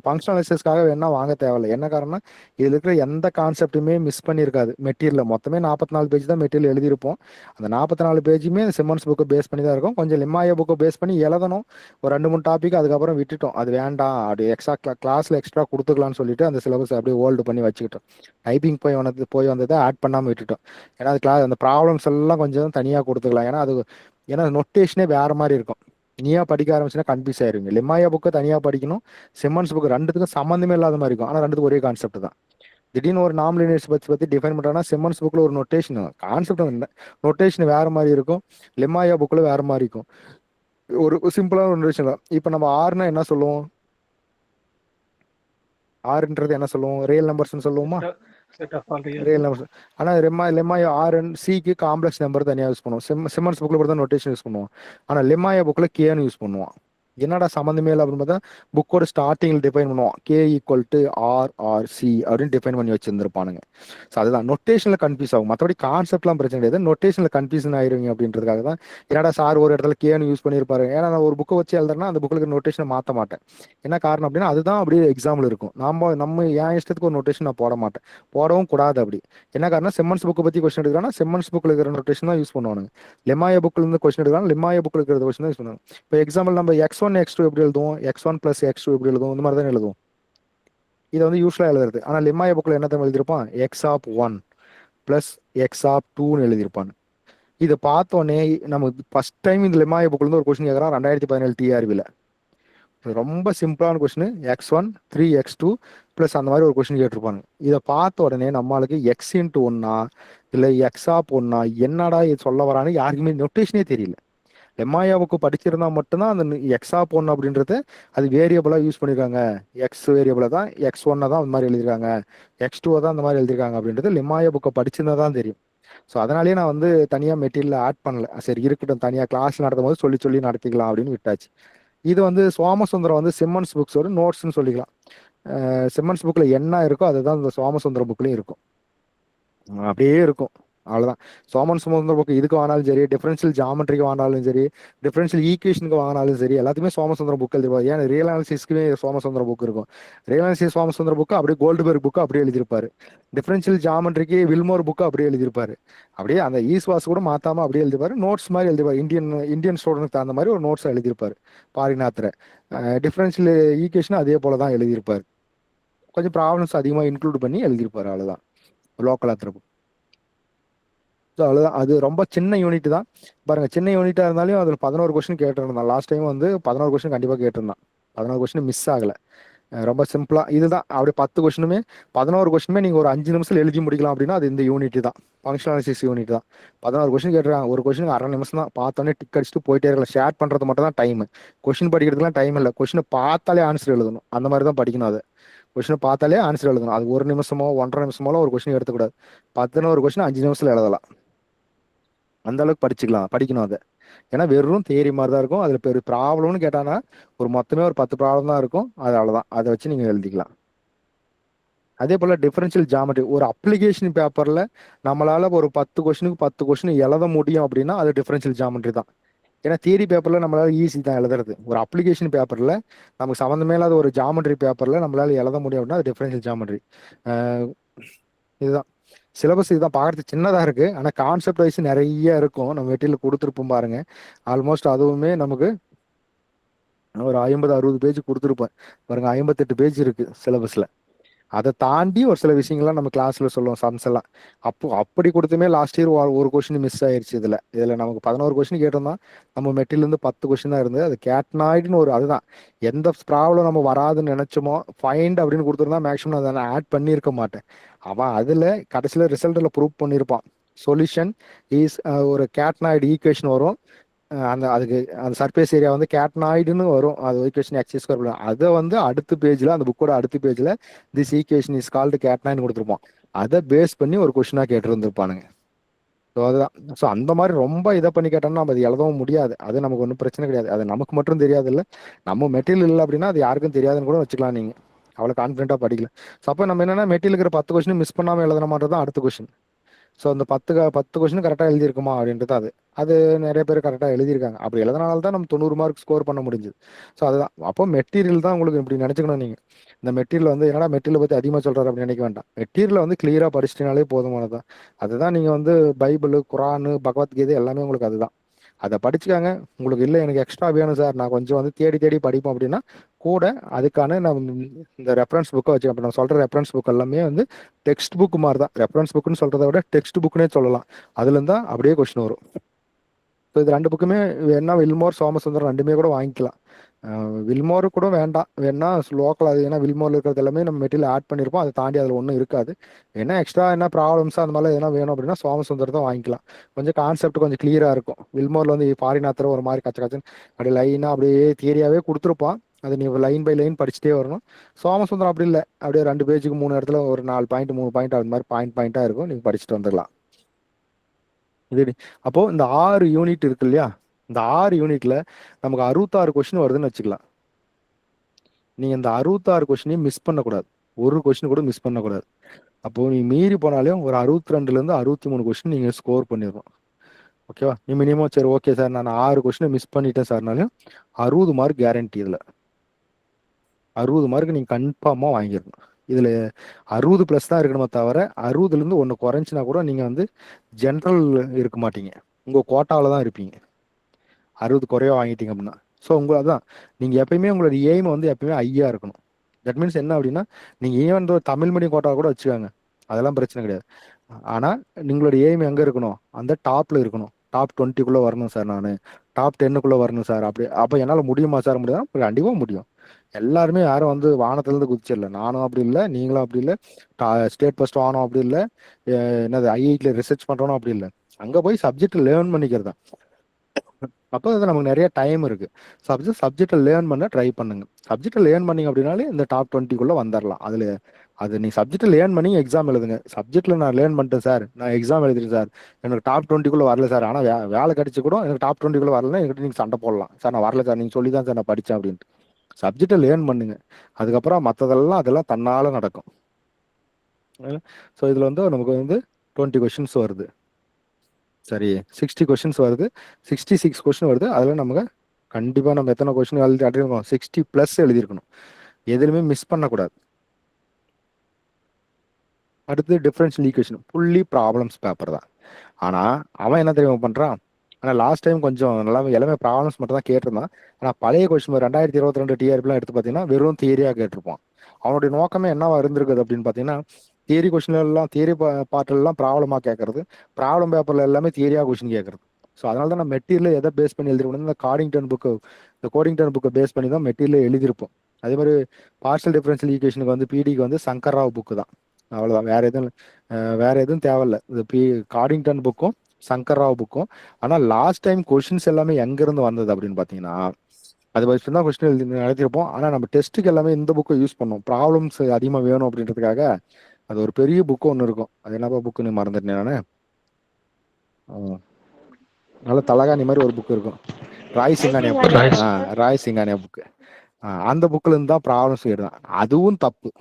ஃபங்க்ஷனல் அனாலிசிஸ்க்காக வேணா வாங்க தேவையில்லை. என்ன காரணம்னா இதில் இருக்கிற எந்த கான்செப்ட்டுமே மிஸ் பண்ணியிருக்காது. மெட்டீரியல் மொத்தமே 44 பேஜ் தான் மெட்டீரியல் எழுதியிருப்போம். அந்த 44 பேஜுமே சிம்மன்ஸ் புக்கை பேஸ் பண்ணி தான் இருக்கும். கொஞ்சம் லிமாயா புக்கை பேஸ் பண்ணி எழுதணும், ஒரு 2-3 டாபிக், அதுக்கப்புறம் விட்டுட்டோம். அது வேண்டாம், அப்படி எக்ஸ்ட்ரா கிளாஸில் எக்ஸ்ட்ரா கொடுத்துக்கலாம்னு சொல்லிட்டு அந்த சிலபஸ் அப்படியே ஹோல்டு பண்ணி வச்சுக்கிட்டோம். டைப்பிங் போய் வந்ததை ஆட் பண்ணாமல் விட்டுட்டோம். ஏன்னா அது அந்த ப்ராப்ளம்ஸ் எல்லாம் கொஞ்சம் தனியாக கொடுத்துக்கலாம். ஏன்னா நொட்டேஷனே வேறு மாதிரி இருக்கும். நீயா படிக்க ஆரம்பிச்சுன்னா கன்ஃபியூஸ் ஆயிருவீங்க. லிமாயா புக்கை தனியாக படிக்கணும், சிம்மன்ஸ் புக்கு 2த்துக்கும் சம்மந்தமே இல்லாத மாதிரி இருக்கும். ஆனால் 2த்துக்கும் ஒரே கான்செப்ட் தான். திடீர்னு ஒரு நாமினேட்ஸ் பற்றி டிஃபைன் பண்ணுறாங்கன்னா சிம்மன்ஸ் புக்கில் ஒரு நொட்டேஷன் கான்செப்ட் நொட்டேஷன் வேறு மாதிரி இருக்கும், லிமாயா புக்கில் வேறு மாதிரி இருக்கும். ஒரு சிம்பிளான ஒரு நொட்டேஷன் தான். இப்போ நம்ம ஆறுனா என்ன சொல்லுவோம், ஆறுன்றது என்ன சொல்லுவோம், ரியல் நம்பர்ஸ்ன்னு சொல்லுவோமா, ரியல் நம்பர்ஸ். ஆனால் லிமாயா சிக்கு காம்ப்ளெக்ஸ் நம்பர் தனியாக யூஸ் பண்ணுவோம். சிம்மன்ஸ் புக்கில் கூட தான் நோட்டேஷன் யூஸ் பண்ணுவோம். ஆனால் லிமாயா புக்கில் கேன்னு யூஸ் பண்ணுவோம். என்னடா சம்மந்தமே இல்லை அப்படின்னு பார்த்தா புக்கோட ஸ்டார்டிங்கில் டிஃபைன் பண்ணுவோம், கே ஈக்குவல் டு RRC அப்படின்னு டிஃபைன் பண்ணி வச்சிருந்துருப்பானுங்க. ஸோ அதுதான் நொட்டேஷனில் கன்ஃபியூஸ் ஆகும். மற்றபடி கான்செப்ட்லாம் பிரச்சனை கிடையாது, நொட்டேஷனில் கன்ஃபியூஷன் ஆயிருவீங்க அப்படின்றதுக்காக தான். என்னடா சார் ஒரு இடத்துல கேன்னு யூஸ் பண்ணியிருப்பாரு. ஏன்னா நான் ஒரு புக்கை வச்சு எழுதுறேன்னா அந்த புக்கில் நொட்டேஷனை மாற்ற மாட்டேன். என்ன காரணம் அப்படின்னா அதுதான் அப்படியே எக்ஸாம்பிள் இருக்கும். நம்ம என் இஷ்டத்துக்கு ஒரு நொட்டேஷன் நான் போட மாட்டேன், போடவும் கூடாது. அப்படி என்ன காரணம், சிம்மன்ஸ் புக்கை பற்றி கொஸ்டின் எடுக்கிறாங்கன்னா சிம்மன்ஸ் புக்கில் இருக்கிற நோட்டேஷன் தான் யூஸ் பண்ணுவாங்க. லிமாயா புக்கில் இருந்து கொஸ்டின் எடுக்கிறாங்க, லிமாயா புக்கில் இருக்கிற கொஸ்டின் தான் யூஸ் பண்ணுவாங்க. இப்போ எக்ஸாம்பிள் நம்ம X1 X2 எப்படி எழுதுவோம், X1 + X2 எப்படி எழுதுவோம், இந்த மாதிரி தான் எழுதுவோம். இதை வந்து யூஸ்வலாக எழுதுறது. ஆனால் லிமாயா புக்கில் என்ன தான் எழுதியிருப்பான், X(1) + X(2)ன்னு எழுதியிருப்பான். இதை பார்த்தோன்னே நம்ம ஃபர்ஸ்ட் டைம் இந்த லிமாயா புக்கில் இருந்து ஒரு கொஸ்டின் கேட்குறான் 2017 TRBயில். ரொம்ப சிம்பிளான கொஸ்டின், X1 3X2 + அந்த மாதிரி ஒரு கொஸ்டின் கேட்டிருப்பாங்க. இதை பார்த்த உடனே நம்மளுக்கு X(1) இல்லை X(1) என்னடா இது சொல்ல வரான்னு யாருக்குமே நொட்டேஷனே தெரியல. லிமாயாவுக்கு படிச்சிருந்தா மட்டும்தான் அந்த X(1) அப்படின்றது அது வேரியபிளாக யூஸ் பண்ணியிருக்காங்க. எக்ஸ் வேரியபிளை தான் X1 தான் அந்த மாதிரி எழுதியிருக்காங்க, X2 தான் அந்த மாதிரி எழுதியிருக்காங்க அப்படின்றது லிமாயா புக்கை படிச்சிருந்தா தான் தெரியும். ஸோ அதனாலேயே நான் வந்து தனியாக மெட்டீரியல் ஆட் பண்ணல. சரி இருக்கட்டும், தனியாக கிளாஸ் நடத்தும் போது சொல்லி நடத்திக்கலாம் அப்படின்னு விட்டாச்சு. இது வந்து சோமசுந்தரம் வந்து சிம்மன்ஸ் புக்ஸோட நோட்ஸ்ன்னு சொல்லிக்கலாம். சிம்மன்ஸ் புக்கில் என்ன இருக்கோ அதுதான் இந்த சோமசுந்தரம் புக்லேயும் இருக்கும், அப்படியே இருக்கும். அவ்வளோதான். சோமசுந்தர புக்கு இதுக்கு வாங்கினாலும் சரி, டிஃபரன்ஷியல் ஜாமெட்ரிக்கு வாங்கினாலும் சரி, டிஃபரன்ஷியல் ஈக்குவேஷனுக்கு வாங்கினாலும் சரி, எல்லாத்தையுமே சோமசுந்தர புக் எழுதிருப்பாரு. ஏன் ரியல் அனாலிசிஸ்க்குமே சோமசுந்தர புக் இருக்கும். ரியல் அனாலிசிஸ் சோமசுந்தர புக்கு அப்படியே கோல்டுபர்க் புக்கு அப்படியே எழுதியிருப்பாரு. டிஃபரன்ஷியல் ஜாமெட்ரிக்கு வில்மோர் புக்கு அப்படியே எழுதியிருப்பாரு. அப்படியே அந்த ஈஸ்வாஸ் கூட மாத்தாம அப்படியே எழுதிப்பாரு. நோட்ஸ் மாதிரி எழுதிப்பாரு. இந்தியன் ஸ்டூடெண்ட்க்கு தகுந்த மாதிரி ஒரு நோட்ஸ் எழுதியிருப்பாரு பாரிநாத்திர. டிஃபரன்ஷியல் ஈக்குவேஷன் அதே போல தான் எழுதியிருப்பாரு. கொஞ்சம் ப்ராப்ளம்ஸ் அதிகமாக இன்க்ளூட் பண்ணி எழுதியிருப்பாரு. அவ்வளோதான் லோக்கல் ஆத்திர புக். ஸோ அவ்வளோதான். அது ரொம்ப சின்ன யூனிட் தான் பாருங்க. சின்ன யூனிட்டாக இருந்தாலும் அதில் 11 கொஸ்டின் கேட்டிருந்தான். லாஸ்ட் டைம் வந்து 11 கொஸ்டின் கண்டிப்பாக கேட்டிருந்தான். 11 கொஸ்டின் மிஸ் ஆகலை. ரொம்ப சிம்பிளாக இதுதான். அப்படியே 10 கொஸ்டினுமே 11 கொஸ்டினுமே நீங்கள் ஒரு 5 நிமிஷத்தில் எழுதி முடிக்கலாம் அப்படின்னா அது இந்த யூனிட் தான், ஃபங்க்ஷனல் அனாலிசிஸ் யூனிட் தான். 11 கொஸ்டின் கேட்டுருக்காங்க. ஒரு கொஸ்டின் அரை நிமிஷம் தான், பார்த்தோன்னே டிக் அடிச்சுட்டு போயிட்டே இருக்கலாம். ஷேர் பண்ணுறது மட்டும் தான் டைம், கொஸ்டின் படிக்கிறதுலாம் டைம் இல்லை. கொஸ்டினை பார்த்தாலே ஆன்சர் எழுதணும், அந்த மாதிரி தான் படிக்கணும். அதை கொஸ்டினை பார்த்தாலே ஆன்சர் எழுதணும். அது 1 நிமிஷமோ 1.5 நிமிஷமோ ஒரு கொஸ்டின் எடுத்துக்கூடாது. 11 கொஸ்டின் 5 நிமிஷத்துல எழுதலாம். அந்த அளவுக்கு படிக்கணும் அதை. ஏன்னா வெறும் தியரி மாதிரி தான் இருக்கும். அதுல பெரிய ப்ராப்ளம்னு கேட்டானா மொத்தமே ஒரு 10 ப்ராப்ளம் தான் இருக்கும். அது அவ்வளவுதான். அதை வச்சு நீங்க எழுதிக்கலாம். அதே போல டிஃபரன்ஷியல் ஜாமெட்ரி ஒரு அப்ளிகேஷன் பேப்பர்ல நம்மளால ஒரு 10 கொஸ்டினுக்கு 10 கொஸ்டின் எழுத முடியும் அப்படின்னா அது டிஃபரன்ஷியல் ஜாமெட்ரி தான். ஏன்னா தியரி பேப்பர்ல நம்மளால ஈஸி தான் எழுதுறது. ஒரு அப்ளிகேஷன் பேப்பர்ல நமக்கு சம்மந்தமே இல்லாத ஒரு ஜாமெட்ரி பேப்பர்ல நம்மளால எழுத முடியும் அப்படின்னா அது டிஃபரன்ஷியல் ஜாமெட்ரி. இதுதான் சிலபஸ். இதுதான் பார்க்கறது சின்னதா இருக்கு, ஆனா கான்செப்ட் வைஸ் நிறைய இருக்கும். நம்ம மெட்டீரியல் கொடுத்துருப்போம் பாருங்க. ஆல்மோஸ்ட் அதுவுமே நமக்கு ஒரு 50-60 பேஜ் கொடுத்துருப்பேன் பாருங்க. 58 பேஜ் இருக்கு சிலபஸ்ல. அதை தாண்டி ஒரு சில விஷயங்கள்லாம் நம்ம கிளாஸ்ல சொல்லுவோம், சம்ஸ் எல்லாம். அப்படி கொடுத்துமே லாஸ்ட் இயர் ஒரு கொஸ்டின் மிஸ் ஆயிருச்சு. இதுல நமக்கு 11 கொஸ்டின் கேட்டிருந்தோம். நம்ம மெட்டீரியல் இருந்து 10 கொஸ்டின் தான் இருந்தது. அது கேட்னாய்டுன்னு அதுதான். எந்த ப்ராப்ளம் நம்ம வராதுன்னு நினைச்சோமோ ஃபைண்ட் அப்படின்னு கொடுத்துருந்தா மேக்ஸிமம் அதை நான் ஆட் பண்ணியிருக்க மாட்டேன். அவன் அதுல கடைசியில ரிசல்ட்ல ப்ரூவ் பண்ணியிருப்பான். சொல்யூஷன் இஸ் ஒரு கேட்னாய்டு ஈக்குவேஷன் வரும். அதுக்கு அந்த சர்ஃபேஸ் ஏரியா வந்து கேட்னாய்டுன்னு வரும். அது ஈக்குவேஷன் எக்ஸ் ஸ்கொயர். அதை அடுத்த பேஜ்ல, அந்த புக்கோட அடுத்த பேஜ்ல திஸ் ஈக்குவேஷன் இஸ் கால்டு கேட்னாய்டு கொடுத்துருப்போம். அதை பேஸ் பண்ணி ஒரு கொஸ்டினா கேட்டிருந்திருப்பானுங்க. ஸோ அதுதான். ஸோ அந்த மாதிரி ரொம்ப இதை பண்ணி கேட்டோம்னா நம்ம அது எழுதவும் முடியாது. அது நமக்கு ஒன்றும் பிரச்சனை கிடையாது. அது நமக்கு மட்டும் தெரியாது இல்லை, நம்ம மெட்டீரியல் இல்லை அப்படின்னா அது யாருக்கும் தெரியாதுன்னு கூட வச்சுக்கலாம். நீங்க அவ்வளோ கான்ஃபிடென்ட்டாக படிக்கல. ஸோ அப்போ நம்ம என்னன்னா மெட்டீரியல் இருக்கிற 10 கொஸ்டின் மிஸ் பண்ணாமல் எழுதுன மாதிரி தான் அடுத்த கொஸ்டின். ஸோ அந்த 10 கொஸ்டின் கரெக்டாக எழுதியிருக்குமா அப்படின்றது அது நிறைய பேர் கரெக்டாக எழுதியிருக்காங்க. அப்படி எழுதினால தான் நம்ம 90 மார்க் ஸ்கோர் பண்ண முடிஞ்சுது. ஸோ அதுதான். அப்போ மெட்டீரியல் தான் உங்களுக்கு இப்படி நினச்சிக்கணும். நீங்கள் இந்த மெட்டீரியல் என்னடா மெட்டீரியல் பற்றி அதிகமாக சொல்கிறாரு அப்படின்னு நினைக்க வேண்டாம். மெட்டீரியலை கிளியராக படிச்சிட்டினாலே போதுமானதான். அதுதான் நீங்கள் பைபிள், குரானு, பகவத்கீதை எல்லாமே உங்களுக்கு அதுதான். அதை படிச்சுக்காங்க. உங்களுக்கு இல்லை எனக்கு எக்ஸ்ட்ரா வேணும் சார், நான் கொஞ்சம் தேடி தேடி படிப்போம் அப்படின்னா கூட அதுக்கான நான் இந்த ரெஃபரன்ஸ் புக்கை வச்சு, அப்போ நான் சொல்கிற ரெஃபரன்ஸ் புக் எல்லாமே டெக்ஸ்ட் புக் மாதிரி தான். ரெஃபரன்ஸ் புக்குன்னு சொல்கிறத விட டெக்ஸ்ட் புக்குன்னே சொல்லலாம். அதுலேருந்து தான் அப்படியே கொஸ்டின் வரும். ஸோ இது 2 புக்குமே வேணா வில்மோர், சோமசுந்தரம் 2மே கூட வாங்கிக்கலாம். வில்மோர் கூட வேண்டாம், வேணா லோக்கல். அது ஏன்னா வில்மோர் இருக்கிறது எல்லாமே நம்ம மெட்டீரியல் ஆட் பண்ணியிருப்போம். அதை தாண்டி அதில் ஒன்றும் இருக்காது. ஏன்னா எக்ஸ்ட்ரா என்ன ப்ராப்ளம்ஸ் அந்த மாதிரிலாம் எதனா வேணும் அப்படின்னா சோமசுந்தரம் தான் வாங்கிக்கலாம். கொஞ்சம் கான்செப்ட் கொஞ்சம் கிளியராக இருக்கும். வில்மோரில் ஃபாரினாத்தர் ஒரு மாதிரி கச்ச கச்சன்னு அப்படியே லைனாக அப்படியே தியரியாவே கொடுத்துருப்பான். அது நீ லைன் பை லைன் படிச்சுட்டே வரணும். சோமசுந்தரம் அப்படி இல்லை, அப்படியே 2 பேஜுக்கு 3 இடத்துல ஒரு 4 பாயிண்ட் 3 பாயிண்ட் அது மாதிரி பாயிண்டாக இருக்கும். நீங்கள் படிச்சுட்டு வந்துடலாம். இது அப்போ இந்த 6 யூனிட் இருக்கு இல்லையா, இந்த 6 யூனிட்ல நமக்கு 66 கொஸ்டின் வருதுன்னு வச்சுக்கலாம். நீங்க இந்த 66 கொஸ்டினையும் மிஸ் பண்ணக்கூடாது. ஒரு கொஸ்டின் கூட மிஸ் பண்ணக்கூடாது. அப்போ நீ மீறி போனாலும் ஒரு 62ல இருந்து 63 கொஸ்டின் நீங்க ஸ்கோர் பண்ணிடணும். ஓகேவா? நீ மினிமம் சரி ஓகே சார் நான் 6 கொஸ்டினை மிஸ் பண்ணிட்டேன் சார்னாலும் 60 மார்க் கேரண்டி. இதுல 60 மார்க் நீங்க கன்ஃபார்மா வாங்கிடணும். இதுல 60+ தான் இருக்கணுமே தவிர 60ல இருந்து 1 குறைஞ்சினா கூட நீங்க ஜென்ரல் இருக்க மாட்டீங்க. உங்க கோட்டாவில தான் இருப்பீங்க 60 குறைய வாங்கிட்டீங்க அப்படின்னா. ஸோ அதான் நீங்க எப்பயுமே உங்களோட எய்ம் எப்பயுமே ஐயா இருக்கணும். தட் மீன்ஸ் என்ன அப்படின்னா நீங்க ஈவன் தமிழ் மீடியம் கோட்டா கூட வச்சுக்காங்க, அதெல்லாம் பிரச்சனை கிடையாது. ஆனா நீங்களோட எய்ம் எங்க இருக்கணும்? அந்த டாப்ல இருக்கணும். டாப் 20க்குள்ள வரணும் சார், நான் டாப் 10க்குள்ள வரணும் சார். அப்போ என்னால் முடியுமா சார்? முடியும், கண்டிப்பா முடியும். எல்லாருமே யாரும் வானத்துலேருந்து குதிச்சிடல. நானும் அப்படி இல்லை, நீங்களும் அப்படி இல்லை. ஸ்டேட் ஃபர்ஸ்ட் வாங்கணும் அப்படி இல்லை, என்னது ஐஐடியில் ரிசர்ச் பண்ணுறோம் அப்படி இல்லை. அங்கே போய் சப்ஜெக்ட் லேர்ன் பண்ணிக்கிறது தான். அப்போ நமக்கு நிறைய டைம் இருக்கு. சப்ஜெக்டை லேர்ன் பண்ண ட்ரை பண்ணுங்க. சப்ஜெக்டை லேர்ன் பண்ணீங்க அப்படின்னாலே இந்த டாப் 20க்குள்ள வந்துடலாம். அது நீ சப்ஜெக்ட் லேர்ன் பண்ணி எக்ஸாம் எழுதுங்க. சப்ஜெக்ட்ல நான் லேர்ன் பண்ணிட்டேன் சார், நான் எக்ஸாம் எழுதிட்டேன் சார், எனக்கு டாப் 20க்குள்ள வரல சார், ஆனால் வேலை கிடைச்சி கூட எனக்கு டாப் 20க்குள்ள வரலன்னா என்கிட்ட நீங்க சண்டை போடலாம் சார், நான் வரல சார், நீங்க சொல்லி தான் சார் நான் படித்தேன் அப்படின்ட்டு. சப்ஜெக்டை லேர்ன் பண்ணுங்க, அதுக்கப்புறம் மற்றதெல்லாம் அதெல்லாம் தன்னால நடக்கும். ஸோ இதுல நமக்கு 20 கொஸ்டின்ஸ் வருது, சரி 60 கொஸ்டின்ஸ் வருது, 66 கொஸ்டின் வருது. அதில் நமக்கு கண்டிப்பாக நம்ம எத்தனை கொஸ்டின் எழுதிருக்கோம்? 60+ எழுதியிருக்கணும். எதுலையுமே மிஸ் பண்ணக்கூடாது. அடுத்து differential equation fully problems paper தான். ஆனால் அவன் என்ன தெரியுமா பண்ணுறான்? ஆனால் லாஸ்ட் டைம் கொஞ்சம் எல்லாமே ப்ராப்ளம்ஸ் மட்டும் தான் கேட்டிருந்தான். ஆனால் பழைய கொஸ்டின் 2022 டிஆர்பிலாம் எடுத்து பார்த்தீங்கன்னா வெறும் தியரியாக கேட்டிருப்பான். அவனுடைய நோக்கமே என்னவா இருந்திருக்குது அப்படின்னு பார்த்தீங்கன்னா, தியரி கொஸ்டின் எல்லாம் தியரி பார்ட்லாம் ப்ராப்ளமாக கேட்கறது, ப்ராப்ளம் பேப்பரில் எல்லாமே தியரியாக கொஸ்டின் கேட்கறது. ஸோ அதனால தான் நான் மெட்டீரியல் எதை பேஸ் பண்ணி எழுதிருக்கணும், இந்த கோடிங்டன் புக்கை பேஸ் பண்ணி தான் மெட்டீரியல் எழுதியிருப்போம். அதே மாதிரி பார்ஷியல் டிஃபரன்ஷியல் ஈக்குவேஷனுக்கு பிடிக்கு சங்கர் ராவ் புக்கு தான். அவ்வளோதான், வேற எதுவும் தேவையில்லை. இந்த கார்டிங்டன் புக்கும் சங்கர் ராவ் புக்கும். ஆனால் லாஸ்ட் டைம் கொஸ்டின்ஸ் எல்லாமே எங்கேருந்து வந்தது அப்படின்னு பார்த்தீங்கன்னா அது வச்சு தான் கொஸ்டின் எழுதி நடத்திருப்போம். ஆனால் நம்ம டெஸ்ட்டுக்கு எல்லாமே இந்த புக்கை யூஸ் பண்ணோம். ப்ராப்ளம்ஸ் அதிகமாக வேணும் அப்படின்றதுக்காக அது ஒரு பெரிய புக்கு ஒன்று இருக்கும். அது என்னப்பா புக்குன்னு மறந்துட்டேன் நான். நல்ல தலகாணி மாதிரி ஒரு புக்கு இருக்கும். ராய் சிங்கானியா புக்கு. ராய் சிங்கானியா புக்கு. அந்த புக்கில் இருந்து தான் ப்ராப்ளம்ஸ் எழுதுதான். அதுவும் தப்பு.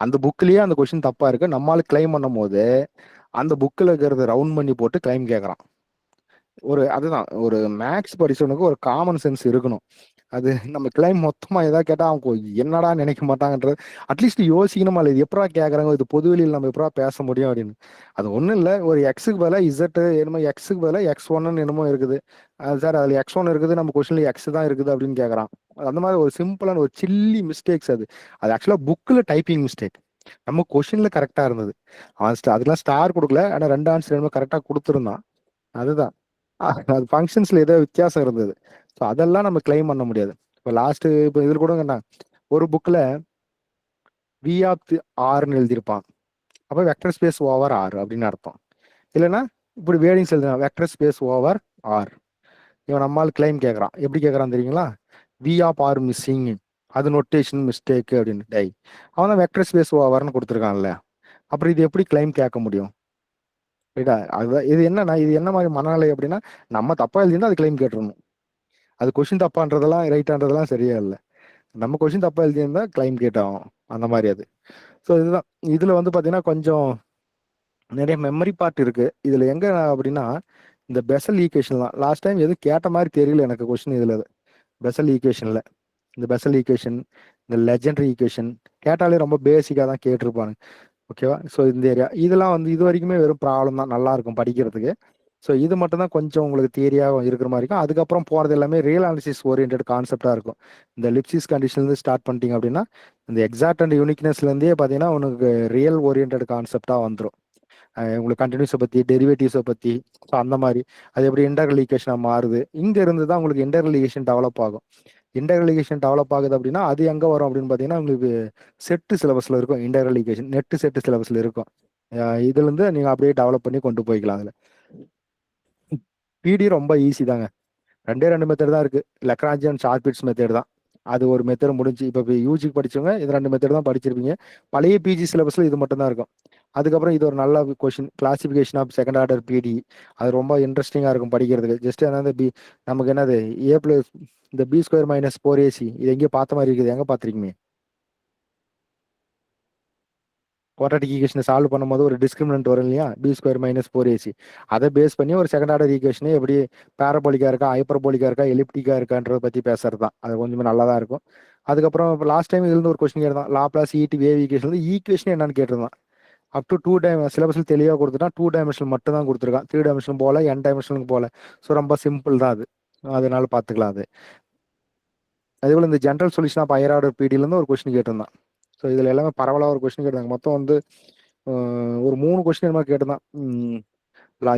அந்த புக்லேயே அந்த கொஸ்டின் தப்பா இருக்கு. நம்மளால கிளைம் பண்ணும் போது அந்த புக்கில் இருக்கிறத ரவுண்ட் பண்ணி போட்டு கிளைம் கேட்குறான். அதுதான் ஒரு மேக்ஸ் படிச்சவனுக்கு ஒரு காமன் சென்ஸ் இருக்கணும். அது நம்ம கிளைம் மொத்தமா ஏதாவது கேட்டா அவங்க என்னடா நினைக்க மாட்டாங்கன்றது அட்லீஸ்ட் யோசிக்கணுமா இல்லை, இது எப்படா கேட்கறாங்க, இது பொதுவெளியில் நம்ம எப்படா பேச முடியும் அப்படின்னு. அது ஒன்றும் இல்லை, ஒரு எக்ஸுக்கு பதிலாக இசட் என்னமோ எக்ஸுக்கு பதிலாக X1 என்னமோ இருக்குது. சார் அதில் X1 இருக்குது, நம்ம கொஸ்டின்ல எக்ஸ் தான் இருக்குது அப்படின்னு கேட்குறான். அந்த மாதிரி ஒரு சிம்பிளான ஒரு சில்லி மிஸ்டேக்ஸ். அது ஆக்சுவலாக புக்கில் டைப்பிங் மிஸ்டேக். நம்ம கொஸ்டின்ல கரெக்டாக இருந்தது. அவன் அதெல்லாம் ஸ்டார் கொடுக்கல, ஆனால் 2 ஆன்சர் என்னமோ கரெக்டாக கொடுத்துருந்தான். அதுதான் அது ஃபங்க்ஷன்ஸ்ல ஏதோ வித்தியாசம் இருந்தது. ஸோ அதெல்லாம் நம்ம கிளைம் பண்ண முடியாது. இப்போ லாஸ்ட் இப்போ இதில் கூட என்ன ஒரு புக்கில் வி ஆஃப் ஆர்னு எழுதியிருப்பான். அப்போ வெக்டர் ஸ்பேஸ் ஓவர் ஆர் அப்படின்னு அர்த்தம். இல்லைன்னா இப்படி வேர்டிங்ஸ் எழுதுனா வெக்டர் ஸ்பேஸ் ஓவர் ஆர். இவன் நம்மால் கிளைம் கேட்குறான். எப்படி கேட்குறான் தெரியுங்களா? வி ஆஃப் ஆர் மிஸ்ஸிங், அது நொட்டேஷன் மிஸ்டேக் அப்படின்னு. டை அவன் தான் வெக்டர் ஸ்பேஸ் ஓவர்னு கொடுத்துருக்கான்ல, அப்புறம் இது எப்படி கிளைம் கேட்க முடியும்? ரைட்டா? அதுதான் இது என்னன்னா, இது என்ன மாதிரி மனநிலை அப்படின்னா, நம்ம தப்பா எழுதினா அது கிளைம் கேட்டுருணும். அது கொஸ்டின் தப்பான்றதெல்லாம் ரைட்டான்றதெல்லாம் சரியா இல்லை. நம்ம கொஸ்டின் தப்பா எழுதியிருந்தா கிளைம் கேட்டாகும். அந்த மாதிரி அது. ஸோ இதுதான் இதுல வந்து பாத்தீங்கன்னா கொஞ்சம் நிறைய மெமரி பார்ட் இருக்கு. இதுல எங்க அப்படின்னா இந்த பெசல் ஈக்குவேஷன் தான். லாஸ்ட் டைம் எதுவும் கேட்ட மாதிரி தெரியல எனக்கு கொஸ்டின். இதுல பெசல் ஈக்குவேஷன்ல இந்த பெசல் ஈக்குவேஷன், இந்த லெஜெண்டரி ஈக்குவேஷன் கேட்டாலே ரொம்ப பேசிக்காக தான் கேட்டிருப்பாங்க. ஓகேவா? ஸோ இந்த ஏரியா இதெல்லாம் வந்து இது வரைக்குமே வெறும் ப்ராப்ளம் தான், நல்லா இருக்கும் படிக்கிறதுக்கு. ஸோ இது மட்டும் தான் கொஞ்சம் உங்களுக்கு தியரியாக இருக்கிற மாதிரி இருக்கும். அதுக்கப்புறம் போகிறது எல்லாமே ரியல் அனாலிசிஸ் ஓரியன்ட் கான்செப்டாக இருக்கும். இந்த லிப்சிஸ் கண்டிஷன்லேருந்து ஸ்டார்ட் பண்ணிட்டீங்க அப்படின்னா இந்த எக்ஸாக்ட் அண்ட் யூனிக்னஸ்லேருந்தே பார்த்தீங்கன்னா உனக்கு ரியல் ஓரியன்ட் கான்செப்டாக வந்துடும். உங்களுக்கு கண்டினியூஸை பற்றி, டெரிவேட்டிவ்ஸை பற்றி, ஸோ அந்த மாதிரி அது எப்படி இன்டர்கல் ஈக்குவேஷனாக மாறுது. இங்கே இருந்து தான் உங்களுக்கு இன்டர்கல் ஈக்குவேஷன் டெவலப் ஆகும். இன்டர்கல் ஈக்குவேஷன் டெவலப் ஆகுது அப்படின்னா அது எங்கே வரும் அப்படின்னு பார்த்தீங்கன்னா உங்களுக்கு செட்டு சிலபஸில் இருக்கும். இன்டர்கல் ஈக்குவேஷன் நெட்டு செட்டு சிலபஸில் இருக்கும். இதுலேருந்து நீங்கள் அப்படியே டெவலப் பண்ணி கொண்டு போய்க்கலாம். அதில் பிடி ரொம்ப ஈஸி தாங்க. 2 மெத்தட் தான் இருக்குது. லெக்ராஞ்சியன் ஷார்பிட்ஸ் மெத்தட் தான். அது ஒரு மெத்தட் முடிஞ்சு. இப்போ யூஜிக்கு படிச்சவங்க இது 2 மெத்தட் தான் படிச்சிருப்பீங்க. பழைய பிஜி சிலபஸில் இது மட்டும் தான் இருக்கும். அதுக்கப்புறம் இது ஒரு நல்ல question, classification of second order பிடி. அது ரொம்ப இன்ட்ரெஸ்டிங்காக இருக்கும் படிக்கிறதுக்கு. ஜஸ்ட் என்னது நமக்கு என்னது ஏ பிளஸ் இந்த பி ஸ்கொயர் மைனஸ் 4ac இது எங்கேயோ பார்த்த மாதிரி இருக்குது. எங்கே பார்த்துருக்கீங்க? குவாட்ராட்டிக் ஈக்குவேஷனை சால்வ் பண்ணும்போது ஒரு டிஸ்கிரிமினன்ட் வரும் இல்லையா, பி ஸ்கொயர் மைனஸ் 4ac. அதை பேஸ் பண்ணி ஒரு செகண்ட் ஆர்டர் ஈக்குவேஷனே எப்படி பேரபோலிக்கா இருக்கா, ஹைப்பர்போலிக்கா இருக்கா, எலிப்டிக்கா இருக்கான்றத பற்றி பேசுறது தான். அது கொஞ்சமே நல்லா தான் இருக்கும். அதுக்கப்புறம் இப்போ லாஸ்ட் டைம் இதுல ஒரு கொஸ்டின் கேட்டான், Laplace ED wave equation. Equation என்னன்னு கேட்டிருந்தான். அப் டு 2 சிலபஸில் தெளிவாக கொடுத்துட்டான். 2 டைமென்ஷன் மட்டும் தான் கொடுத்துருக்கான். 3 டைமென்ஷன் போல, n டைமென்ஷனுக்கு போல. ஸோ ரொம்ப சிம்பிள் தான் அது. அதனால பார்த்துக்கலாம். அதே போல் இந்த general solution of higher order பிடிலேருந்து ஒரு கொஸ்டின் கேட்டிருந்தான். ஸோ இதில் எல்லாமே பரவலாக ஒரு கொஸ்டின் கேட்டாங்க. மொத்தம் வந்து ஒரு 3 கொஸ்டின் என்னமா கேட்டிருந்தான்.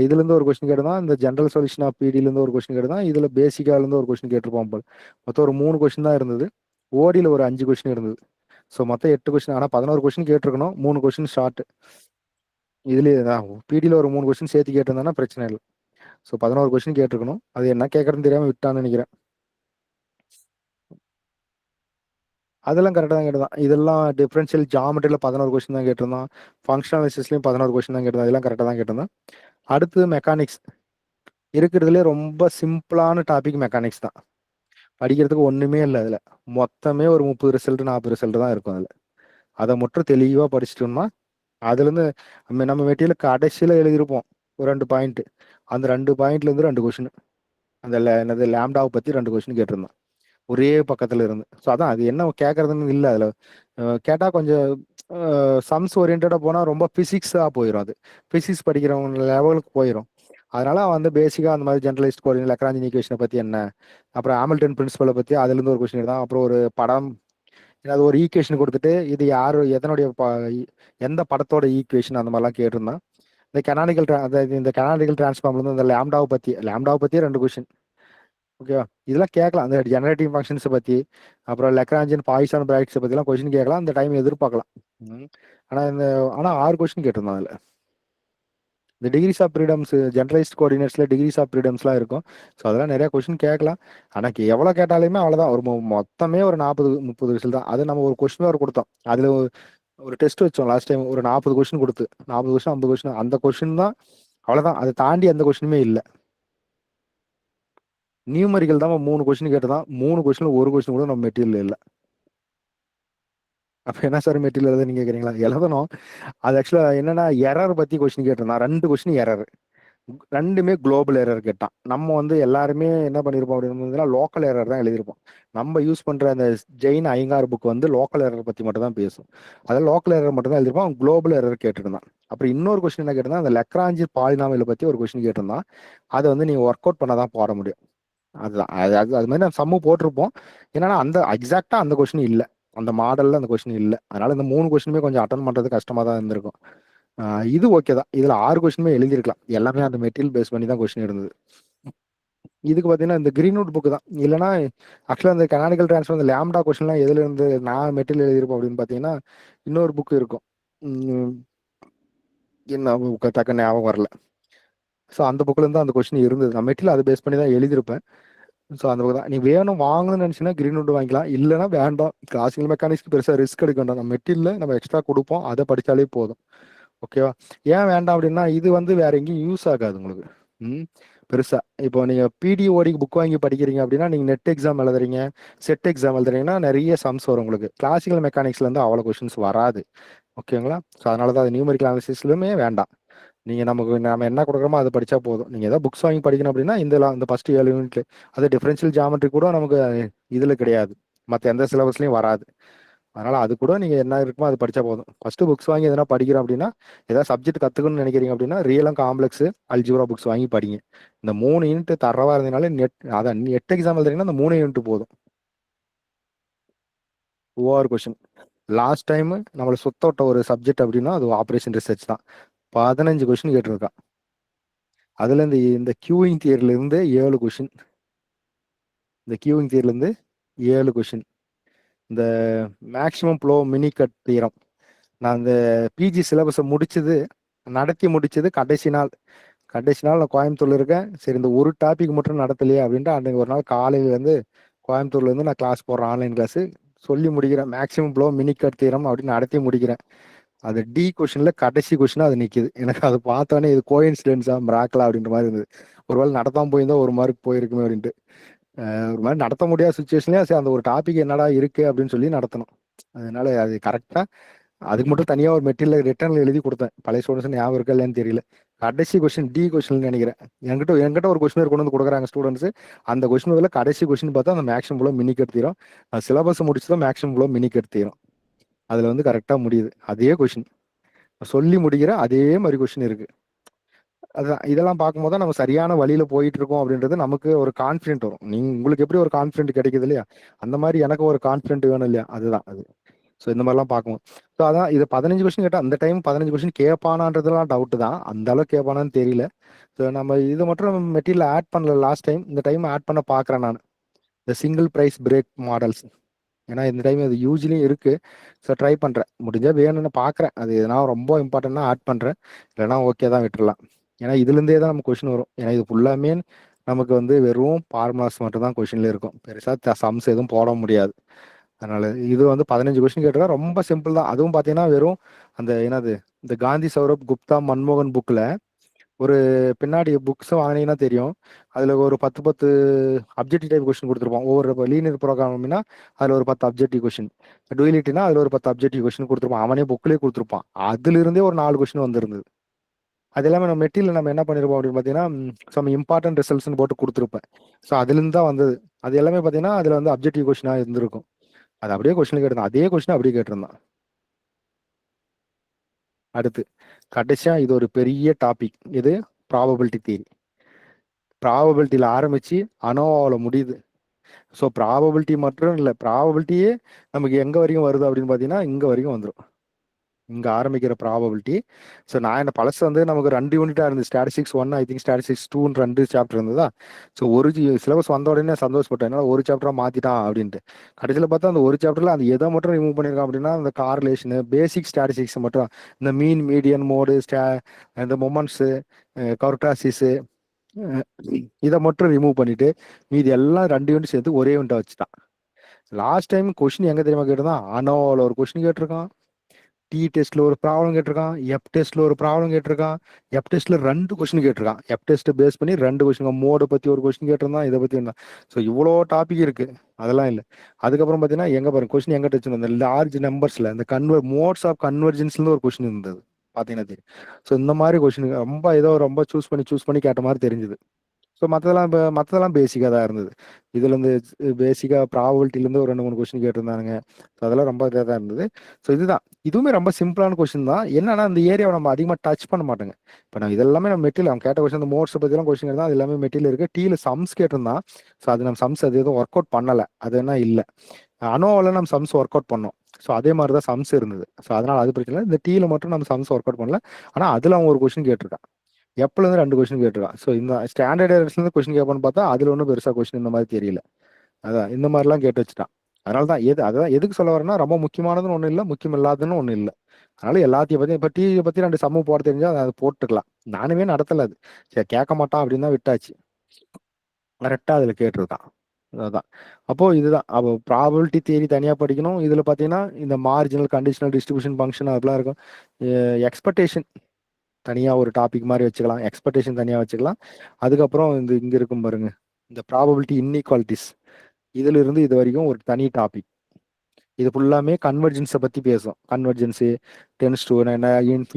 இதுலேருந்து ஒரு கொஸ்டின் கேட்டிருந்தான். இந்த ஜென்ரல் சொல்யூஷன் ஆஃப் பிடிலேருந்து ஒரு கொஸ்டின் கேட்டிருந்தான். இதில் பேசிக்காலேருந்து ஒரு கொஸ்டின் கேட்டிருப்பான் போல். மொத்தம் ஒரு 3 கொஸ்டின் தான் இருந்தது. ஓடியில் ஒரு 5 கொஸ்டின் இருந்தது. ஸோ மொத்தம் 8 கொஸ்டின். ஆனால் 11 கொஸ்டின் கேட்டிருக்கணும். 3 question short. இதுலேயே தான் பிடியில் ஒரு 3 கொஸ்டின் சேர்த்து கேட்டிருந்தானா பிரச்சனை இல்லை. ஸோ 11 கொஸ்டின் கேட்டிருக்கணும். அது என்ன கேட்கறதுன்னு தெரியாமல் விட்டான்னு நினைக்கிறேன். அதெல்லாம் கரெக்டாக தான் கேட்டுதான். இதெல்லாம் டிஃபரன்ஷியல் ஜாமெட்ரியில் 11 கொஸ்டின் தான் கேட்டிருந்தான். ஃபங்க்ஷனல் அனாலிசிஸ்லையும் 11 கொஸ்டின் தான் கேட்டிருந்தான். இதெல்லாம் கரெக்டாக தான் கேட்டிருந்தான். அடுத்து மெக்கானிக்ஸ் இருக்கிறதுலே ரொம்ப சிம்பிளான டாபிக் மெக்கானிக்ஸ் தான். படிக்கிறதுக்கு ஒன்றுமே இல்லை. அதில் மொத்தமே ஒரு 30 ரிசல்ட் 40 ரிசல்ட் தான் இருக்கும். அதை மட்டும் தெளிவாக படிச்சிட்டோம்னா அதுலேருந்து நம்ம மெட்டீரியல் கடைசியில் எழுதியிருப்போம் ஒரு 2 பாயிண்ட். அந்த 2 பாயிண்ட்லேருந்து 2 கொஸ்டின். அந்த என்னது லேம்டாவை பற்றி 2 கொஸ்டின் கேட்டிருந்தான் ஒரே பக்கத்தில் இருந்து. ஸோ அதான் அது என்ன கேட்கறதுன்னு இல்லை. அதில் கேட்டால் கொஞ்சம் சம்ஸ் ஓரியன்டாக போனால் ரொம்ப ஃபிசிக்ஸாக போயிடும். அது ஃபிசிக்ஸ் படிக்கிறவங்க லெவலுக்கு போயிடும். அதனால வந்து பேசிக்காக அந்த மாதிரி ஜென்ரலைஸ்ட் கோஆர்டினேட் லக்ராஞ்சி ஈக்குவேஷனை பற்றி என்ன, அப்புறம் ஹாமில்டன் பிரின்சிபலை பற்றி அதுலேருந்து ஒரு கொஸ்டின் தான். அப்புறம் ஒரு படம், அது ஒரு ஈக்குவேஷன் கொடுத்துட்டு இது யார் எதனுடைய எந்த படத்தோட ஈக்குவேஷன் அந்த மாதிரிலாம் கேட்டிருந்தான். இந்த கெனானிக்கல் டிரான்ஸ்ஃபார்ம்லேருந்து இந்த லேம்டாவை பற்றி 2 கொஸ்டின். ஓகேவா? இதெல்லாம் கேட்கலாம். அந்த ஜெனரேட்டிவ் ஃபங்க்ஷன்ஸை பற்றி, அப்புறம் லெக்ராஞ்சியன் பாய்சான் பிராக்கெட்ஸை பற்றிலாம் கொஸ்டின் கேட்கலாம். அந்த டைம் எதிர்பார்க்கலாம். ஆனால் 6 கொஸ்டின் கேட்டிருந்தான் அதில். இந்த டிகிரிஸ் ஆஃப் ஃப்ரீடம்ஸ் ஜென்ரலைஸ்ட் கோஆர்டினேட்ஸ்ல டிகிரிஸ் ஆஃப் ஃப்ரீடம்ஸ்லாம் இருக்கும். ஸோ அதெல்லாம் நிறைய கொஸ்டின் கேட்கலாம். ஆனால் எவ்வளோ கேட்டாலுமே அவ்வளோதான், ஒரு மொத்தமே ஒரு 40-30 ரிசல்ட் தான். அது நம்ம ஒரு கொஸ்டின் வேறு கொடுத்தோம், அதில் ஒரு டெஸ்ட் வச்சோம் லாஸ்ட் டைம், ஒரு 40 கொஸ்டின் கொடுத்து 40 கொஸ்டின் 50 கொஸ்டின், அந்த கொஸ்டின் தான் அவ்வளோதான். அதை தாண்டி எந்த கொஸ்டினுமே இல்லை. நியூமரிக்கல் தான் 3 கொஸ்டின் கேட்டதான், 3 கொஸ்டின் ஒரு கொஸ்டின் கூட நம்ம மெட்டீரியல் இல்லை. அப்போ என்ன சார் மெட்டீரியல் எழுத நீங்கள் கேட்குறீங்களா? எழுதணும். அது ஆக்சுவலாக என்னன்னா எரர் பற்றி கொஸ்டின் கேட்டிருந்தான், 2 கொஸ்டின் எரர், ரெண்டுமே குளோபல் எரர் கேட்டான். நம்ம வந்து எல்லாருமே என்ன பண்ணியிருப்போம் அப்படின்னா லோக்கல் எரர் தான் எழுதியிருப்போம். நம்ம யூஸ் பண்ணுற அந்த ஜெயின் ஐங்கார் புக் வந்து லோக்கல் எரர் பற்றி மட்டும் தான் பேசும். அதில் லோக்கல் எரர் மட்டும் தான் எழுதியிருப்போம். அவன் குளோபல் எரர் கேட்டிருந்தான். அப்புறம் இன்னொரு கொஸ்டின் என்ன கேட்டிருந்தான், அந்த லெக்ராஞ்சி பாலினாமியலை பற்றி ஒரு கொஸ்டின் கேட்டிருந்தான். அதை வந்து நீங்கள் ஒர்க் அவுட் பண்ண தான் போட முடியும். அதுதான் அது மாதிரி நம்ம சம்மு போட்டிருப்போம். என்னன்னா அந்த எக்ஸாக்டா அந்த கொஸ்டின் இல்லை, அந்த மாடல்ல அந்த கொஸ்டின் இல்லை. அதனால இந்த 3 கொஸ்டினுமே கொஞ்சம் அட்டன் பண்றது கஷ்டமா தான் இருந்திருக்கும். இது ஓகே தான். இதுல 6 கொஸ்டினுமே எழுதிருக்கலாம். எல்லாமே அந்த மெட்டீரியல் பேஸ் பண்ணி தான் கொஸ்டின் இருந்தது. இதுக்கு பார்த்தீங்கன்னா இந்த கிரீன்வுட் புக் தான். இல்லைன்னா ஆக்சுவலாக இந்த கனானிக்கல் ட்ரான்ஸ்ஃபர் இந்த லேம்டா கொஸ்டின்லாம் எதுல இருந்து நான் மெட்டீரியல் எழுதியிருப்போம் அப்படின்னு பார்த்தீங்கன்னா இன்னொரு புக் இருக்கும். என்ன புக்கு டக்கு ஞாபகம் வரல. ஸோ அந்த புக்கில் இருந்து அந்த கொஸ்டின் இருந்தது. நான் மெட்டீரியல் அதை பேஸ் பண்ணி தான் எழுதியிருப்பேன். ஸோ அந்த புக் தான். நீ வேணும் வாங்கணும்னு நினச்சின்னா கிரீன்வுட் வாங்கிக்கலாம், இல்லைன்னா வேண்டாம். கிளாசிக்கல் மெக்கானிக்ஸ்க்கு பெருசாக ரிஸ்க் எடுக்க வேண்டாம். நம்ம மெட்டீரியல் நம்ம எக்ஸ்ட்ரா கொடுப்போம், அதை படித்தாலே போதும். ஓகேவா? ஏன் வேண்டாம் அப்படின்னா இது வந்து வேற எங்கேயும் யூஸ் ஆகாது உங்களுக்கு பெருசா. இப்போ நீங்க பிடிஓடிக்கு புக் வாங்கி படிக்கிறீங்க அப்படின்னா நீங்க நெட் எக்ஸாம் எழுதுறீங்க, செட் எக்ஸாம் எழுதுறீங்கன்னா நிறைய சம்ஸ் வரும் உங்களுக்கு. கிளாசிக்கல் மெக்கானிக்ஸ்ல இருந்து அவ்வளோ கொஸ்டின்ஸ் வராது. ஓகேங்களா? ஸோ அதனால தான் அது நியூமெரிக்கல் அனாலிசிஸ்லுமே வேண்டாம். நீங்க நம்ம என்ன கொடுக்குறோமோ அதை படிச்சா போதும். நீங்க ஏதாவது புக்ஸ் வாங்கி படிக்கணும் அப்படின்னா இந்த ஃபர்ஸ்ட் 7 யூனிட்ல அது டிஃபரன்ஷியல் ஜியாமெட்ரி கூட நமக்கு இதுல கிடையாது, மற்ற எந்த சிலபஸ்லயும் வராது. அதனால அது கூட நீங்க என்ன இருக்குமோ அது படிச்சா போதும். ஃபர்ஸ்ட் புக்ஸ் வாங்கி எதனா படிக்கிறோம் அப்படின்னா, ஏதாவது சப்ஜெக்ட் கத்துக்கணும்னு நினைக்கிறீங்க அப்படின்னா real and complex algebra books வாங்கி படிங்க. இந்த 3 யூனிட் தரவா இருந்தனால அதான் நெட் எக்ஸாம் எழுதுறீங்கன்னா அந்த 3 யூனிட் போதும். Over question. லாஸ்ட் டைம் நம்மளை சுத்த விட்ட ஒரு சப்ஜெக்ட் அப்படின்னா அது ஆப்ரேஷன் ரிசர்ச் தான். 15 கொஸ்டின் கேட்டிருக்கான். அதுல இந்த கியூயிங் தியரில இருந்து 7 கொஸ்டின். இந்த கியூயிங் தியரில இருந்து 7 கொஸ்டின். இந்த மேக்சிமம் ப்ளோ மினி கட் தீரம், நான் இந்த பிஜி சிலபஸை நடத்தி முடிச்சது கடைசி நாள் நான் கோயம்புத்தூர்ல இருக்கேன். சரி இந்த ஒரு டாபிக் மட்டும் நடத்தலையே அப்படின்ட்டு அன்றைக்கு ஒரு நாள் காலையில இருந்து கோயம்புத்தூர்ல இருந்து நான் கிளாஸ் போடுறேன், ஆன்லைன் கிளாஸ் சொல்லி முடிக்கிறேன். மேக்சிமம் ப்ளோ மினி கட் தீரம் அப்படின்னு நடத்தி முடிக்கிறேன். அது டி கொஸ்டின்ல கடைசி கொஸ்டின் அது நிக்குது. எனக்கு அது பார்த்தோன்னே இது கோயின்சிடென்ஸா மிராக்கலா அப்படின்ற மாதிரி இருந்தது. ஒருவேளை நடத்தாம போயிருந்தா ஒரு மார்க் போயிருக்குமே அப்படின்ட்டு. ஒரு மாதிரி நடத்த முடியாத சுச்சுவேஷன்லயே சரி அந்த ஒரு டாபிக் என்னடா இருக்கு அப்படின்னு சொல்லி நடத்தணும். அதனால அது கரெக்டா அதுக்கு மட்டும் தனியா ஒரு மெட்டீரியல் ரிட்டர்ன்ல எழுதி கொடுத்தேன். பழைய ஸ்டூடெண்ட்ஸ் ஞாபகம் இருக்கா இல்லையான்னு தெரியல. கடைசி கொஸ்டின் டி கொஸ்டின் நினைக்கிறேன். என்கிட்ட ஒரு கொஸ்டின் கொண்டு வந்து கொடுக்குறாங்க ஸ்டூடெண்ட்ஸ். அந்த கொஸ்டின் கடைசி கொஸ்டின் பார்த்தா அந்த maximum flow mini cut syllabus முடிச்சுதான் மேக்ஸிமம் ப்ளோ மினி கட் அதுல வந்து கரெக்டா முடியுது. அதே கொஸ்டின் சொல்லி முடிக்கிற அதே மாதிரி கொஸ்டின் இருக்கு. அதான் இதெல்லாம் பார்க்கும்போது நம்ம சரியான வழியில போயிட்டு இருக்கோம் அப்படின்றது நமக்கு ஒரு கான்ஃபிடென்ட் வரும். உங்களுக்கு எப்படி ஒரு கான்ஃபிடென்ட் கிடைக்குது இல்லையா, அந்த மாதிரி எனக்கு ஒரு கான்ஃபிடென்ட் வேணும் இல்லையா, அதுதான் அது. ஸோ இந்த மாதிரிலாம் பார்க்கணும். ஸோ அதான் இது 15 கொஸ்டின் கேட்டால் அந்த டைம் 15 கொஸ்டின் கேட்பானான்றதுலாம் டவுட் தான். அந்த அளவுக்கு கேட்பானான்னு தெரியல. ஸோ நம்ம இது மட்டும் மெட்டீரியல் ஆட் பண்ணல லாஸ்ட் டைம். இந்த டைம் ஆட் பண்ண பார்க்குறேன் நான் இந்த சிங்கிள் ப்ரைஸ் பிரேக் மாடல்ஸ். ஏன்னா இந்த டைம் அது யூஸ்வலியும் இருக்கு. ஸோ ட்ரை பண்ணுறேன், முடிஞ்சா வேணும்னு பார்க்குறேன். அது எதனா ரொம்ப இம்பார்ட்டன்ட்னா ஆட் பண்ணுறேன், இல்லைனா ஓகே தான் விட்டுறலாம். ஏன்னா இதுலேருந்தே தான் நம்ம கொஸ்டின் வரும். ஏன்னா இது ஃபுல்லாமே நமக்கு வந்து வெறும் ஃபார்முலாஸ் மட்டும் தான் கொஸ்டின்ல இருக்கும். பெருசாக சம்ஸ் எதுவும் போட முடியாது. அதனால இது வந்து 15 கொஸ்டின் கேட்டா ரொம்ப சிம்பிள் தான். அதுவும் பார்த்தீங்கன்னா வெறும் அந்த என்னது இந்த காந்தி சௌரப் குப்தா மன்மோகன் புக்கில் ஒரு பின்னாடி புக்ஸ் வாங்கினீங்கன்னா தெரியும். அதில் ஒரு 10 அப்ஜெக்டிவ் டைப் கொஸ்டின் கொடுத்துருப்பான். ஒவ்வொரு லீனியர் ப்ரோக்ராம்னா அதில் ஒரு 10 அப்ஜெக்டிவ் கொஸ்டின், டூயிலிட்டினா அதில் ஒரு 10 அப்ஜெக்டிவ் கொஸ்டின் கொடுத்துருப்பான். அவனே புக்லேயே கொடுத்துருப்பான். அதுலேருந்தே ஒரு 4 கொஸ்டின் வந்திருந்தது. அது எல்லாமே நம்ம மெட்டீரியல் நம்ம என்ன பண்ணிருப்போம் அப்படின்னு பார்த்தீங்கன்னா சம் இம்பார்ட்டன்ட் ரிசல்ட்ஸ்னு போட்டு கொடுத்துருப்பேன். ஸோ அதுலேருந்து தான் வந்தது. அது எல்லாமே பார்த்தீங்கன்னா அதில் வந்து அப்ஜெக்டிவ் கொஸ்டினாக இருந்திருக்கும். அது அப்படியே கொஸ்டின் கேட்டிருந்தான், அதே கொஸ்டின் அப்படியே கேட்டிருந்தான். அடுத்து கடைசியா இது ஒரு பெரிய டாபிக், இது ப்ராபபிலிட்டி தியரி. ப்ராபபிலிட்டியில் ஆரம்பிச்சு அனோவாவில் முடியுது. ஸோ ப்ராபபிலிட்டி மட்டும் இல்லை, ப்ராபபிலிட்டியே நமக்கு எங்கே வரைக்கும் வருது அப்படின்னு பார்த்தீங்கன்னா இங்கே வரைக்கும் வந்துடும். இங்க ஆரம்பிக்கிற ப்ராபபிலிட்டி. ஸோ நான் என்ன பழசு வந்து நமக்கு 2 யூனிட்டா இருந்து statistics 1 I think statistics 2 2 chapter இருந்ததா. ஸோ ஒரு சிலபஸ் வந்த உடனே சந்தோஷப்பட்டேன், என்னால ஒரு சாப்டரா மாத்திட்டான் அப்படின்ட்டு. கடைசியில் பார்த்தா அந்த ஒரு சாப்டர்ல அந்த எதை மட்டும் ரிமூவ் பண்ணியிருக்கான் அப்படின்னா அந்த கார்லேஷனு பேசிக் ஸ்டாட்டிஸ்டிக்ஸ் மட்டும், இந்த மீன் மீடியன் மோடு இந்த மொமெண்ட்ஸு கவுர்டாசிஸு இதை மட்டும் ரிமூவ் பண்ணிட்டு மீதி எல்லாம் 2 யூனிட் சேர்த்து ஒரே யூனிட்டை வச்சுட்டான். லாஸ்ட் டைம் கொஸ்டின் எங்க தெரியுமா கேட்டிருந்தான், அனோவில் ஒரு கொஸ்டின் கேட்டிருக்கான், டி டெஸ்ட்ல ஒரு ப்ராப்ளம் கேட்டிருக்கான், எஃப் டெஸ்ட்ல ஒரு ப்ராப்ளம் கேட்டிருக்கான், எஃப் டெஸ்ட்ல 2 கொஸ்டின் கேட்டிருக்கான். எஃப் டெஸ்ட் பேஸ் பண்ணி 2 கொஸ்டின், மோடை பத்தி ஒரு கொஸ்டின் கேட்டிருந்தான், இதை பத்தி இருந்தான். ஸோ இவ்வளோ டாபிக் இருக்கு, அதெல்லாம் இல்லை. அதுக்கப்புறம் பார்த்தீங்கன்னா எங்க பாருங்க கொஸ்டின் எங்க டச் இந்த லார்ஜ் நம்பர்ஸ்ல இந்த மோட்ஸ் ஆஃப் கன்வர்ஜென்ஸ்ல ஒரு கொஸ்டின் இருந்தது பார்த்தீங்கன்னா தெரியும். ஸோ இந்த மாதிரி கொஸ்டின் ரொம்ப ஏதோ ரொம்ப சூஸ் பண்ணி கேட்ட மாதிரி தெரிஞ்சுது. ஸோ மற்றதெல்லாம் பேசிக்காக தான் இருந்தது. இதுலேருந்து பேசிக்காக ப்ராபபிலிட்டிலேருந்து ஒரு 2 3 கொஸ்டின் கேட்டிருந்தானுங்க. ஸோ அதெல்லாம் ரொம்ப இதாக தான் இருந்தது. ஸோ இதுவுமே ரொம்ப சிம்பிளான கொஸ்டின் தான். என்னன்னா இந்த ஏரியாவை நம்ம அதிகமாக டச் பண்ண மாட்டோங்க. இப்போ நம்ம இதெல்லாமே நம்ம மெட்டீரியல் அவன் கேட்ட கொஸ்டின், அந்த மோட்ஸை பற்றிலாம் கொஸ்டின் கேட்டால் அது எல்லாமே மெட்டீரியல் இருக்குது. டீல சம்ஸ் கேட்டிருந்தான். ஸோ அது நம்ம சம்ஸ் அது எதுவும் ஒர்க் அவுட் பண்ணலை, அது என்ன இல்லை. அனோவில் நம்ம சம்ஸ் ஒர்க் அவுட் பண்ணோம். ஸோ அதே மாதிரி தான் சம்ஸ் இருந்தது. ஸோ அதனால் அது பிரச்சனை இல்லை. இந்த டீல மட்டும் நம்ம சம்ஸ் ஒர்க் அவுட் பண்ணல. ஆனால் அதில் அவன் ஒரு கொஸ்டின் கேட்டிருக்கான், எப்பலேருந்து 2 கொஸ்டின் கேட்டிருக்கான். ஸோ இந்த ஸ்டாண்டர்ட் எரர்ஸ்லேருந்து கொஸ்டின் கேட்பான்னு பார்த்தா அதில் ஒன்றும் பெருசாக கொஸ்டின் இந்த மாதிரி தெரியல. அதான் இந்த மாதிரிலாம் கேட்டு வச்சுட்டான். அதனால தான் அதான் எதுக்கு சொல்ல வரேன்னா, ரொம்ப முக்கியமானதுன்னு ஒன்றும் இல்லை, முக்கியம் இல்லாததுன்னு ஒன்றும் இல்லை. அதனால எல்லாத்தையும் பற்றி இப்போ டிவியை பற்றி 2 சம்மு போட தெரிஞ்சால் அதை போட்டுக்கலாம். நானுமே நடத்தலை, அது சரி கேட்க மாட்டான் அப்படின்னு தான் விட்டாச்சு. கரெக்டாக அதில் கேட்டிருக்கான். அதான் அப்போ இதுதான் அப்போ ப்ராபபிலிட்டி தியரி தனியாக படிக்கணும். இதில் பார்த்தீங்கன்னா இந்த மார்ஜினல் கண்டிஷனல் டிஸ்ட்ரிபியூஷன் ஃபங்க்ஷன் அதெல்லாம் இருக்கும். எக்ஸ்பெக்டேஷன் தனியாக ஒரு டாபிக் மாதிரி வச்சுக்கலாம், எக்ஸ்பெக்டேஷன் தனியாக வச்சுக்கலாம். அதுக்கப்புறம் இங்கே இருக்கும் பாருங்க, இந்த ப்ராபபிலிட்டி இன்இக்வாலிட்டிஸ், இதுல இருந்து இது வரைக்கும் ஒரு தனி டாபிக். இது ஃபுல்லாமே கன்வர்ஜென்ஸை பற்றி பேசும். கன்வர்ஜென்ஸு டென்ஸ் டூ என்ன,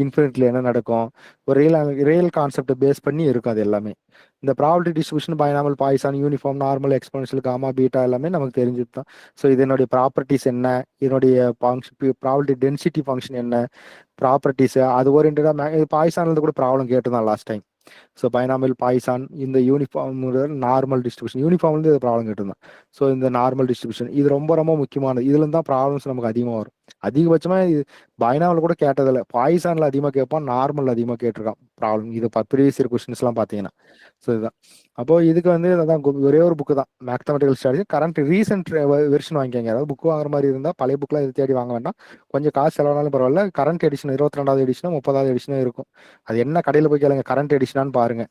இன்ஃபினிட்ல என்ன நடக்கும், ஒரு ரியல் கான்செப்டை பேஸ் பண்ணி இருக்கும் அது எல்லாமே. இந்த probability distribution binomial Poisson uniform normal exponential gamma beta எல்லாமே நமக்கு தெரிஞ்சது தான். ஸோ இதனுடைய ப்ராப்பர்ட்டிஸ் என்ன, இதனுடைய ப்ராபபிலிட்டி டென்சிட்டி ஃபங்க்ஷன் என்ன, ப்ராப்பர்ட்டிஸ் அது ஓரியன்டாக பாய்சான்ல கூட ப்ராப்ளம் கேட்டுதான் last time. So binomial Poisson இந்த யூனிஃபார்ம் நார்மல் டிஸ்ட்ரிபியூஷன், யூனிஃபார்ம்லேருந்து இது ப்ராப்ளம் கேட்டிருந்தான். ஸோ இந்த நார்மல் டிஸ்ட்ரிபியூஷன் இது ரொம்ப ரொம்ப முக்கியமானது. இதுலேருந்து தான் ப்ராப்ளம்ஸ் நமக்கு அதிகமாக வரும். அதிகபட்சமாக இது பைனாமில் கூட கேட்டதில்லை, பாய்சானில் அதிகமாக கேட்பான், நார்மல் அதிகமாக கேட்டிருக்கான் ப்ராப்ளம். இது ப்ரீவியஸ் இயர் கொஸ்டின்ஸ்லாம் பார்த்தீங்கன்னா. ஸோ இதுதான் அப்போ இதுக்கு அதான் ஒரே ஒரு புக்கு தான், mathematical strategy. Current recent version வாங்கிக்கோங்க. அதாவது புக் வாங்குற மாதிரி இருந்தால் பழைய புக்கெலாம் இது தேடி வாங்க வேண்டாம், கொஞ்சம் காசு செலவானாலும் பரவாயில்ல. கரண்ட் எடிஷன் 22வது எடிஷனும் 30வது எடிஷனும் இருக்கும். அது என்ன கடையில் போய் கேளுங்க, கரண்ட் எடிஷனான்னு பாருங்க,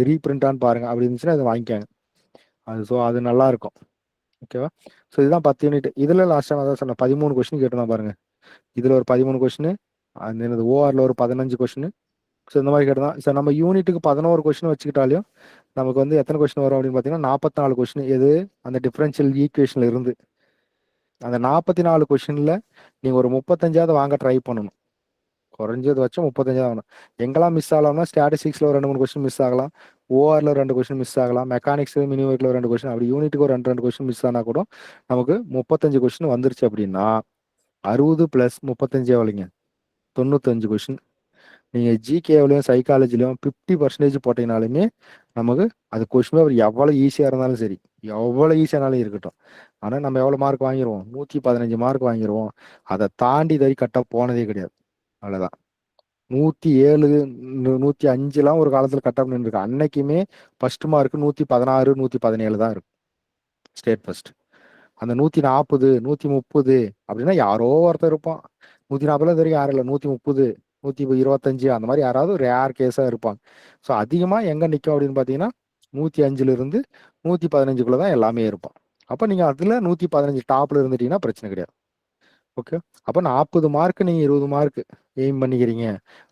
ரீப்ரிண்டான்னு பாருங்க, அப்படி இருந்துச்சுன்னா அதை வாங்கிக்காங்க. அது நல்லா இருக்கும். ஓகேவா? ஸோ இதுதான் 10 யூனிட். இதில் லாஸ்ட் டைம் அதான் சொன்னேன் 13 கொஸ்டின் கேட்டுதான் பாருங்க. இதில் ஒரு 13 கொஸ்டின், அந்த ஓஆரில் ஒரு 15 கொஸ்டின். ஸோ இந்த மாதிரி கேட்டுதான். சார் நம்ம யூனிட்டுக்கு 11 கொஸ்டின் வச்சுக்கிட்டாலையும் நமக்கு எத்தனை கொஸ்டின் வரும் அப்படின்னு பார்த்தீங்கன்னா 44 கொஸ்டின். எது அந்த டிஃபரன்ஷியல் ஈக்குவேஷன்ல இருந்து அந்த 44 கொஸ்டின்ல நீங்கள் ஒரு 35ஆவது வாங்க ட்ரை பண்ணணும். குறைஞ்சது வச்சு 35 ஆகணும். எங்கெல்லாம் மிஸ் ஆகலாம்னா ஸ்டாட்டிஸ்டிக்ஸ்ல ஒரு 2 3 கொஸ்டின் மிஸ் ஆகலாம், ஓஆர்ல 2 கொஸ்டின் மிஸ் ஆகலாம், மெக்கானிக்ஸ் மினிமேட்ல 2 கொஸ்டின், அப்படி யூனிட்டுக்கு ஒரு 2 கொஸ்டின் மிஸ் ஆனால் கூட நமக்கு 35 கொஸ்டின் வந்துருச்சு அப்படின்னா 60 + 35 எவ்வளோங்க, 95 கொஸ்டின். நீங்கள் ஜிகேவிலையும் சைக்காலஜிலையும் 50% போட்டீங்கனாலுமே நமக்கு அது கொஸ்டின் பேப்பர் எவ்வளோ ஈஸியாக இருந்தாலும் சரி, எவ்வளோ ஈஸியானாலும் இருக்கட்டும், ஆனால் நம்ம எவ்வளோ மார்க் வாங்கிடுவோம், 115 மார்க் வாங்கிடுவோம். அதை தாண்டி தறி கட்டாக போனதே கிடையாது. அவ்வளோதான். 107 105லாம் ஒரு காலத்தில் கட்டப் நின்றுருக்கு. அன்னைக்குமே ஃபர்ஸ்ட் மார்க் 116 117 தான் இருக்கும் ஸ்டேட் ஃபர்ஸ்ட். அந்த 140 130 அப்படின்னா யாரோ ஒருத்தர் இருப்பான். 140 வரைக்கும் யாரும் இல்லை, 130 125 அந்த மாதிரி யாராவது ரேர் கேஸாக இருப்பாங்க. ஸோ அதிகமாக எங்கே நிற்கும் அப்படின்னு பார்த்தீங்கன்னா 105லிருந்து 115க்குள்ள தான் எல்லாமே இருப்பான். அப்போ நீங்கள் அதில் 115 டாப்ல இருந்துட்டீங்கன்னா பிரச்சனை கிடையாது. ஓகே, அப்போ 40 மார்க் நீங்கள் 20 மார்க் எய்ம் பண்ணிக்கிறீங்க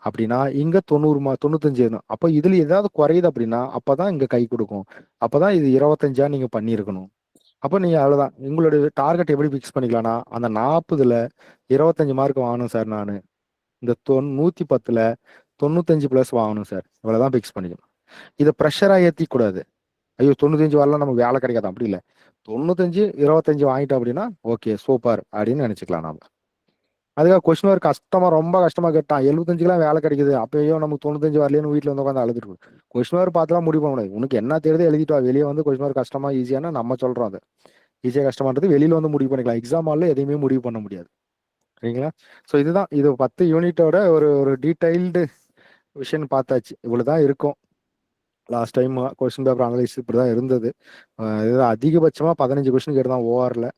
அப்படின்னா இங்கே 95 தான். அப்போ இதில் ஏதாவது குறையுது அப்படின்னா அப்போ தான் இங்கே கை கொடுக்கும். அப்போ தான் இது 25ஆ நீங்கள் பண்ணியிருக்கணும். அப்போ நீங்கள் அவ்வளோதான். உங்களுடைய டார்கெட் எப்படி ஃபிக்ஸ் பண்ணிக்கலாம்னா அந்த 40ல் 25 மார்க் வாங்கணும் சார், நான் இந்த 110ல் 95+ வாங்கணும் சார், இவ்வளோதான் ஃபிக்ஸ் பண்ணிக்கணும். இதை ப்ரெஷராக ஏற்றிக்கூடாது. ஐயோ 95 வரலாம் நமக்கு வேலை கிடைக்காது, அப்படி இல்லை. 95 25 வாங்கிட்டோம் அப்படின்னா ஓகே சூப்பர் அப்படின்னு நினச்சிக்கலாம் நாம. அதுக்காக கொஸ்டின் ஒரு ரொம்ப கஷ்டமாக கேட்டான் 75க்குலாம் வேலை கிடைக்குது, அப்பயோ நமக்கு 95 வரலன்னு வீட்டில் வந்து உட்காந்து அழுதுட்டு கொஸ்டின் ஒரு பார்த்துலாம் முடிவு பண்ண முடியாது. உனக்கு என்ன தெரியுது எழுதிட்டு வெளியே வந்து கொஸ்டின் ஒரு கஷ்டமா ஈஸியான நம்ம சொல்கிறோம். அது ஈஸியாக கஷ்டமானது வெளியில் வந்து முடிவு பண்ணிக்கலாம். எக்ஸாம் ஹாலில் எதையுமே முடிவு பண்ண முடியாது. சரிங்களா? ஸோ இதுதான் இது 10 யூனிட்டோட ஒரு ஒரு டீடைல்டு விஷயம் பார்த்தாச்சு. இவ்வளவுதான் இருக்கும். Last time question paper analyse இப்படி தான் இருந்தது. இதுதான் அதிகபட்சமாக 15 கொஸ்டின் கேட்டுதான் ஓஆரில்.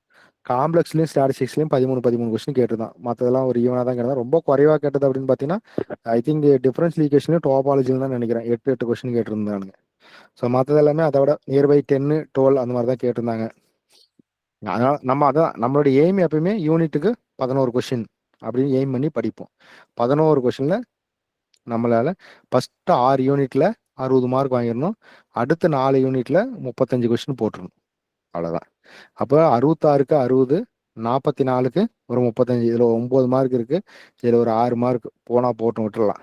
காம்ப்ளெக்ஸ்லையும் ஸ்டாட்டிஸ்டிக்ஸ்லையும் 13 கொஸ்டின் கேட்டுதான். மற்றதெல்லாம் ஒரு ஈவனாக தான் கேட்டதான். ரொம்ப குறைவாக கேட்டது அப்படின்னு பார்த்தீங்கன்னா ஐ திங்க் டிஃபரன்ஸ் லீகேஷன்லையும் டோபாலஜிலும் தான் நினைக்கிறேன் 8 கொஸ்டின் கேட்டிருந்தானுங்க. ஸோ மற்றது எல்லாமே அதை விட நியர்பை 10, 12 அந்த மாதிரி தான் கேட்டிருந்தாங்க. அதனால நம்ம அதான் நம்மளுடைய எய்ம் எப்பயுமே யூனிட்டுக்கு 11 கொஸ்டின் அப்படின்னு எய்ம் பண்ணி படிப்போம். 11 கொஸ்டின்ல நம்மளால ஃபர்ஸ்ட் 6 யூனிட்ல 60 மார்க் வாங்கிடணும். அடுத்த 4 யூனிட்ல 35 கொஸ்டின் போட்டுருணும். அவ்வளோதான். அப்போ 66க்கு 60, 44க்கு ஒரு 35. இதில் 9 மார்க் இருக்கு. இதில் ஒரு 6 மார்க் போனா போட்டு விட்டுறலாம்.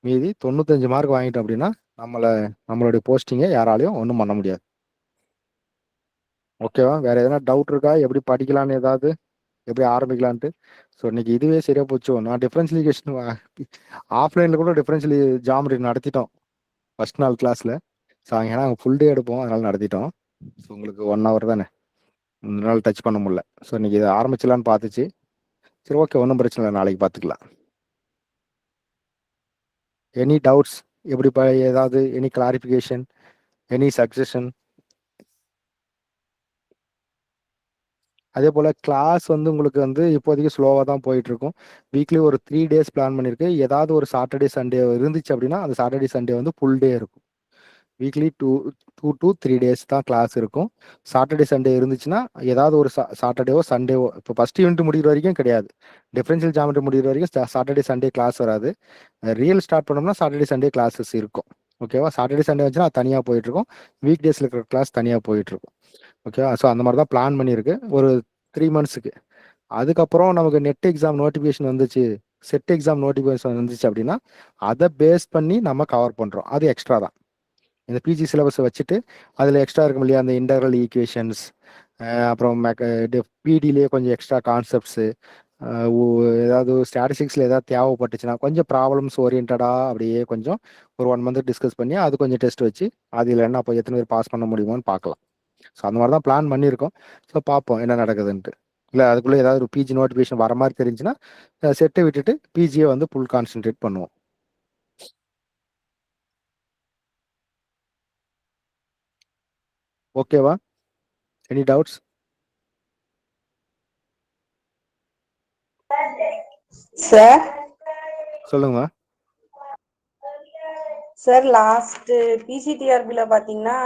மீதி 95 மார்க் வாங்கிட்டோம் அப்படின்னா நம்மளுடைய போஸ்டிங்கை யாராலையும் ஒன்றும் பண்ண முடியாது. ஓகேவா? வேற எதனா டவுட் இருக்கா? எப்படி படிக்கலான்னு ஏதாவது எப்படி ஆரம்பிக்கலான்ட்டு? ஸோ இன்னைக்கு இதுவே சரியா போச்சு. நான் டிஃபரன்ஷியேஷன் ஆஃப்லைனில் கூட டிஃபரன்ஷியல் ஜாமெட்ரி நடத்திட்டோம் ஃபர்ஸ்ட் நாள் கிளாஸில். ஸோ ஏன்னா நாங்கள் ஃபுல் டே எடுப்போம், அதனால நடத்திட்டோம். ஸோ உங்களுக்கு 1 hour தானே, 3 நாள் டச் பண்ண முடியல. ஸோ இன்னைக்கு இதை ஆரம்பிச்சலான்னு பார்த்துச்சு. சரி, ஓகே, ஒன்றும் பிரச்சனை இல்லை, நாளைக்கு பார்த்துக்கலாம். Any doubts? எப்படி ஏதாவது எனி கிளாரிஃபிகேஷன், எனி சக்சஷன்? அதே போல் கிளாஸ் உங்களுக்கு இப்போதைக்கு ஸ்லோவாக தான் போயிட்டு இருக்கும். வீக்லி ஒரு 3 days பிளான் பண்ணியிருக்கு. ஏதாவது ஒரு சாட்டர்டே சண்டே இருந்துச்சு அப்படின்னா அந்த சாட்டர்டே சண்டே ஃபுல் டே இருக்கும். வீக்லி 2 to 3 days தான் கிளாஸ் இருக்கும். சாட்டர்டே சண்டே இருந்துச்சுன்னா ஏதாவது ஒரு சாட்டர்டேவோ சண்டேவோ, இப்போ ஃபர்ஸ்ட் யூனிட் முடிகிற வரைக்கும் கிடையாது. டிஃபரன்ஷியல் ஜாமெட்ரி முடிகிற வரைக்கும் சாட்டர்டே சண்டே கிளாஸ் வராது. ரியல் ஸ்டார்ட் பண்ணோம்னா சாட்டர்டே சண்டே கிளாஸஸ் இருக்கும். ஓகேவா? சாட்டர்டே சண்டே வந்துச்சுன்னா அது தனியாக போயிட்டு இருக்கும். வீக் டேஸில் இருக்கிற கிளாஸ் தனியாக போயிட்டு இருக்கும். ஓகேவா? ஸோ அந்த மாதிரி தான் பிளான் பண்ணியிருக்கு ஒரு 3 monthsக்கு. அதுக்கப்புறம் நமக்கு நெட் எக்ஸாம் நோட்டிஃபிகேஷன் வந்துச்சு, செட் எக்ஸாம் நோட்டிஃபிகேஷன் வந்துச்சு அப்படின்னா அதை பேஸ் பண்ணி நம்ம கவர் பண்ணுறோம். அது எக்ஸ்ட்ரா தான். இந்த பிஜி சிலபஸை வச்சுட்டு அதில் எக்ஸ்ட்ரா இருக்கும் இல்லையா, அந்த இன்டெக்ரல் ஈக்குவேஷன்ஸ், அப்புறம் பிடிலேயே கொஞ்சம் எக்ஸ்ட்ரா கான்செப்ட்ஸு, ஏதாவது ஸ்டாட்டிஸ்டிக்ஸில் ஏதாவது தேவைப்பட்டுச்சுன்னா கொஞ்சம் ப்ராப்ளம்ஸ் ஓரியன்டாக அப்படியே கொஞ்சம் ஒரு 1 month டிஸ்கஸ் பண்ணி அது கொஞ்சம் டெஸ்ட் வச்சு அதில் என்ன அப்போ எத்தனை பேர் பாஸ் பண்ண முடியுமோன்னு பார்க்கலாம். ஸோ அந்த மாதிரி தான் பிளான் பண்ணியிருக்கோம். ஸோ பார்ப்போம் என்ன நடக்குதுன்ட்டு. இல்லை அதுக்குள்ளே ஏதாவது ஒரு பிஜி நோட்டிஃபிகேஷன் வர மாதிரி தெரிஞ்சுன்னா செட்டை விட்டுட்டு பிஜியை ஃபுல் கான்சென்ட்ரேட் பண்ணுவோம். ஓகேவா? Any doubts? சார் சொல்லுங்க. சார் லாஸ்ட் பிசிடிஆர்பில பாத்தீங்கன்னா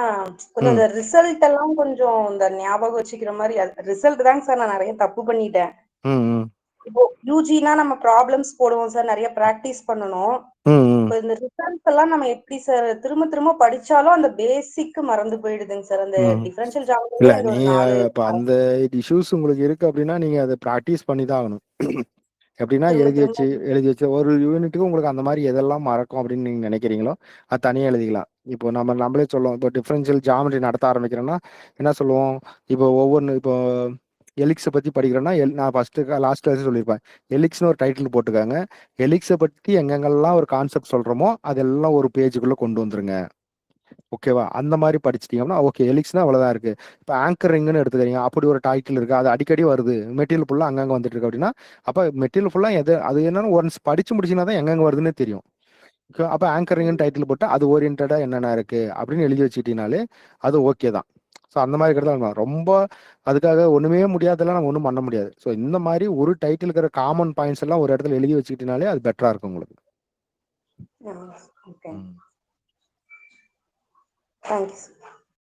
கொஞ்சம் இந்த ரிசல்ட் எல்லாம் கொஞ்சம் இந்த ஞாபகம் வச்சுக்கிற மாதிரி ரிசல்ட் தாங்க சார் நான் நிறைய தப்பு பண்ணிட்டேன். இப்போ யூஜினா நம்ம ப்ராப்ளம்ஸ் போடுவோம் சார், நிறைய பிராக்டிஸ் பண்ணணும். இப்போ இந்த ரிசல்ட் எல்லாம் நம்ம எப்படி சார் திரும்ப திரும்ப படிச்சாலும் அந்த பேசிக் மறந்து போயிடுதுங்க சார். அந்த டிஃபரன்ஷியல் இல்ல ஜாமெட்ரி நீங்க இப்ப அந்த இஷ்யூஸ் உங்களுக்கு இருக்கு அப்படின்னா நீங்க அதை பிராக்டிஸ் பண்ணி தான் ஆகணும். எப்படின்னா எழுதி வச்சு ஒரு யூனிட்டுக்கு உங்களுக்கு அந்த மாதிரி எதெல்லாம் மறக்கும் அப்படின்னு நீங்க நினைக்கிறீங்களோ அது தனியாக எழுதிக்கலாம். இப்போ நம்மளே சொல்லுவோம், இப்போ டிஃபரன்ஷியல் ஜாமெட்ரி நடத்த ஆரம்பிக்கிறோன்னா என்ன சொல்லுவோம், இப்போ ஒவ்வொன்று இப்போ எலிக்ஸை பற்றி படிக்கிறேன்னா நான் லாஸ்ட் கிளாஸ் சொல்லியிருப்பேன், எலிக்ஸ்னு ஒரு டைட்டில் போட்டுக்காங்க. எலிக்ஸை பற்றி எங்கெங்கெல்லாம் ஒரு கான்செப்ட் சொல்கிறோமோ அதெல்லாம் ஒரு பேஜுக்குள்ளே கொண்டு வந்துருங்க. ஓகேவா? அந்த மாதிரி படிச்சிட்டிங்கன்னா ஓகே, எலிக்ஸ்னா அவ்வளோதான் இருக்குது. இப்போ ஆங்கரிங்னு எடுத்துக்கிறீங்க, அப்படி ஒரு டைட்டில் இருக்குது, அது அடிக்கடி வருது, மெட்டீரியல் ஃபுல்லாக அங்கங்கே வந்துட்டு இருக்கு அப்படின்னா அப்போ மெட்டீரியல் ஃபுல்லாக அது என்னன்னு ஒன்ஸ் படித்து முடிச்சிங்கன்னா தான் எங்கெங்கே வருதுன்னு தெரியும். ஓகே, அப்போ ஆங்கரிங்னு டைட்டில் போட்டு அது ஓரியன்டாக என்னென்ன இருக்குது அப்படின்னு எழுதி வச்சுக்கிட்டீங்கனாலே அது ஓகே தான். ஸோ அந்த மாதிரி இருக்கிறதா ரொம்ப அதுக்காக ஒன்றுமே முடியாதெல்லாம் நம்ம ஒன்றும் பண்ண முடியாது. ஸோ இந்த மாதிரி ஒரு டைட்டில் இருக்கிற காமன் பாயிண்ட்ஸ் எல்லாம் ஒரு இடத்துல எழுதி வச்சுக்கிட்டீங்கனாலே அது பெட்டராக இருக்கும் உங்களுக்கு. தேங்க்யூ.